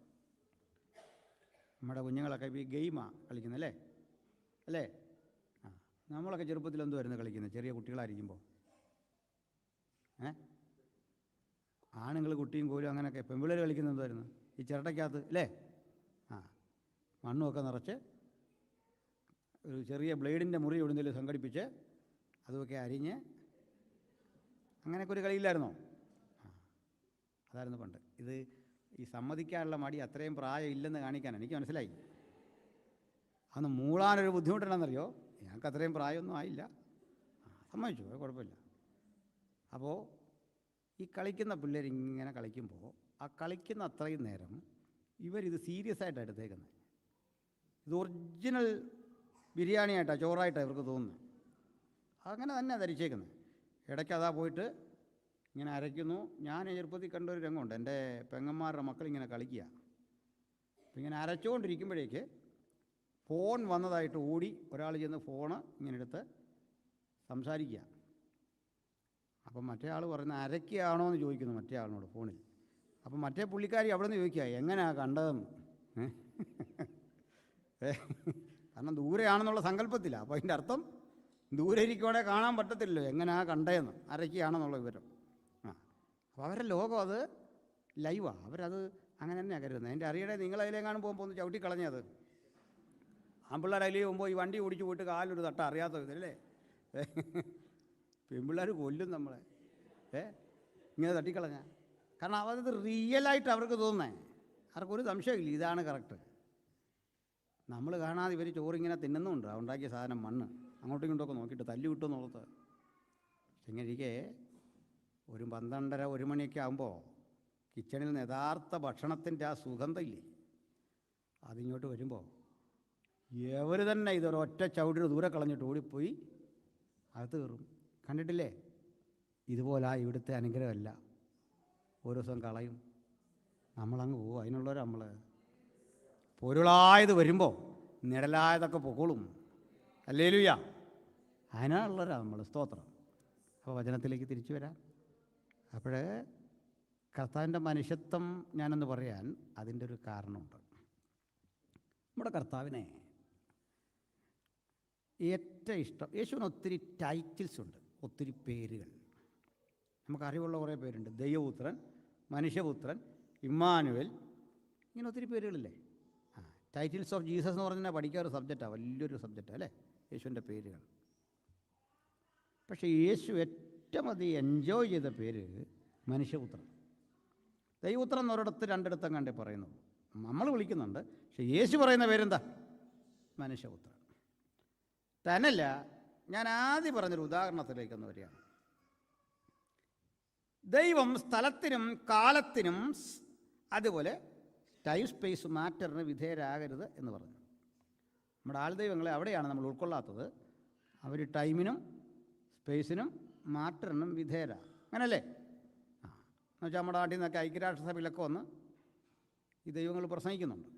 Speaker 1: നമ്മുടെ കുഞ്ഞുങ്ങളൊക്കെ ഈ ഗെയിമാണ് കളിക്കുന്നത് അല്ലേ? അല്ലേ? നമ്മളൊക്കെ ചെറുപ്പത്തിൽ എന്തുമായിരുന്നു കളിക്കുന്നത് ചെറിയ കുട്ടികളായിരിക്കുമ്പോൾ? ആണുങ്ങൾ കുട്ടിയും കോലും അങ്ങനെയൊക്കെ. പെൺപിള്ളേർ കളിക്കുന്നത് എന്തായിരുന്നു? ഈ ചിരട്ടയ്ക്കകത്ത് അല്ലേ? മണ്ണുമൊക്കെ നിറച്ച് ഒരു ചെറിയ ബ്ലേഡിൻ്റെ മുറി എവിടുന്നേലും സംഘടിപ്പിച്ച് അതുമൊക്കെ അരിഞ്ഞ് അങ്ങനെയൊക്കെ ഒരു കളിയില്ലായിരുന്നോ? അതായിരുന്നു പണ്ട്. ഇത് ഈ സമ്മതിക്കാനുള്ള മടി അത്രയും പ്രായം ഇല്ലെന്ന് കാണിക്കാനാണ്. എനിക്ക് മനസ്സിലായി. അന്ന് മൂളാനൊരു ബുദ്ധിമുട്ടുണ്ടെന്നറിയോ? ഞങ്ങൾക്ക് അത്രയും പ്രായമൊന്നും ആയില്ല. സമ്മതിച്ചു, അത് കുഴപ്പമില്ല. അപ്പോൾ ഈ കളിക്കുന്ന പിള്ളേർ ഇങ്ങനെ കളിക്കുമ്പോൾ ആ കളിക്കുന്ന അത്രയും നേരം ഇവരിത് സീരിയസ് ആയിട്ടാണ് എടുത്തേക്കുന്നത്. ഇത് ഒറിജിനൽ ബിരിയാണിയായിട്ടാണ്, ചോറായിട്ടാണ് ഇവർക്ക് തോന്നുന്നത്. അങ്ങനെ തന്നെ ധരിച്ചേക്കുന്നത്. ഇടയ്ക്ക് അതാ പോയിട്ട് ഇങ്ങനെ അരയ്ക്കുന്നു. ഞാൻ ചെറുപ്പത്തിൽ കണ്ടൊരു രംഗമുണ്ട്. എൻ്റെ പെങ്ങന്മാരുടെ മക്കളിങ്ങനെ കളിക്കുക. അപ്പം ഇങ്ങനെ അരച്ചുകൊണ്ടിരിക്കുമ്പോഴേക്ക് ഫോൺ വന്നതായിട്ട് ഓടി ഒരാൾ ചെന്ന് ഫോണ് ഇങ്ങനെ എടുത്ത് സംസാരിക്കുക. അപ്പം മറ്റേ ആൾ പറയുന്നത് അരയ്ക്കുകയാണോ എന്ന് ചോദിക്കുന്നു മറ്റേ ആളിനോട് ഫോണിൽ. അപ്പം മറ്റേ പുള്ളിക്കാരി അവിടെ നിന്ന് ചോദിക്കുക എങ്ങനെയാണ് കണ്ടതെന്ന്. കാരണം ദൂരെയാണെന്നുള്ള സങ്കല്പത്തില്ല. അപ്പോൾ അതിൻ്റെ അർത്ഥം ദൂരെ ഇരിക്കുവാണെങ്കിൽ കാണാൻ പറ്റത്തില്ലല്ലോ എങ്ങനെയാണ് കണ്ടതെന്ന്, അരയ്ക്കുകയാണെന്നുള്ള വിവരം. അപ്പോൾ അവരുടെ ലോകം അത് ലൈവാണ്. അവരത് അങ്ങനെ തന്നെയാണ് കരുതുന്നത്. എൻ്റെ അറിയണേ നിങ്ങളതിലേക്കാണ് പോകുമ്പോൾ ഒന്ന് ചവിട്ടിക്കളഞ്ഞത്. ആമ്പിള്ളേർ അതിലേ പോകുമ്പോൾ ഈ വണ്ടി ഓടിച്ച് പോയിട്ട് കാലൊരു തട്ട അറിയാത്ത വിധല്ലേ. പെൺപിള്ളേർ കൊല്ലും നമ്മളെ, ഇങ്ങനെ തട്ടിക്കളഞ്ഞ. കാരണം അവരത് റിയലായിട്ട് അവർക്ക് തോന്നുന്നേ, അവർക്കൊരു സംശയമില്ല ഇതാണ് കറക്റ്റ്. നമ്മൾ കാണാതെ ഇവർ ചോറിങ്ങനെ തിന്നുന്നുണ്ട്, ഉണ്ടാക്കിയ സാധനം മണ്ണ് അങ്ങോട്ടും ഇങ്ങോട്ടൊക്കെ നോക്കിയിട്ട് തല്ലി വിട്ടുമെന്നുള്ളത്. ഇങ്ങനെയിരിക്കെ ഒരു 12:30 1 മണിയൊക്കെ ആകുമ്പോൾ കിച്ചണിൽ നിന്ന് യഥാർത്ഥ ഭക്ഷണത്തിൻ്റെ ആ സുഗന്ധമില്ലേ, അതിങ്ങോട്ട് വരുമ്പോൾ ഇവർ തന്നെ ഇതൊരൊറ്റ ചവിട്ടിൽ ദൂരെ കളഞ്ഞിട്ട് ഓടിപ്പോയി അകത്ത് കയറും. കണ്ടിട്ടില്ലേ? ഇതുപോലെ ഇവിടുത്തെ അനുഗ്രഹമല്ല. ഓരോ ദിവസം കളയും, നമ്മളങ്ങ് പോവും. അതിനുള്ളവർ നമ്മൾ പൊരുളായത് വരുമ്പോൾ നിഴലായതൊക്കെ പൊക്കോളും. ഹല്ലേലൂയ. അതിനുള്ളവരാണ് നമ്മൾ. സ്തോത്രം. അപ്പോൾ വചനത്തിലേക്ക് തിരിച്ചു വരാം. അപ്പോൾ കർത്താവിൻ്റെ മനുഷ്യത്വം ഞാനെന്ന് പറയാൻ അതിൻ്റെ ഒരു കാരണമുണ്ട്. നമ്മുടെ കർത്താവിനെ ഏറ്റവും ഇഷ്ടം, യേശുവിന് ഒത്തിരി ടൈറ്റിൽസ് ഉണ്ട്, ഒത്തിരി പേരുകൾ. നമുക്കറിവുള്ള കുറേ പേരുണ്ട്. ദൈവപുത്രൻ, മനുഷ്യപുത്രൻ, ഇമ്മാനുവൽ, ഇങ്ങനെ ഒത്തിരി പേരുകളില്ലേ. ടൈറ്റിൽസ് ഓഫ് ജീസസ് എന്ന് പറഞ്ഞാൽ പഠിക്കാറ് സബ്ജക്റ്റാണ്, വലിയൊരു സബ്ജക്റ്റാണ് അല്ലേ, യേശുവിൻ്റെ പേരുകൾ. പക്ഷേ യേശു ഏറ്റവും അധികം എൻജോയ് ചെയ്ത പേര് മനുഷ്യപുത്രൻ. ദൈവപുത്രൻ എന്നൊരിടത്ത് രണ്ടിടത്തും കണ്ടേ പറയുന്നുള്ളൂ. നമ്മൾ വിളിക്കുന്നുണ്ട്, പക്ഷേ യേശു പറയുന്ന പേരെന്താ? മനുഷ്യപുത്രൻ. തന്നല്ല, ഞാൻ ആദ്യം പറഞ്ഞൊരു ഉദാഹരണത്തിലേക്കൊന്ന് വരികയാണ്. ദൈവം സ്ഥലത്തിനും കാലത്തിനും അതുപോലെ ടൈം സ്പേസ് മാറ്ററിന് വിധേയരാകരുത് എന്ന് പറഞ്ഞു. നമ്മുടെ ആൾദൈവങ്ങളെ അവിടെയാണ് നമ്മൾ ഉൾക്കൊള്ളാത്തത്. അവർ ടൈമിനും സ്പേസിനും മാറ്ററിനും വിധേയരാണ്. അങ്ങനല്ലേ? എന്നുവെച്ചാൽ നമ്മുടെ നാട്ടിൽ നിന്നൊക്കെ ഐക്യരാഷ്ട്രസഭയിലൊക്കെ വന്ന് ഈ ദൈവങ്ങൾ പ്രസംഗിക്കുന്നുണ്ട്.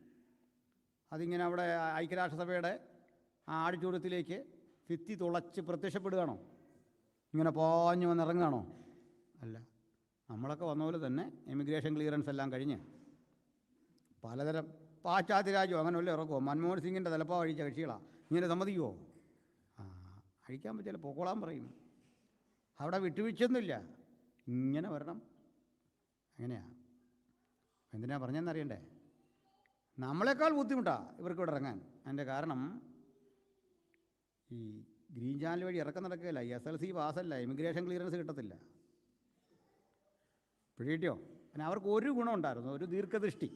Speaker 1: അതിങ്ങനെ അവിടെ ഐക്യരാഷ്ട്രസഭയുടെ ആ ആടിച്ചൂടത്തിലേക്ക് ഭിത്തി തുളച്ച് പ്രത്യക്ഷപ്പെടുകയാണോ? ഇങ്ങനെ പോഞ്ഞു വന്നിറങ്ങുകയാണോ? അല്ല. നമ്മളൊക്കെ വന്ന പോലെ തന്നെ ഇമിഗ്രേഷൻ ക്ലിയറൻസ് എല്ലാം കഴിഞ്ഞ് പലതരം പാശ്ചാത്യ രാജ്യം അങ്ങനെ വല്ല ഇറക്കുമോ? മൻമോഹൻ സിംഗിൻ്റെ തലപ്പാവ് അഴിച്ച കക്ഷികളാണ്. ഇങ്ങനെ സമ്മതിക്കുമോ? അഴിക്കാൻ പറ്റില്ല, പൊക്കോളാൻ പറയും. അവിടെ വിട്ടുവീഴ്ചയൊന്നുമില്ല, ഇങ്ങനെ വരണം. അങ്ങനെയാണ്. എന്തിനാ പറഞ്ഞതെന്നറിയണ്ടേ? നമ്മളെക്കാൾ ബുദ്ധിമുട്ടാണ് ഇവർക്ക് ഇവിടെ ഇറങ്ങാൻ. അതിൻ്റെ കാരണം ഈ ഗ്രീൻ ചാനൽ വഴി ഇറക്കം നടക്കുകയില്ല. SLC പാസ്സല്ല, ഇമിഗ്രേഷൻ ക്ലിയറൻസ് കിട്ടത്തില്ല. പിടികിട്ടിയോ? പിന്നെ അവർക്ക് ഒരു ഗുണം ഉണ്ടായിരുന്നു, ഒരു ദീർഘദൃഷ്ടി.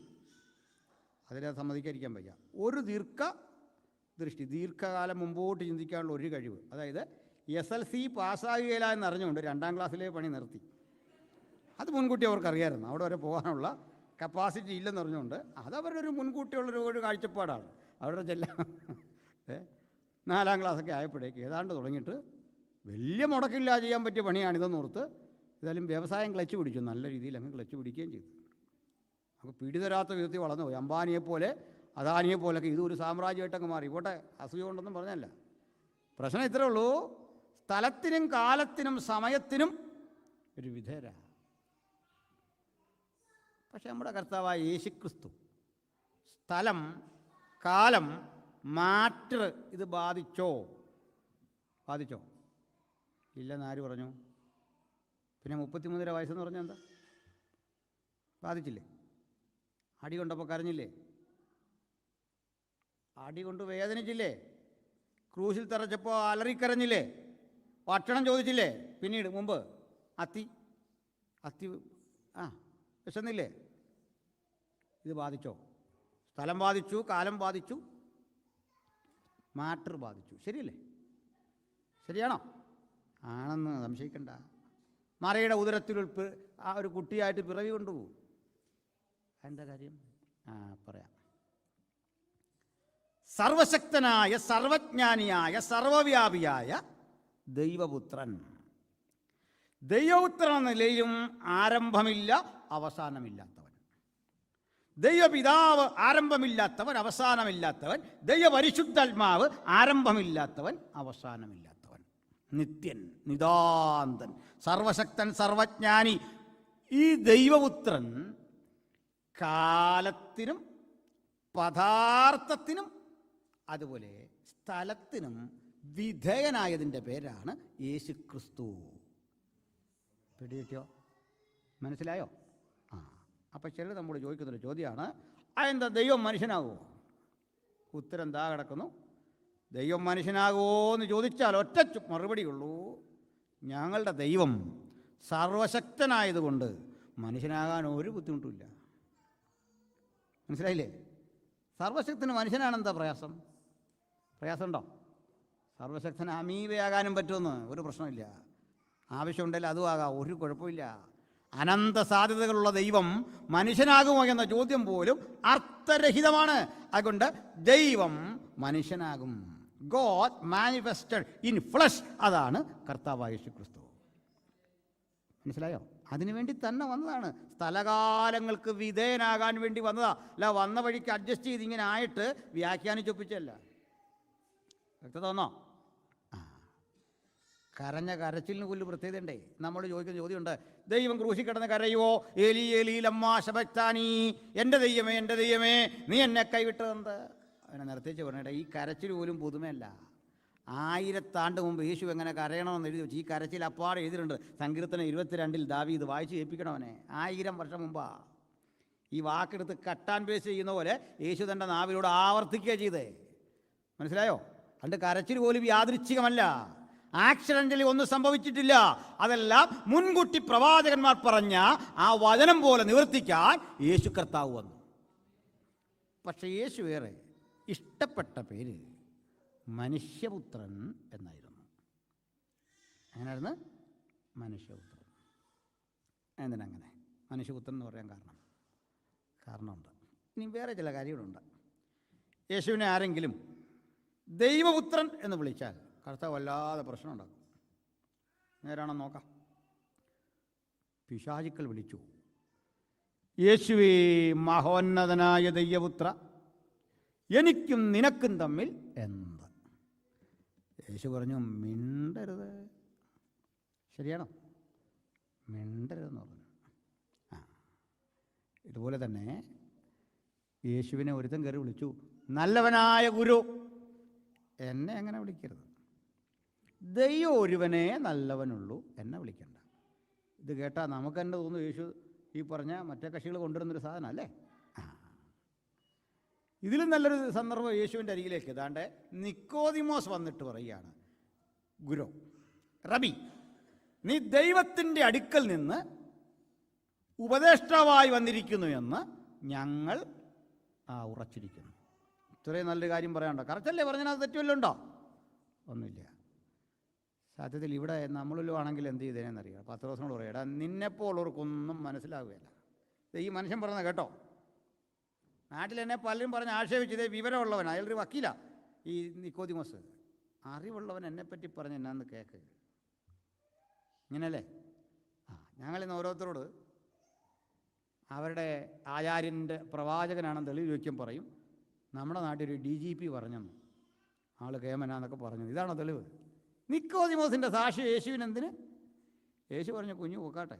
Speaker 1: അതിനെ സമ്മതിക്കാതിരിക്കാൻ വയ്യ. ഒരു ദീർഘദൃഷ്ടി, ദീർഘകാലം മുമ്പോട്ട് ചിന്തിക്കാനുള്ള ഒരു കഴിവ്. അതായത് SLC പാസ്സാകുകയില്ല എന്നറിഞ്ഞുകൊണ്ട് 2ാം ക്ലാസ്സിലെ പണി നിർത്തി. അത് മുൻകൂട്ടി അവർക്കറിയായിരുന്നു, അവിടെ വരെ പോകാനുള്ള കപ്പാസിറ്റി ഇല്ലെന്ന് പറഞ്ഞുകൊണ്ട്. അതവരുടെ ഒരു മുൻകൂട്ടിയുള്ളൊരു കാഴ്ചപ്പാടാണ്. അവരുടെ ചെല്ലാം 4ാം ക്ലാസ്സൊക്കെ ആയപ്പോഴേക്ക് ഏതാണ്ട് തുടങ്ങിയിട്ട് വലിയ മുടക്കില്ല ചെയ്യാൻ പറ്റിയ പണിയാണിതെന്ന് ഓർത്ത് ഏതായാലും വ്യവസായം ക്ലച്ച് പിടിച്ചു, നല്ല രീതിയിൽ അങ്ങ് ക്ലച്ച് പിടിക്കുകയും ചെയ്തു. അപ്പോൾ പിടിതരാത്ത വിധത്തിൽ വളർന്നു പോയി. അംബാനിയെപ്പോലെ അദാനിയെപ്പോലൊക്കെ ഇതൊരു സാമ്രാജ്യമായിട്ടങ്ങ് മാറി. പോട്ടെ, അസൂയ കൊണ്ടൊന്നും പറഞ്ഞല്ല. പ്രശ്നം ഇത്രേ ഉള്ളൂ, സ്ഥലത്തിനും കാലത്തിനും സമയത്തിനും ഒരു വിധേയരാ. പക്ഷെ നമ്മുടെ കർത്താവായ യേശുക്രിസ്തു സ്ഥലം, കാലം, മാറ്റർ ഇത് ബാധിച്ചോ? ഇല്ലെന്ന് ആര് പറഞ്ഞു? പിന്നെ 33 വയസ്സെന്ന് പറഞ്ഞാൽ എന്താ? ബാധിച്ചില്ലേ? അടി കൊണ്ടപ്പോൾ കരഞ്ഞില്ലേ? അടി കൊണ്ട് വേദനിച്ചില്ലേ? ക്രൂശിൽ തറച്ചപ്പോൾ അലറിക്കരഞ്ഞില്ലേ? ഭക്ഷണം ചോദിച്ചില്ലേ? പിന്നീട് മുമ്പ് അത്തി വിശന്നില്ലേ? ഇത് ബാധിച്ചോ? സ്ഥലം ബാധിച്ചു, കാലം ബാധിച്ചു, മാറ്റർ ബാധിച്ചു. ശരിയല്ലേ? ശരിയാണോ? ആണെന്ന് സംശയിക്കണ്ട. മറയുടെ ഉദരത്തിൽ ആ ഒരു കുട്ടിയായിട്ട് പിറവി കൊണ്ടുപോകും. എന്താ കാര്യം? പറയാം. സർവശക്തനായ, സർവജ്ഞാനിയായ, സർവവ്യാപിയായ ദൈവപുത്രൻ. ദൈവപുത്രൻ എന്ന നിലയിലും ആരംഭമില്ല, അവസാനമില്ലാത്തവൻ. ദൈവപിതാവ് ആരംഭമില്ലാത്തവൻ, അവസാനമില്ലാത്തവൻ. ദൈവപരിശുദ്ധാത്മാവ് ആരംഭമില്ലാത്തവൻ, അവസാനമില്ലാത്തവൻ. നിത്യൻ, നിതാന്തൻ, സർവശക്തൻ, സർവജ്ഞാനി. ഈ ദൈവപുത്രൻ കാലത്തിനും പദാർത്ഥത്തിനും അതുപോലെ സ്ഥലത്തിനും വിധേയനായതിൻ്റെ പേരാണ് യേശുക്രിസ്തു. പിടികിട്ടിയോ? മനസ്സിലായോ? അപ്പം ചിലർ നമ്മോട് ചോദിക്കുന്നൊരു ചോദ്യമാണ്, അതെന്താ ദൈവം മനുഷ്യനാകുമോ? ഉത്തരം എന്താ കിടക്കുന്നു? ദൈവം മനുഷ്യനാകുമോ എന്ന് ചോദിച്ചാൽ ഒറ്റ മറുപടിയുള്ളൂ, ഞങ്ങളുടെ ദൈവം സർവശക്തനായതുകൊണ്ട് മനുഷ്യനാകാൻ ഒരു ബുദ്ധിമുട്ടുമില്ല. മനസ്സിലായില്ലേ? സർവശക്തന് മനുഷ്യനാണെന്താ പ്രയാസമുണ്ടോ? സർവശക്തന് അമീബയാകാനും പറ്റുമെന്ന് ഒരു പ്രശ്നമില്ല. ആവശ്യമുണ്ടെങ്കിൽ അതും ആകാം, ഒരു കുഴപ്പമില്ല. അനന്ത സാധ്യതകളുള്ള ദൈവം മനുഷ്യനാകുമോ എന്ന ചോദ്യം പോലും അർത്ഥരഹിതമാണ്. അതുകൊണ്ട് ദൈവം മനുഷ്യനാകും. God manifested in flesh. അതാണ് കർത്താവായ യേശു ക്രിസ്തു. മനസ്സിലായോ? അതിനുവേണ്ടി തന്നെ വന്നതാണ്. സ്ഥലകാലങ്ങൾക്ക് വിധേയനാകാൻ വേണ്ടി വന്നതാ. അല്ല വന്ന വഴിക്ക് അഡ്ജസ്റ്റ് ചെയ്ത് ഇങ്ങനെ ആയിട്ട് വ്യാഖ്യാനിച്ചൊപ്പിച്ചല്ല. വ്യക്തത വന്നോ? കരഞ്ഞ കരച്ചിലിന് പോലും പ്രത്യേകതയുണ്ടേ. നമ്മൾ ചോദിക്കുന്ന ചോദ്യമുണ്ട്, ദൈവം ക്രൂശി കിടന്ന് കരയുവോ? ഏലി ഏലി ലമ്മാ ശബക്താനി, എൻ്റെ ദൈവമേ നീ എന്നെ കൈവിട്ടതെന്ത്? അവനെ നിർത്തിച്ച് പറഞ്ഞിട്ട് ഈ കരച്ചിൽ പോലും പുതുമയല്ല. 1000 ആണ്ട് മുമ്പ് യേശു എങ്ങനെ കരയണമെന്ന് എഴുതി വെച്ചു. ഈ കരച്ചിൽ അപ്പാടെ എഴുതിയിട്ടുണ്ട്. സങ്കീർത്തനം 22 ദാവീദ് വായിച്ച് കേൾപ്പിക്കണവനെ. 1000 വർഷം മുമ്പാ ഈ വാക്കെടുത്ത് കട്ടാൻ പേസ്റ്റ് ചെയ്യുന്ന പോലെ യേശു തൻ്റെ നാവിലൂടെ ആവർത്തിക്കുക ചെയ്തേ. മനസ്സിലായോ? അതുകൊണ്ട് കരച്ചിൽ പോലും യാദൃച്ഛികമല്ല, ആക്സിഡൻ്റലി ഒന്നും സംഭവിച്ചിട്ടില്ല. അതെല്ലാം മുൻകൂട്ടി പ്രവാചകന്മാർ പറഞ്ഞ ആ വചനം പോലെ നിവർത്തിക്കാൻ യേശു കർത്താവ് വന്നു. പക്ഷേ യേശു വേറെ ഇഷ്ടപ്പെട്ട പേര് മനുഷ്യപുത്രൻ എന്നായിരുന്നു. അങ്ങനെയായിരുന്നു മനുഷ്യപുത്രൻ. എന്തിനങ്ങനെ മനുഷ്യപുത്രൻ എന്ന് പറയാൻ കാരണമുണ്ട്. ഇനി വേറെ ചില കാര്യങ്ങളുണ്ട്. യേശുവിനെ ആരെങ്കിലും ദൈവപുത്രൻ എന്ന് വിളിച്ചാൽ കർത്താവ് വല്ലാതെ പ്രശ്നം ഉണ്ടാക്കും. നേരാണെന്ന് നോക്കാം. പിശാചുക്കൾ വിളിച്ചു, യേശുവേ മഹോന്നതനായ ദൈവപുത്ര, എനിക്കും നിനക്കും തമ്മിൽ എന്ത്? യേശു പറഞ്ഞു, മിണ്ടരുത്. ശരിയാണോ? മിണ്ടരുതെന്ന് പറഞ്ഞു. ഇതുപോലെ തന്നെ യേശുവിനെ ഒരുത്തൻ കയറി വിളിച്ചു, നല്ലവനായ ഗുരു. എന്നെ അങ്ങനെ വിളിക്കരുത്. ദൈവം ഒരുവനേ നല്ലവനുള്ളൂ, എന്നെ വിളിക്കണ്ട. ഇത് കേട്ടാൽ നമുക്കെന്നെ തോന്നുന്നു യേശു ഈ പറഞ്ഞ മറ്റേ കക്ഷികൾ കൊണ്ടുവരുന്നൊരു സാധനം അല്ലേ? ഇതിലും നല്ലൊരു സന്ദർഭം യേശുവിൻ്റെ അരികിലേക്ക് ഏതാണ്ട് നിക്കോദിമോസ് വന്നിട്ട് പറയുകയാണ്, ഗുരു റബി, നീ ദൈവത്തിൻ്റെ അടുക്കൽ നിന്ന് ഉപദേഷ്ടാവായി വന്നിരിക്കുന്നു എന്ന് ഞങ്ങൾ ഉറച്ചിരിക്കുന്നു. ഇത്രയും നല്ലൊരു കാര്യം പറയാനുണ്ടോ? കറക്റ്റല്ലേ പറഞ്ഞതിനകത്ത് തെറ്റുമല്ലോ ഉണ്ടോ? ഒന്നുമില്ല. സത്യത്തിൽ ഇവിടെ നമ്മളിലും ആണെങ്കിൽ എന്ത് ചെയ്തേനെന്നറിയാം. പത്രോസിനോട് പറയാം, എടാ നിന്നെപ്പോലുള്ളവർക്കൊന്നും മനസ്സിലാവുകയില്ല. ഈ മനുഷ്യൻ പറഞ്ഞത് കേട്ടോ. നാട്ടിൽ എന്നെ പലരും പറഞ്ഞ് ആക്ഷേപിച്ചതേ വിവരമുള്ളവൻ, അയാളൊരു വക്കീല ഈ നിക്കോദിമോസ്. അറിവുള്ളവൻ എന്നെപ്പറ്റി പറഞ്ഞ് എന്നാന്ന് കേൾക്ക്. ഇങ്ങനെയല്ലേ? ഞങ്ങളിന്ന് ഓരോരുത്തരോട് അവരുടെ ആചാര്യൻ്റെ പ്രവാചകനാണെന്ന് തെളിവ് ചോദിക്കാൻ പറയും, നമ്മുടെ നാട്ടിൽ ഒരു DGP പറഞ്ഞെന്ന്, ആൾ കേമനാന്നൊക്കെ പറഞ്ഞു. ഇതാണോ തെളിവ്? നിക്കോദിമോസിൻ്റെ സാക്ഷി യേശുവിനെന്തിന്? യേശു പറഞ്ഞു, കുഞ്ഞു പോക്കാട്ടെ,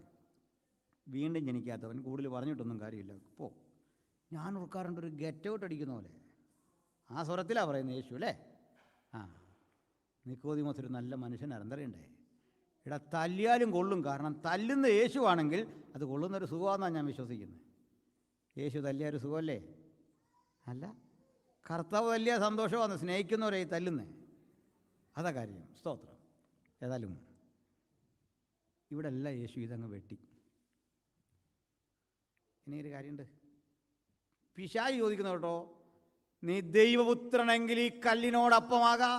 Speaker 1: വീണ്ടും ജനിക്കാത്തവൻ, കൂടുതൽ പറഞ്ഞിട്ടൊന്നും കാര്യമില്ല, പോ. ഞാൻ ഓർക്കാറുണ്ട് ഒരു ഗെറ്റ് ഔട്ട് അടിക്കുന്ന പോലെ. ആ സ്വരത്തിലാണ് പറയുന്നത് യേശു അല്ലേ? നിക്കോദിമോസ് ഒരു നല്ല മനുഷ്യനാണ്. എന്തറിയണ്ടേ? ഇവിടെ തല്ലിയാലും കൊള്ളും. കാരണം തല്ലുന്ന യേശു ആണെങ്കിൽ അത് കൊള്ളുന്നൊരു സുഖമാണെന്നാണ് ഞാൻ വിശ്വസിക്കുന്നത്. യേശു തല്ലിയ ഒരു സുഖമല്ലേ? അല്ല, കർത്താവ് തല്ലിയ സന്തോഷമാണ്. സ്നേഹിക്കുന്നവരെ ഈ തല്ലുന്നേ, അതാ കാര്യം. സ്തോത്രം. ഏതായാലും ഇവിടെ എല്ലാം യേശു ഇതങ്ങ് വെട്ടി. ഇനി ഒരു കാര്യമുണ്ട്. പിശാച് ചോദിക്കുന്ന കേട്ടോ, നീ ദൈവപുത്രനെങ്കിൽ ഈ കല്ലിനോടപ്പമാകാ.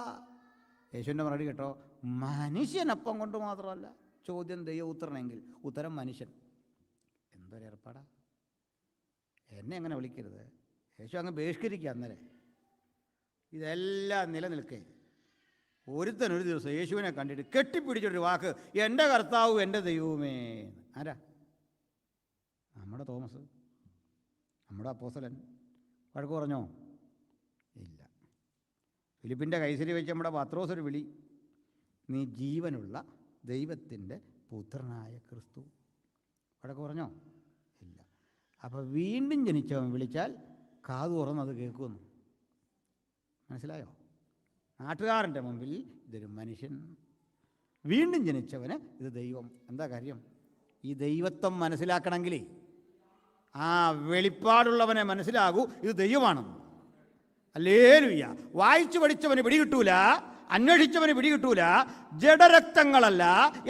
Speaker 1: യേശുവിൻ്റെ മറുപടി കേട്ടോ, മനുഷ്യനപ്പം കൊണ്ട് മാത്രമല്ല. ചോദ്യം ദൈവപുത്രനെങ്കിൽ, ഉത്തരം മനുഷ്യൻ. എന്തൊരു ഏർപ്പാടാ! എന്നെ അങ്ങനെ വിളിക്കരുത്. യേശു അങ്ങ് ബഹിഷ്കരിക്കുക. അന്നേരം ഇതെല്ലാം നിലനിൽക്കേ ഒരുത്തനൊരു ദിവസം യേശുവിനെ കണ്ടിട്ട് കെട്ടിപ്പിടിച്ചൊരു വാക്ക്, എൻ്റെ കർത്താവ് എൻ്റെ ദൈവമേ. ആരാ? നമ്മുടെ തോമസ്, നമ്മുടെ അപ്പോസ്തലൻ. വഴക്ക് പറഞ്ഞോ? ഇല്ല. ഫിലിപ്പിൻ്റെ കൈസരി വെച്ച് നമ്മുടെ പത്രോസ് ഒരു വിളി, നീ ജീവനുള്ള ദൈവത്തിൻ്റെ പുത്രനായ ക്രിസ്തു. വഴക്ക് പറഞ്ഞോ? ഇല്ല. അപ്പോൾ വീണ്ടും ജനിച്ചവൻ വിളിച്ചാൽ കാതു തുറന്നത് കേൾക്കുമെന്ന്. മനസ്സിലായോ? നാട്ടുകാരൻ്റെ മുമ്പിൽ ഇതൊരു മനുഷ്യൻ, വീണ്ടും ജനിച്ചവന് ഇത് ദൈവം. എന്താ കാര്യം? ഈ ദൈവത്വം മനസ്സിലാക്കണമെങ്കിലേ ആ വെളിപ്പാടുള്ളവനെ മനസ്സിലാകൂ ഇത് ദൈവമാണെന്ന്. ഹല്ലേലൂയ. വായിച്ചു പഠിച്ചവന് പിടികിട്ടൂല, അന്വേഷിച്ചവന് പിടികിട്ടൂല. ജഡരക്തങ്ങളല്ല,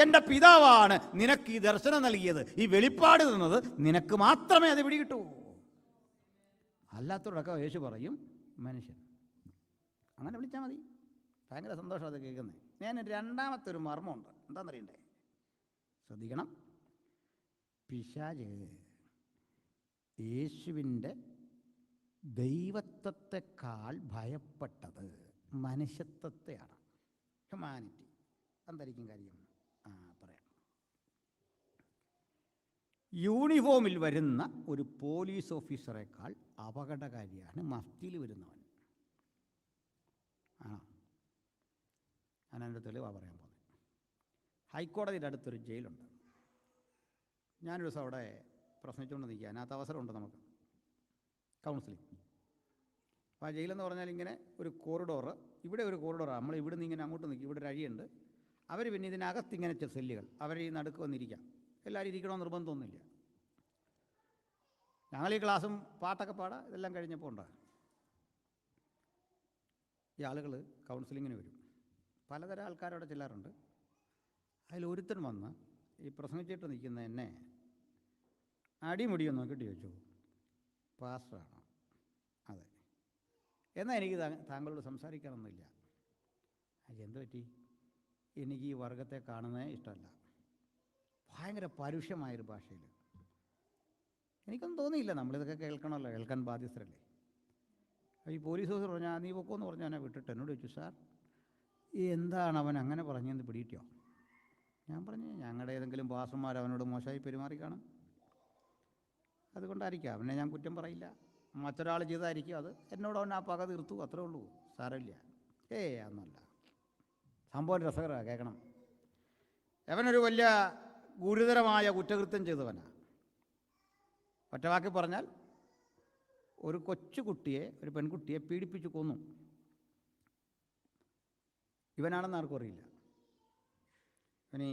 Speaker 1: എൻ്റെ പിതാവാണ് നിനക്ക് ഈ ദർശനം നൽകിയത്, ഈ വെളിപ്പാട് തന്നത്. നിനക്ക് മാത്രമേ അത് പിടികിട്ടൂ. അല്ലാത്തവരൊക്കെ യേശു പറയും മനുഷ്യൻ. അങ്ങനെ വിളിച്ചാൽ മതി. ഭയങ്കര സന്തോഷം അത് കേൾക്കുന്നത്. ഞാൻ രണ്ടാമത്തെ ഒരു മർമ്മമുണ്ട്. എന്താണെന്നറിയണ്ടേ? ശ്രദ്ധിക്കണം. പിശാച് യേശുവിൻ്റെ ദൈവത്വത്തെക്കാൾ ഭയപ്പെട്ടത് മനുഷ്യത്വത്തെയാണ്, ഹ്യൂമാനിറ്റി. എന്തായിരിക്കും കാര്യം? പറയാം. യൂണിഫോമിൽ വരുന്ന ഒരു പോലീസ് ഓഫീസറേക്കാൾ അപകടകാരിയാണ് മഫ്തിയിൽ വരുന്നവൻ. ഞാൻ എൻ്റെ തെളിവാണ് പറയാൻ പോകുന്നത്. ഹൈക്കോടതിയുടെ അടുത്തൊരു ജയിലുണ്ട്. ഞാനൊരു ദിവസം അവിടെ പ്രശ്നിച്ചുകൊണ്ട് നിൽക്കുക. അതിനകത്ത് അവസരമുണ്ട് നമുക്ക് കൗൺസിലിംഗ്. അപ്പോൾ ആ ജയിലെന്ന് പറഞ്ഞാൽ ഇങ്ങനെ ഒരു കോറിഡോറ്, ഇവിടെ ഒരു കോറിഡോറാണ്. നമ്മൾ ഇവിടെ നിന്ന് ഇങ്ങനെ അങ്ങോട്ട് നിൽക്കും. ഇവിടെ ഒരു അഴിയുണ്ട്. അവർ പിന്നെ ഇതിനകത്ത് ഇങ്ങനെ സെല്ലുകൾ, അവർ ഈ നടുക്ക് വന്നിരിക്കാം. എല്ലാവരും ഇരിക്കണമെന്ന് നിർബന്ധമൊന്നുമില്ല. ഞങ്ങൾ ഈ ക്ലാസ്സും പാട്ടൊക്കെ പാടാം. ഇതെല്ലാം കഴിഞ്ഞപ്പോൾ ഉണ്ട്. ഈ ആളുകൾ കൗൺസിലിങ്ങിന് വരും. പലതരം ആൾക്കാരവിടെ ചെല്ലാറുണ്ട്. അതിലൊരുത്തൻ വന്ന് ഈ പ്രസംഗിച്ചിട്ട് നിൽക്കുന്ന എന്നെ അടിമുടിയൊന്ന് നോക്കിയിട്ട് ചോദിച്ചു, പാസ്റ്ററാണോ? അതെ. എന്നാൽ എനിക്ക് താങ്കളോട് സംസാരിക്കാനൊന്നുമില്ല. എന്ത് പറ്റി? എനിക്ക് ഈ വർഗത്തെ കാണുന്നതേ ഇഷ്ടമല്ല. ഭയങ്കര പരുഷമായൊരു ഭാഷയിൽ. എനിക്കൊന്നും തോന്നിയില്ല. നമ്മളിതൊക്കെ കേൾക്കണമല്ലോ, കേൾക്കാൻ ബാധ്യസ്ഥരല്ലേ. ഈ പോലീസ് ഓഫീസർ പറഞ്ഞാൽ നീ പൊക്കോന്ന് പറഞ്ഞാൽ എന്നെ വിട്ടിട്ട് എന്നോട് ചോദിച്ചു, സാർ എന്താണ് അവൻ അങ്ങനെ പറഞ്ഞെന്ന് പിടിയിട്ടോ? ഞാൻ പറഞ്ഞു, ഞങ്ങളുടെ ഏതെങ്കിലും പാസ്റ്റർമാർ അവനോട് മോശമായി പെരുമാറി കാണും, അതുകൊണ്ടായിരിക്കാം. അവനെ ഞാൻ കുറ്റം പറയില്ല. മറ്റൊരാൾ ചെയ്തായിരിക്കും അത്. എന്നോട് അവൻ ആ പക തീർത്തു, അത്രേ ഉള്ളൂ, സാരമില്ല. അതൊന്നല്ല. സംഭവം രസകരമാണ്, കേൾക്കണം. അവനൊരു വലിയ ഗുരുതരമായ കുറ്റകൃത്യം ചെയ്തവനാണ്. ഒറ്റവാക്കി പറഞ്ഞാൽ ഒരു കൊച്ചുകുട്ടിയെ, ഒരു പെൺകുട്ടിയെ പീഡിപ്പിച്ച് കൊന്നു. ഇവനാണെന്ന് ആർക്കും അറിയില്ല. ഇവനീ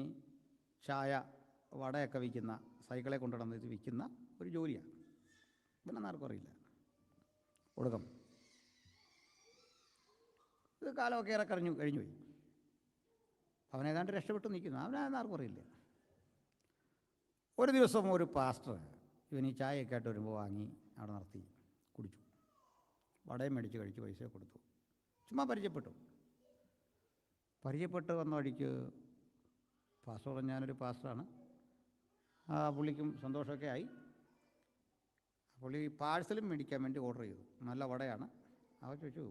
Speaker 1: ചായ വടയൊക്കെ വിൽക്കുന്ന, സൈക്കിളെ കൊണ്ടുനടന്ന് വിൽക്കുന്ന ഒരു ജോലിയാണ്. ഇവനെന്ന് ആർക്കും അറിയില്ല. ഒടുക്കം ഇത് കാലമൊക്കെ ഏറെ കഴിഞ്ഞു പോയി. അവനേതാണ്ട് രക്ഷപ്പെട്ട് നിൽക്കുന്നു. അവനാണെന്ന് ആർക്കും അറിയില്ല. ഒരു ദിവസം ഒരു പാസ്റ്റർ ഇവൻ ഈ ചായയൊക്കെ ആയിട്ട് വരുമ്പോൾ വാങ്ങി അവിടെ നിർത്തി കുടിച്ചു. വടയും മേടിച്ച് കഴിച്ച് പൈസ കൊടുത്തു. ചുമ്മാ പരിചയപ്പെട്ട് വന്ന വഴിക്ക് പാസ്റ്റർ പറഞ്ഞു, ഞാനൊരു പാസ്റ്ററാണ്. പുള്ളിക്കും സന്തോഷമൊക്കെ ആയി. പുള്ളി പാഴ്സലും മേടിക്കാൻ വേണ്ടി ഓർഡർ ചെയ്തു. നല്ല വടയാണ്. അവ ചോദിച്ചു,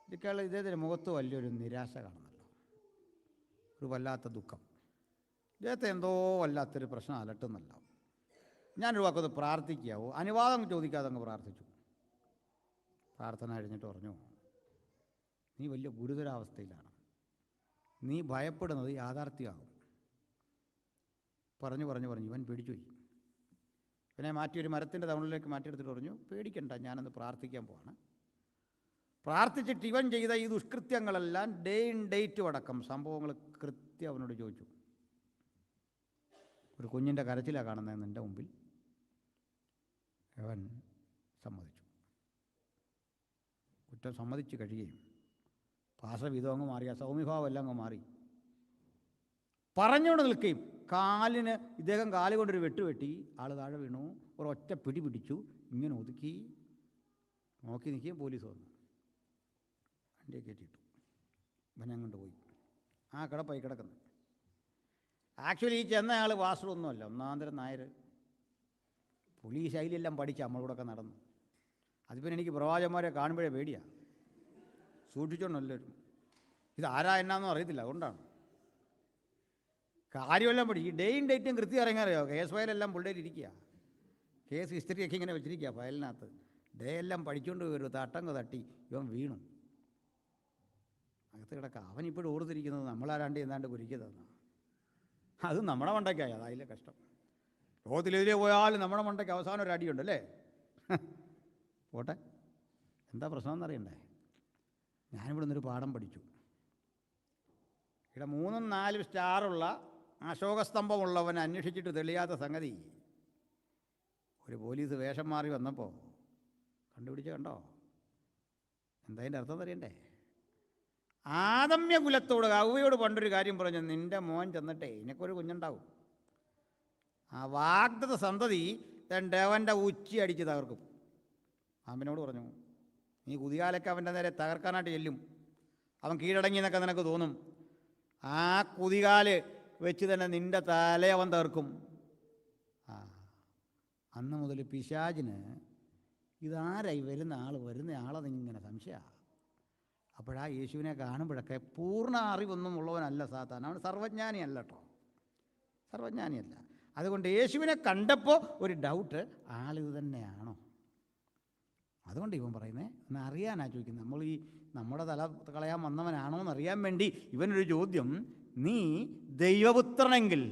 Speaker 1: ഇദ്ദേഹത്തിൻ്റെ മുഖത്ത് വലിയൊരു നിരാശ കാണുന്നല്ലോ, ഒരു വല്ലാത്ത ദുഃഖം. ഇദ്ദേഹത്തെ എന്തോ വല്ലാത്തൊരു പ്രശ്നം അലട്ടുന്നല്ലോ. ഞാനൊരു വാക്കൊന്ന് പ്രാർത്ഥിക്കാവോ? അനുവാദം ചോദിക്കാതെ അങ്ങ് പ്രാർത്ഥിച്ചു. പ്രാർത്ഥന കഴിഞ്ഞിട്ട് പറഞ്ഞു, നീ വലിയ ഗുരുതരാവസ്ഥയിലാണ്, നീ ഭയപ്പെടുന്നത് യാഥാർത്ഥ്യമാകും. പറഞ്ഞു ഇവൻ പേടിച്ചുപോയി. പിന്നെ ഒരു മരത്തിൻ്റെ തവണിലേക്ക് മാറ്റിയെടുത്തിട്ട് പറഞ്ഞു, പേടിക്കണ്ട, ഞാനൊന്ന് പ്രാർത്ഥിക്കാൻ പോവാണ്. പ്രാർത്ഥിച്ചിട്ട് ഇവൻ ചെയ്ത ഈ ദുഷ്കൃത്യങ്ങളെല്ലാം ഡേ ഇൻ ഡേറ്റും അടക്കം സംഭവങ്ങൾ കൃത്യം അവനോട് ചോദിച്ചു. ഒരു കുഞ്ഞിൻ്റെ കരച്ചിലാണ് കാണുന്നതെന്ന് എൻ്റെ മുമ്പിൽ. അവൻ സമ്മതിച്ചു. കുറ്റം സമ്മതിച്ച് കഴിയുകയും പാർശ്വവിധം അങ്ങ് മാറി, ആ സൗമ്യഭാവം എല്ലാം അങ്ങ് മാറി. പറഞ്ഞുകൊണ്ട് നിൽക്കുകയും ഇദ്ദേഹം കാല് കൊണ്ടൊരു വെട്ടി ആൾ താഴെ വീണു. ഒരൊറ്റ പിടിച്ചു, ഇങ്ങനെ ഒതുക്കി നോക്കി നിൽക്കുകയും പോലീസ് വന്നു. വണ്ടിയെ കയറ്റിയിട്ടു. ഇവനങ്ങോട്ട് പോയി. കിടപ്പായി കിടക്കുന്നു. ആക്ച്വലി ഈ ചെന്ന ആൾ വാസ്റ്ററൊന്നുമല്ല, ഒന്നാന്തരം നായർ. പുലി ശൈലിയെല്ലാം പഠിച്ച് നമ്മളിവിടെ ഒക്കെ നടന്നു. അതിപ്പോൾ എനിക്ക് പ്രവാചകന്മാരെ കാണുമ്പോഴേ പേടിയാണ്. സൂക്ഷിച്ചോണ്ടല്ലാരും. ഇതാരാ എന്നാന്നും അറിയത്തില്ല, അതുകൊണ്ടാണ്. കാര്യമെല്ലാം പഠിക്കും. ഈ ഡേയും ഡേറ്റും കൃത്യം ഇറങ്ങാറിയോ? കേസ് ഫയലെല്ലാം പുള്ളിയിൽ ഇരിക്കുക. കേസ് ഹിസ്റ്ററിയൊക്കെ ഇങ്ങനെ വെച്ചിരിക്കുക ഫയലിനകത്ത്. ഡേ എല്ലാം പഠിച്ചുകൊണ്ട് ഒരു തട്ടങ്ങ് തട്ടി ഇവൻ വീണു അകത്ത് കിടക്കുക. അവനിപ്പോഴും ഓർത്തിരിക്കുന്നത് നമ്മളാരാണ്ട് എന്താണ്ട് കുരിക്കുന്നതെന്നാണ്. അത് നമ്മുടെ മണ്ടയ്ക്കായി, അതായില്ലേ കഷ്ടം. ലോകത്തിലെതിരെ പോയാലും നമ്മുടെ മണ്ടയ്ക്ക് അവസാനം ഒരു അടിയുണ്ടല്ലേ. പോട്ടെ, എന്താ പ്രശ്നം എന്നറിയണ്ടേ? ഞാനിവിടെ നിന്നൊരു പാഠം പഠിച്ചു. ഇവിടെ 3, 4 സ്റ്റാറുള്ള അശോകസ്തംഭമുള്ളവൻ അന്വേഷിച്ചിട്ട് തെളിയാത്ത സംഗതി ഒരു പോലീസ് വേഷം മാറി വന്നപ്പോൾ കണ്ടുപിടിച്ച്. കണ്ടോ? എന്താ അതിൻ്റെ അർത്ഥം അറിയണ്ടേ? ആദമ്യ കുലത്തോട് ഹവ്വയോട് പണ്ടൊരു കാര്യം പറഞ്ഞു, നിൻ്റെ മോൻ ചെന്നിട്ടേ നിനക്കൊരു കുഞ്ഞുണ്ടാവും. ആ വാഗ്ദത്ത സന്തതി ദേവൻ്റെ ഉച്ചി അടിച്ച് തകർക്കും. അവനോട് പറഞ്ഞു, നീ കുതികാലൊക്കെ അവൻ്റെ നേരെ തകർക്കാനായിട്ട് ചെല്ലും, അവൻ കീഴടങ്ങി എന്നൊക്കെ നിനക്ക് തോന്നും. ആ കുതികാല് വെച്ച് തന്നെ നിൻ്റെ തല അവൻ തകർക്കും. അന്ന് മുതൽ പിശാചിന് ഇതാരായി വരുന്ന ആളെന്നിങ്ങനെ സംശയമാണ്. അപ്പോഴാ യേശുവിനെ കാണുമ്പോഴൊക്കെ പൂർണ്ണ അറിവൊന്നും ഉള്ളവനല്ല സാത്താൻ. അവൻ സർവജ്ഞാനിയല്ല കേട്ടോ, സർവജ്ഞാനിയല്ല. അതുകൊണ്ട് യേശുവിനെ കണ്ടപ്പോൾ ഒരു ഡൗട്ട്, ആളിത് തന്നെയാണോ? അതുകൊണ്ട് ഇവൻ പറയുന്നത് ഒന്ന് അറിയാനാ ചോദിക്കുന്നത്. നമ്മുടെ തല കളയാൻ വന്നവനാണോ എന്നറിയാൻ വേണ്ടി ഇവനൊരു ചോദ്യം, നീ ദൈവപുത്രനെങ്കിൽ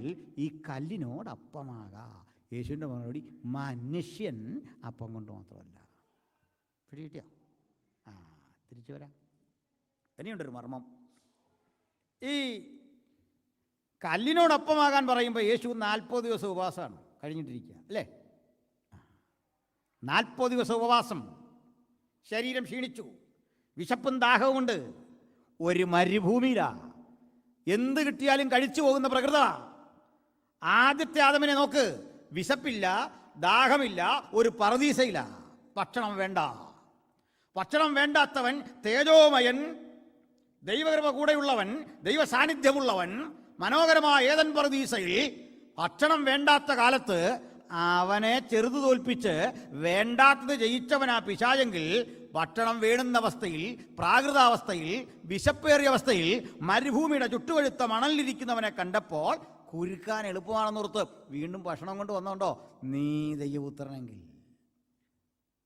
Speaker 1: ഈ കല്ലിനോടപ്പമാകാ. യേശുവിൻ്റെ മറുപടി, മനുഷ്യൻ അപ്പം കൊണ്ട് മാത്രമല്ല. പിടികിട്ടിയോ? തിരിച്ചു വരാം. ഇനിയുണ്ടൊരു മർമ്മം. ഈ കല്ലിനോടൊപ്പമാകാൻ പറയുമ്പോൾ യേശു 40 ദിവസം ഉപവാസമാണ് കഴിഞ്ഞിട്ടിരിക്കുക അല്ലേ? 40 ദിവസം ഉപവാസം, ശരീരം ക്ഷീണിച്ചു, വിശപ്പും ദാഹവുമുണ്ട്, ഒരു മരുഭൂമിയിലാണ്, എന്ത് കിട്ടിയാലും കഴിച്ചു പോകുന്ന പ്രകൃത. ആദ്യത്തെ ആദമിനെ നോക്ക്, വിശപ്പില്ല, ദാഹമില്ല, ഒരു പറുദീസയില്ല, ഭക്ഷണം വേണ്ട. ഭക്ഷണം വേണ്ടാത്തവൻ, തേജോമയൻ, ദൈവകൃപ കൂടെയുള്ളവൻ, ദൈവ സാന്നിധ്യമുള്ളവൻ, മനോഹരമായ ഏദൻ പറുദീസയിൽ ഭക്ഷണം വേണ്ടാത്ത കാലത്ത് അവനെ ചെറുതു തോൽപ്പിച്ച് വേണ്ടാത്തത് ജയിച്ചവനാ പിശാചെങ്കിൽ, ഭക്ഷണം വേണ്ടുന്ന അവസ്ഥയിൽ, പ്രാകൃതാവസ്ഥയിൽ, വിശപ്പേറിയ അവസ്ഥയിൽ മരുഭൂമിയുടെ ചുട്ടുവഴുത്ത മണലിരിക്കുന്നവനെ കണ്ടപ്പോൾ കുരുക്കാൻ എളുപ്പമാണെന്നോർത്ത് വീണ്ടും ഭക്ഷണം കൊണ്ട് വന്നോണ്ടോ, നീ ദൈവപുത്രനെങ്കിൽ.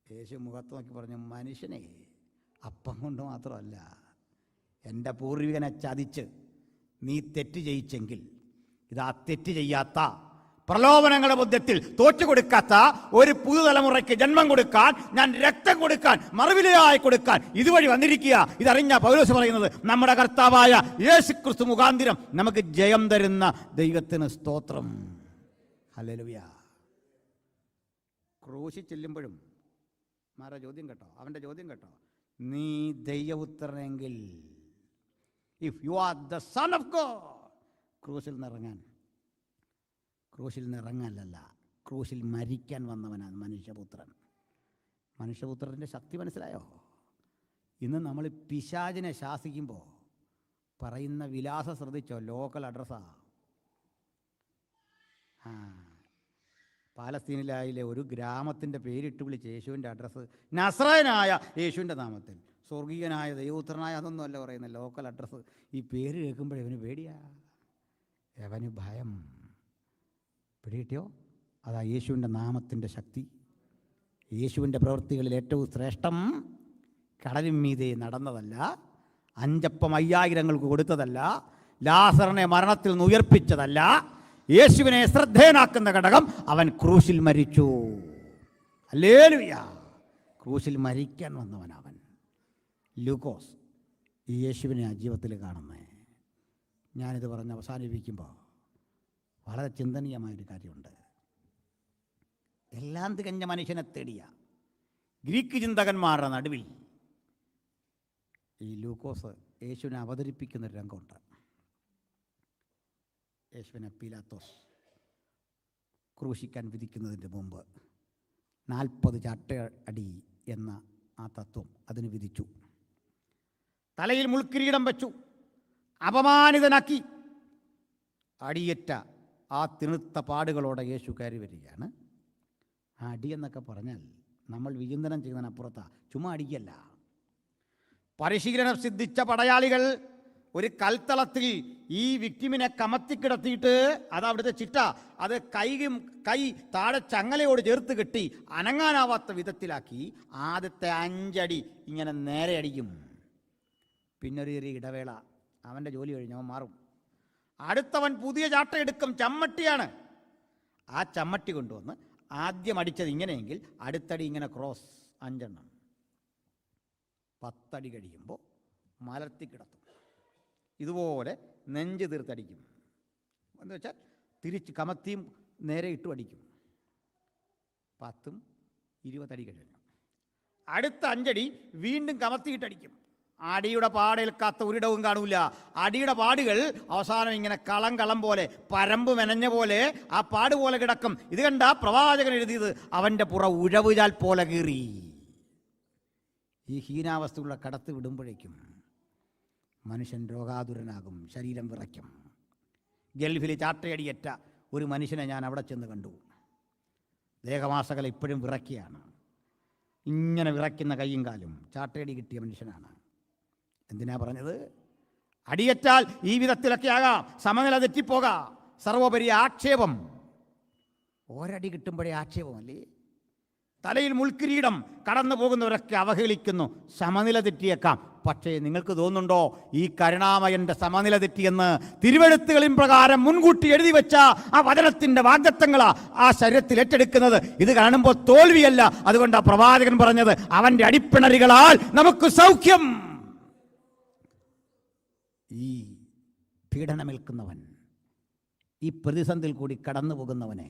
Speaker 1: യേശു മുഖത്ത് നോക്കി പറഞ്ഞു, മനുഷ്യനെ അപ്പം കൊണ്ട് മാത്രമല്ല, എൻ്റെ പൂർവികനെ ചതിച്ച് നീ തെറ്റ് ജയിച്ചെങ്കിൽ, ഇതാ തെറ്റ് ചെയ്യാത്ത, പ്രലോഭനങ്ങളുടെ ബുദ്ധ്യത്തിൽ തോറ്റു കൊടുക്കാത്ത ഒരു പുതുതലമുറയ്ക്ക് ജന്മം കൊടുക്കാൻ, ഞാൻ രക്തം കൊടുക്കാൻ, മറുവിലയായി കൊടുക്കാൻ ഇതുവഴി വന്നിരിക്കുക. ഇതറിഞ്ഞ പൗലോസ് പറയുന്നത്, നമ്മുടെ കർത്താവായ യേശുക്രിസ്തു മുഖാന്തിരം നമുക്ക് ജയം തരുന്ന ദൈവത്തിന് സ്തോത്രം. ഹല്ലേലൂയ. ക്രൂശിൽ ചെല്ലുമ്പോഴും ചോദ്യം കേട്ടോ, അവൻ്റെ ചോദ്യം കേട്ടോ, നീ ദൈവപുത്രനെങ്കിൽ, if you are the son of God, ക്രൂശിൽ നിറങ്ങാനല്ല, ക്രൂശിൽ മരിക്കാൻ വന്നവനാണ് മനുഷ്യപുത്രൻ. മനുഷ്യപുത്രൻ്റെ ശക്തി മനസ്സിലായോ? ഇന്ന് നമ്മൾ പിശാചിനെ ശാസിക്കുമ്പോൾ പറയുന്ന വിലാസം ശ്രദ്ധിച്ചോ? ലോക്കൽ അഡ്രസ്സാ. പാലസ്തീനിലായിലെ ഒരു ഗ്രാമത്തിൻ്റെ പേരിട്ട് വിളിച്ച് യേശുവിൻ്റെ അഡ്രസ്സ്, നസ്രായനായ യേശുവിൻ്റെ നാമത്തിൽ, സ്വർഗീയനായ ദൈവപുത്രനായ അതൊന്നുമല്ല പറയുന്നത്, ലോക്കൽ അഡ്രസ്സ്. ഈ പേര് കേൾക്കുമ്പോഴേ അവന് പേടിയാ, അവന് ഭയം. പിടികിട്ടിയോ? അതാ യേശുവിൻ്റെ നാമത്തിൻ്റെ ശക്തി. യേശുവിൻ്റെ പ്രവൃത്തികളിൽ ഏറ്റവും ശ്രേഷ്ഠം കടലിൻ മീതെ നടന്നതല്ല, 5 അപ്പം 5000 കൊടുത്തതല്ല, ലാസറിനെ മരണത്തിൽ നിന്ന് ഉയർപ്പിച്ചതല്ല, യേശുവിനെ ശ്രദ്ധേയനാക്കുന്ന ഘടകം അവൻ ക്രൂശിൽ മരിച്ചു. ഹല്ലേലൂയ. ക്രൂശിൽ മരിക്കാൻ വന്നവനവൻ. ലൂക്കോസ് ഈ യേശുവിനെ ആ ജീവിതത്തിൽ കാണുന്നേ. ഞാനിത് പറഞ്ഞ് അവസാനിപ്പിക്കുമ്പോൾ വളരെ ചിന്തനീയമായൊരു കാര്യമുണ്ട്. എല്ലാം തികഞ്ഞ മനുഷ്യനെ തേടിയ ഗ്രീക്ക് ചിന്തകന്മാരുടെ നടുവിൽ ഈ ലൂക്കോസ് യേശുവിനെ അവതരിപ്പിക്കുന്നൊരു രംഗമുണ്ട്. യേശുവിനെ പീലാത്തോസ് ക്രൂശിക്കാൻ വിധിക്കുന്നതിന് മുമ്പ് 40 ചാട്ടയടി എന്ന ആ തത്വം അതിന് വിധിച്ചു. തലയിൽ മുൾക്കിരീടം വെച്ചു, അപമാനിതനാക്കി. അടിയേറ്റ ആ തിണുത്ത പാടുകളോടെ യേശു കയറി വരികയാണ്. ആ അടിയെന്നൊക്കെ പറഞ്ഞാൽ നമ്മൾ വിചിന്തനം ചെയ്യുന്നതിനപ്പുറത്താ, ചുമ്മാ അടിക്കല്ല. പരിശീലനം സിദ്ധിച്ച പടയാളികൾ ഒരു കൽത്തളത്തിൽ ഈ വിക്ടിമിനെ കമത്തിക്കിടത്തിയിട്ട്, അത് അവിടുത്തെ ചിട്ട, അത് കൈ താഴെ ചങ്ങലയോട് ചേർത്ത് കെട്ടി അനങ്ങാനാവാത്ത വിധത്തിലാക്കി ആദ്യത്തെ 5 അടി ഇങ്ങനെ നേരെ അടിക്കും. പിന്നൊരു ചെറിയ ഇടവേള, അവൻ്റെ ജോലി കഴിഞ്ഞ് അവൻ മാറും. അടുത്തവൻ പുതിയ ചാട്ട എടുക്കും, ചമ്മട്ടിയാണ്. ആ ചമ്മട്ടി കൊണ്ടുവന്ന് ആദ്യം അടിച്ചത് ഇങ്ങനെയെങ്കിൽ അടുത്തടി ഇങ്ങനെ ക്രോസ് 5 എണ്ണം. 10 അടി കഴിയുമ്പോൾ മലർത്തി കിടത്തും. ഇതുപോലെ നെഞ്ച് തീർത്തടിക്കും. എന്ന് വെച്ചാൽ തിരിച്ച് കമത്തിയും നേരെ ഇട്ടും അടിക്കും. 10ഉം 20 അടി കഴിഞ്ഞു. അടുത്ത 5 അടി വീണ്ടും കമത്തിയിട്ടടിക്കും. അടിയുടെ പാടേൽക്കാത്ത ഒരിടവും കാണൂല. അടിയുടെ പാടുകൾ അവസാനം ഇങ്ങനെ കളം പോലെ, പരമ്പ് മെനഞ്ഞ പോലെ, ആ പാട് പോലെ കിടക്കും. ഇത് കണ്ട പ്രവാചകൻ എഴുതിയത്, അവൻ്റെ പുറ ഉഴവുചാൽ പോലെ കീറി. ഈ ഹീനാവസ്ഥയുള്ള കടത്ത് വിടുമ്പോഴേക്കും മനുഷ്യൻ രോഗാതുരനാകും, ശരീരം വിറയ്ക്കും. ഗൾഫിൽ ചാട്ടയടിയേറ്റ ഒരു മനുഷ്യനെ ഞാൻ അവിടെ ചെന്ന് കണ്ടു. ദേഹമാസകല ഇപ്പോഴും വിറയ്ക്കുകയാണ്. ഇങ്ങനെ വിറയ്ക്കുന്ന കയ്യും കാലും. ചാട്ടയടി കിട്ടിയ മനുഷ്യനാണ്. എന്തിനാ പറഞ്ഞത്? അടിയേറ്റാൽ ഈ വിധത്തിലൊക്കെ ആകാം, സമനില തെറ്റിപ്പോകാം. സർവോപരി ആക്ഷേപം. ഒരടി കിട്ടുമ്പോഴേ ആക്ഷേപമല്ലേ? തലയിൽ മുൾക്കിരീടം കടന്നു പോകുന്നവരൊക്കെ അവഹേളിക്കുന്നു. സമനില തെറ്റിയേക്കാം. പക്ഷേ നിങ്ങൾക്ക് തോന്നുന്നുണ്ടോ ഈ കരുണാമയന്റെ സമനില തെറ്റിയെന്ന്? തിരുവെഴുത്തുകളിൻ പ്രകാരം മുൻകൂട്ടി എഴുതി വെച്ച ആ വചനത്തിന്റെ വാഗ്ദത്തങ്ങളാ ആ ശരീരത്തിൽ ഏറ്റെടുക്കുന്നത്. ഇത് കാണുമ്പോൾ തോൽവിയല്ല. അതുകൊണ്ട് ആ പ്രവാചകൻ പറഞ്ഞത്, അവന്റെ അടിപ്പിണരുകളാൽ നമുക്ക് സൗഖ്യം. ഈ പീഡനമേൽക്കുന്നവൻ, ഈ പ്രതിസന്ധിയിൽ കൂടി കടന്നു പോകുന്നവനെ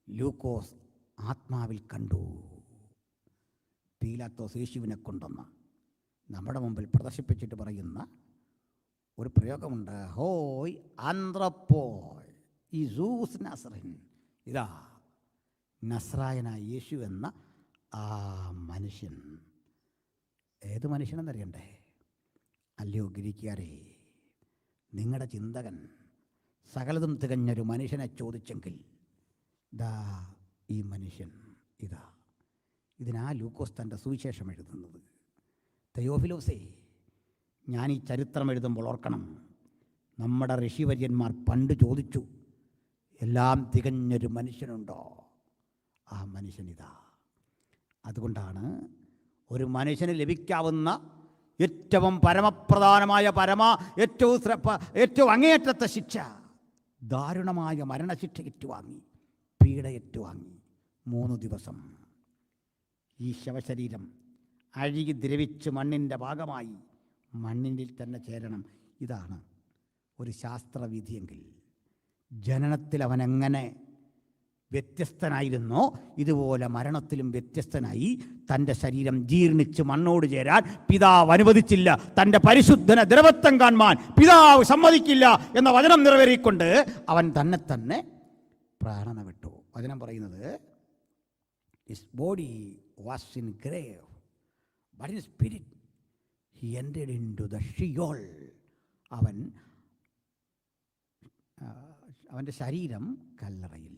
Speaker 1: ലൂക്കോസ് ആത്മാവിൽ കണ്ടു. പീലാത്തോസ് യേശുവിനെ കൊണ്ടുവന്ന് നമ്മുടെ മുമ്പിൽ പ്രദർശിപ്പിച്ചിട്ട് പറയുന്ന ഒരു പ്രയോഗമുണ്ട്. ഹോയ് ആന്ത്രപ്പോയ് ഈസൂസ് നസറിൻ. ഇതാ നസ്രായനായ യേശു എന്ന ആ മനുഷ്യൻ. ഏത് മനുഷ്യനെന്നറിയണ്ടേ? അല്ലയോ ഗ്രീക്കുകാരെ, നിങ്ങളുടെ ചിന്തകൻ സകലതും തികഞ്ഞൊരു മനുഷ്യനെ ചോദിച്ചെങ്കിൽ ദാ ഈ മനുഷ്യൻ ഇതാ. ഇതിനാ ലൂക്കോസ് തൻ്റെ സുവിശേഷം എഴുതുന്നത്. തെയോഫിലോസേ, ഞാൻ ഈ ചരിത്രം എഴുതുമ്പോൾ ഓർക്കണം, നമ്മുടെ ഋഷിവര്യന്മാർ പണ്ട് ചോദിച്ചു, എല്ലാം തികഞ്ഞൊരു മനുഷ്യനുണ്ടോ? ആ മനുഷ്യനിതാ. അതുകൊണ്ടാണ് ഒരു മനുഷ്യന് ലഭിക്കാവുന്ന ഏറ്റവും പരമപ്രധാനമായ ഏറ്റവും അങ്ങേയറ്റത്തെ ശിക്ഷ, ദാരുണമായ മരണശിക്ഷ ഏറ്റുവാങ്ങി, പീഡ ഏറ്റുവാങ്ങി 3 ദിവസം ഈ ശവശരീരം അഴുകി ദ്രവിച്ച് മണ്ണിൻ്റെ ഭാഗമായി മണ്ണിൽ തന്നെ ചേരണം. ഇതാണ് ഒരു ശാസ്ത്രവിധിയെങ്കിൽ ജനനത്തിൽ അവനെങ്ങനെ വ്യത്യസ്തനായിരുന്നോ ഇതുപോലെ മരണത്തിലും വ്യത്യസ്തനായി തൻ്റെ ശരീരം ജീർണിച്ച് മണ്ണോട് ചേരാൻ പിതാവ് അനുവദിച്ചില്ല. തൻ്റെ പരിശുദ്ധന ദ്രവത്വം കാണുവാൻ പിതാവ് സമ്മതിക്കില്ല എന്ന വചനം നിറവേറിക്കൊണ്ട് അവൻ തന്നെ പ്രാണന വിട്ടു. വചനം പറയുന്നത്, his body was in grave, but in spirit he entered into the Sheol. അവൻ്റെ ശരീരം കല്ലറയിൽ,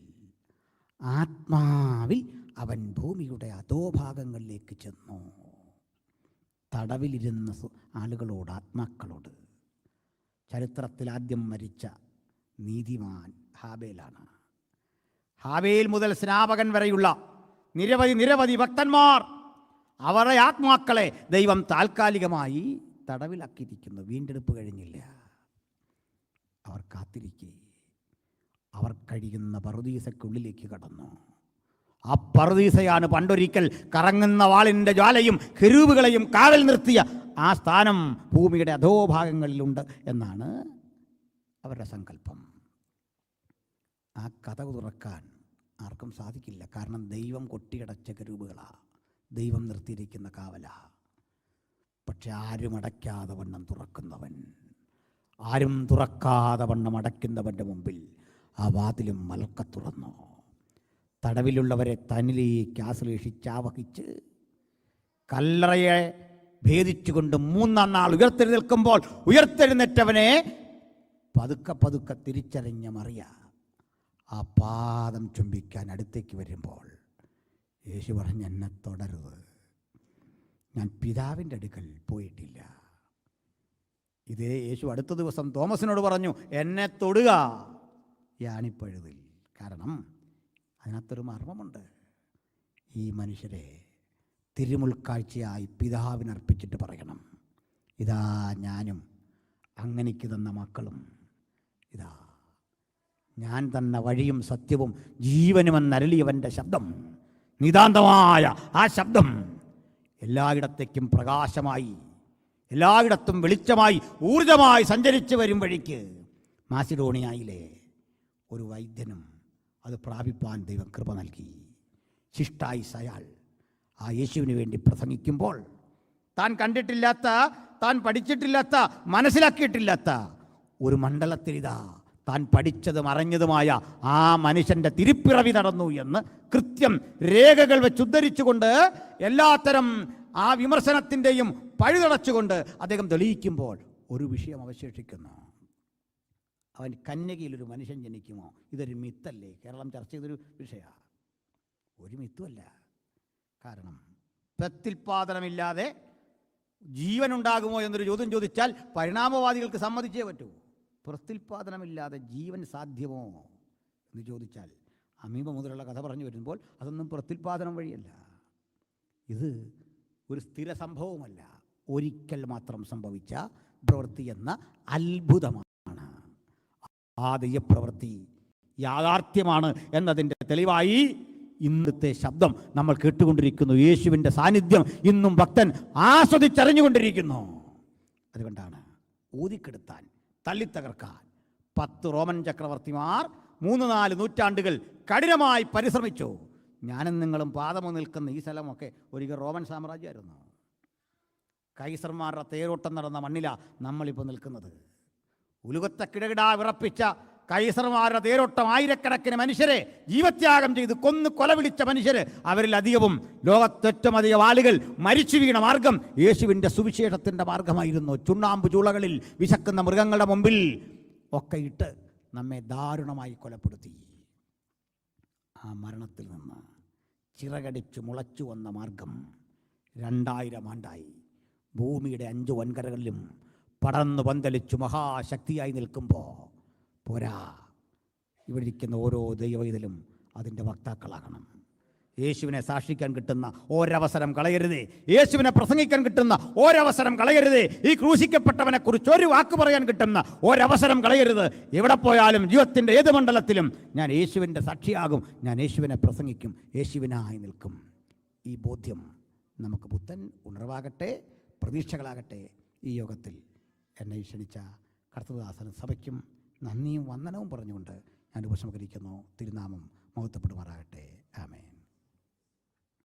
Speaker 1: ആത്മാവിൽ അവൻ ഭൂമിയുടെ അധോഭാഗങ്ങളിലേക്ക് ചെന്നു. തടവിലിരുന്ന ആളുകളോട്, ആത്മാക്കളോട്. ചരിത്രത്തിൽ ആദ്യം മരിച്ച നീതിമാൻ ഹാബേലാണ്. ഹാബേൽ മുതൽ സ്നാപകൻ വരെയുള്ള നിരവധി ഭക്തന്മാർ, അവരുടെ ആത്മാക്കളെ ദൈവം താൽക്കാലികമായി തടവിലാക്കിയിരിക്കുന്നു. വീണ്ടെടുപ്പ് കഴിഞ്ഞില്ല. അവർ കാത്തിരിക്കെ അവർ കഴിയുന്ന പറുദീസയ്ക്കുള്ളിലേക്ക് കടന്നു. ആ പറുദീസയാണ് പണ്ടൊരിക്കൽ കറങ്ങുന്ന വാളിൻ്റെ ജ്വാലയും കെരൂബുകളെയും കാവൽ നിർത്തിയ ആ സ്ഥാനം ഭൂമിയുടെ അധോഭാഗങ്ങളിലുണ്ട് എന്നാണ് അവരുടെ സങ്കല്പം. ആ കതക് തുറക്കാൻ ആർക്കും സാധിക്കില്ല. കാരണം ദൈവം കൊട്ടിയടച്ച കെരൂബുകളാണ്, ദൈവം നിർത്തിയിരിക്കുന്ന കാവലാ. പക്ഷെ ആരും അടയ്ക്കാതെ വണ്ണം തുറക്കുന്നവൻ, ആരും തുറക്കാതെ വണ്ണം അടയ്ക്കുന്നവൻ്റെ മുമ്പിൽ ആ വാതിലും മലക്ക തുറന്നു. തടവിലുള്ളവരെ തന്നിലേക്ക് ആശ്ലേഷിച്ചാവഹിച്ച് കല്ലറയെ ഭേദിച്ചുകൊണ്ട് 3-ാം നാൾ ഉയർത്തെഴുന്നേൽക്കുമ്പോൾ ഉയർത്തെഴുന്നേറ്റവനെ പതുക്കെ തിരിച്ചറിഞ്ഞ മറിയ ആ പാദം ചുംബിക്കാൻ അടുത്തേക്ക് വരുമ്പോൾ യേശു പറഞ്ഞു, എന്നെ തുടരുത്, ഞാൻ പിതാവിൻ്റെ അടുക്കൽ പോയിട്ടില്ല. ഇതേ യേശു അടുത്ത ദിവസം തോമസിനോട് പറഞ്ഞു, എന്നെ തൊടുക യാണിപ്പഴുതിൽ. കാരണം അതിനകത്തൊരു മർമ്മമുണ്ട്. ഈ മനുഷ്യരെ തിരുമുൾക്കാഴ്ചയായി പിതാവിനർപ്പിച്ചിട്ട് പറയണം, ഇതാ ഞാനും അങ്ങനിക്ക് തന്ന മക്കളും, ഇതാ ഞാൻ തന്ന വഴിയും സത്യവും ജീവനുമെന്നരളിയവൻ്റെ ശബ്ദം, നിതാന്തമായ ആ ശബ്ദം എല്ലായിടത്തേക്കും പ്രകാശമായി, എല്ലായിടത്തും വെളിച്ചമായി, ഊർജമായി സഞ്ചരിച്ച് വരും വഴിക്ക് മാസിഡോണിയയിലെ ഒരു വൈദ്യനും അത് പ്രാപിപ്പാൻ ദൈവം കൃപ നൽകി. ശിഷ്ടായി അയാൾ ആ യേശുവിന് വേണ്ടി പ്രസംഗിക്കുമ്പോൾ താൻ കണ്ടിട്ടില്ലാത്ത, താൻ പഠിച്ചിട്ടില്ലാത്ത, മനസ്സിലാക്കിയിട്ടില്ലാത്ത ഒരു മണ്ഡലത്തിലിതാ താൻ പഠിച്ചതും അറിഞ്ഞതുമായ ആ മനുഷ്യൻ്റെ തിരുപ്പിറവി നടന്നു എന്ന് കൃത്യം രേഖകൾ വെച്ച് ഉദ്ധരിച്ചുകൊണ്ട് എല്ലാത്തരം ആ വിമർശനത്തിൻ്റെയും പഴുതടച്ചുകൊണ്ട് അദ്ദേഹം തെളിയിക്കുമ്പോൾ ഒരു വിഷയം അവശേഷിക്കുന്നു. അവൻ കന്യകയിലൊരു മനുഷ്യൻ ജനിക്കുമോ? ഇതൊരു മിത്തല്ലേ? കേരളം ചർച്ച ചെയ്തൊരു വിഷയമാണ്. ഒരു മിത്തുമല്ല. കാരണം പ്രത്യുൽപാദനമില്ലാതെ ജീവനുണ്ടാകുമോ എന്നൊരു ചോദ്യം ചോദിച്ചാൽ പരിണാമവാദികൾക്ക് സമ്മതിച്ചേ പറ്റൂ. പ്രത്യുൽപാദനമില്ലാതെ ജീവൻ സാധ്യമോ എന്ന് ചോദിച്ചാൽ അമീബ മുതലുള്ള കഥ പറഞ്ഞു വരുമ്പോൾ അതൊന്നും പ്രത്യുൽപാദനം വഴിയല്ല. ഇത് ഒരു സ്ഥിര സംഭവമല്ല, ഒരിക്കൽ മാത്രം സംഭവിച്ച പ്രവൃത്തി എന്ന അത്ഭുതമാണ്. ആ ദൈവപ്രവൃത്തി യാഥാർത്ഥ്യമാണ് എന്നതിൻ്റെ തെളിവായി ഇന്നത്തെ ശബ്ദം നമ്മൾ കേട്ടുകൊണ്ടിരിക്കുന്നു. യേശുവിൻ്റെ സാന്നിധ്യം ഇന്നും ഭക്തൻ ആസ്വദിച്ചറിഞ്ഞുകൊണ്ടിരിക്കുന്നു. അതുകൊണ്ടാണ് ഊതിക്കെടുത്താൻ, തള്ളിത്തകർക്കാൻ 10 റോമൻ ചക്രവർത്തിമാർ 3-4 നൂറ്റാണ്ടുകൾ കഠിനമായി പരിശ്രമിച്ചു. ഞാനും നിങ്ങളും പാദമോ നിൽക്കുന്ന ഈ സ്ഥലമൊക്കെ ഒരിക്കൽ റോമൻ സാമ്രാജ്യമായിരുന്നു. കൈസർമാരുടെ തേരോട്ടം നടന്ന മണ്ണിലാണ് നമ്മളിപ്പോൾ നിൽക്കുന്നത്. ഉലുകത്തെ കിടകിടാ വിറപ്പിച്ച കൈസർമാരുടെ തേരോട്ടം, ആയിരക്കണക്കിന് മനുഷ്യരെ ജീവത്യാഗം ചെയ്ത് കൊല വിളിച്ച മനുഷ്യര്, അവരിൽ അധികവും, ലോകത്തേറ്റവും അധികം ആളുകൾ മരിച്ചു വീണ മാർഗം യേശുവിൻ്റെ സുവിശേഷത്തിൻ്റെ മാർഗമായിരുന്നു. ചുണ്ണാമ്പ് ചൂളകളിൽ വിശക്കുന്ന മൃഗങ്ങളുടെ മുമ്പിൽ ഒക്കെ ഇട്ട് നമ്മെ ദാരുണമായി കൊലപ്പെടുത്തി. ആ മരണത്തിൽ നിന്ന് ചിറകടിച്ച് മുളച്ചു വന്ന മാർഗം 2000 ആണ്ടായി ഭൂമിയുടെ 5 വൻകരകളിലും പടർന്നു പന്തലിച്ചു മഹാശക്തിയായി നിൽക്കുമ്പോൾ പോരാ, ഇവിടെ ഇരിക്കുന്ന ഓരോ ദൈവവൈതലും അതിൻ്റെ വക്താക്കളാകണം. യേശുവിനെ സാക്ഷിക്കാൻ കിട്ടുന്ന ഒരവസരം കളയരുതേ. യേശുവിനെ പ്രസംഗിക്കാൻ കിട്ടുന്ന ഒരവസരം കളയരുതേ. ഈ ക്രൂശിക്കപ്പെട്ടവനെ കുറിച്ച് ഒരു വാക്ക് പറയാൻ കിട്ടുന്ന ഒരവസരം കളയരുത്. എവിടെ പോയാലും ജീവിതത്തിൻ്റെ ഏത് മണ്ഡലത്തിലും ഞാൻ യേശുവിൻ്റെ സാക്ഷിയാകും, ഞാൻ യേശുവിനെ പ്രസംഗിക്കും, യേശുവിനായി നിൽക്കും. ഈ ബോധ്യം നമുക്ക് പുത്തൻ ഉണർവാകട്ടെ, പ്രതീക്ഷകളാകട്ടെ. ഈ യോഗത്തിൽ എന്നെ ക്ഷണിച്ച കർത്തൃദാസനും സഭയ്ക്കും നന്ദിയും വന്ദനവും പറഞ്ഞുകൊണ്ട് ഞാൻ ഉപസംഹരിക്കുന്നു. തിരുനാമം മഹത്വപ്പെടുമാറാകട്ടെ.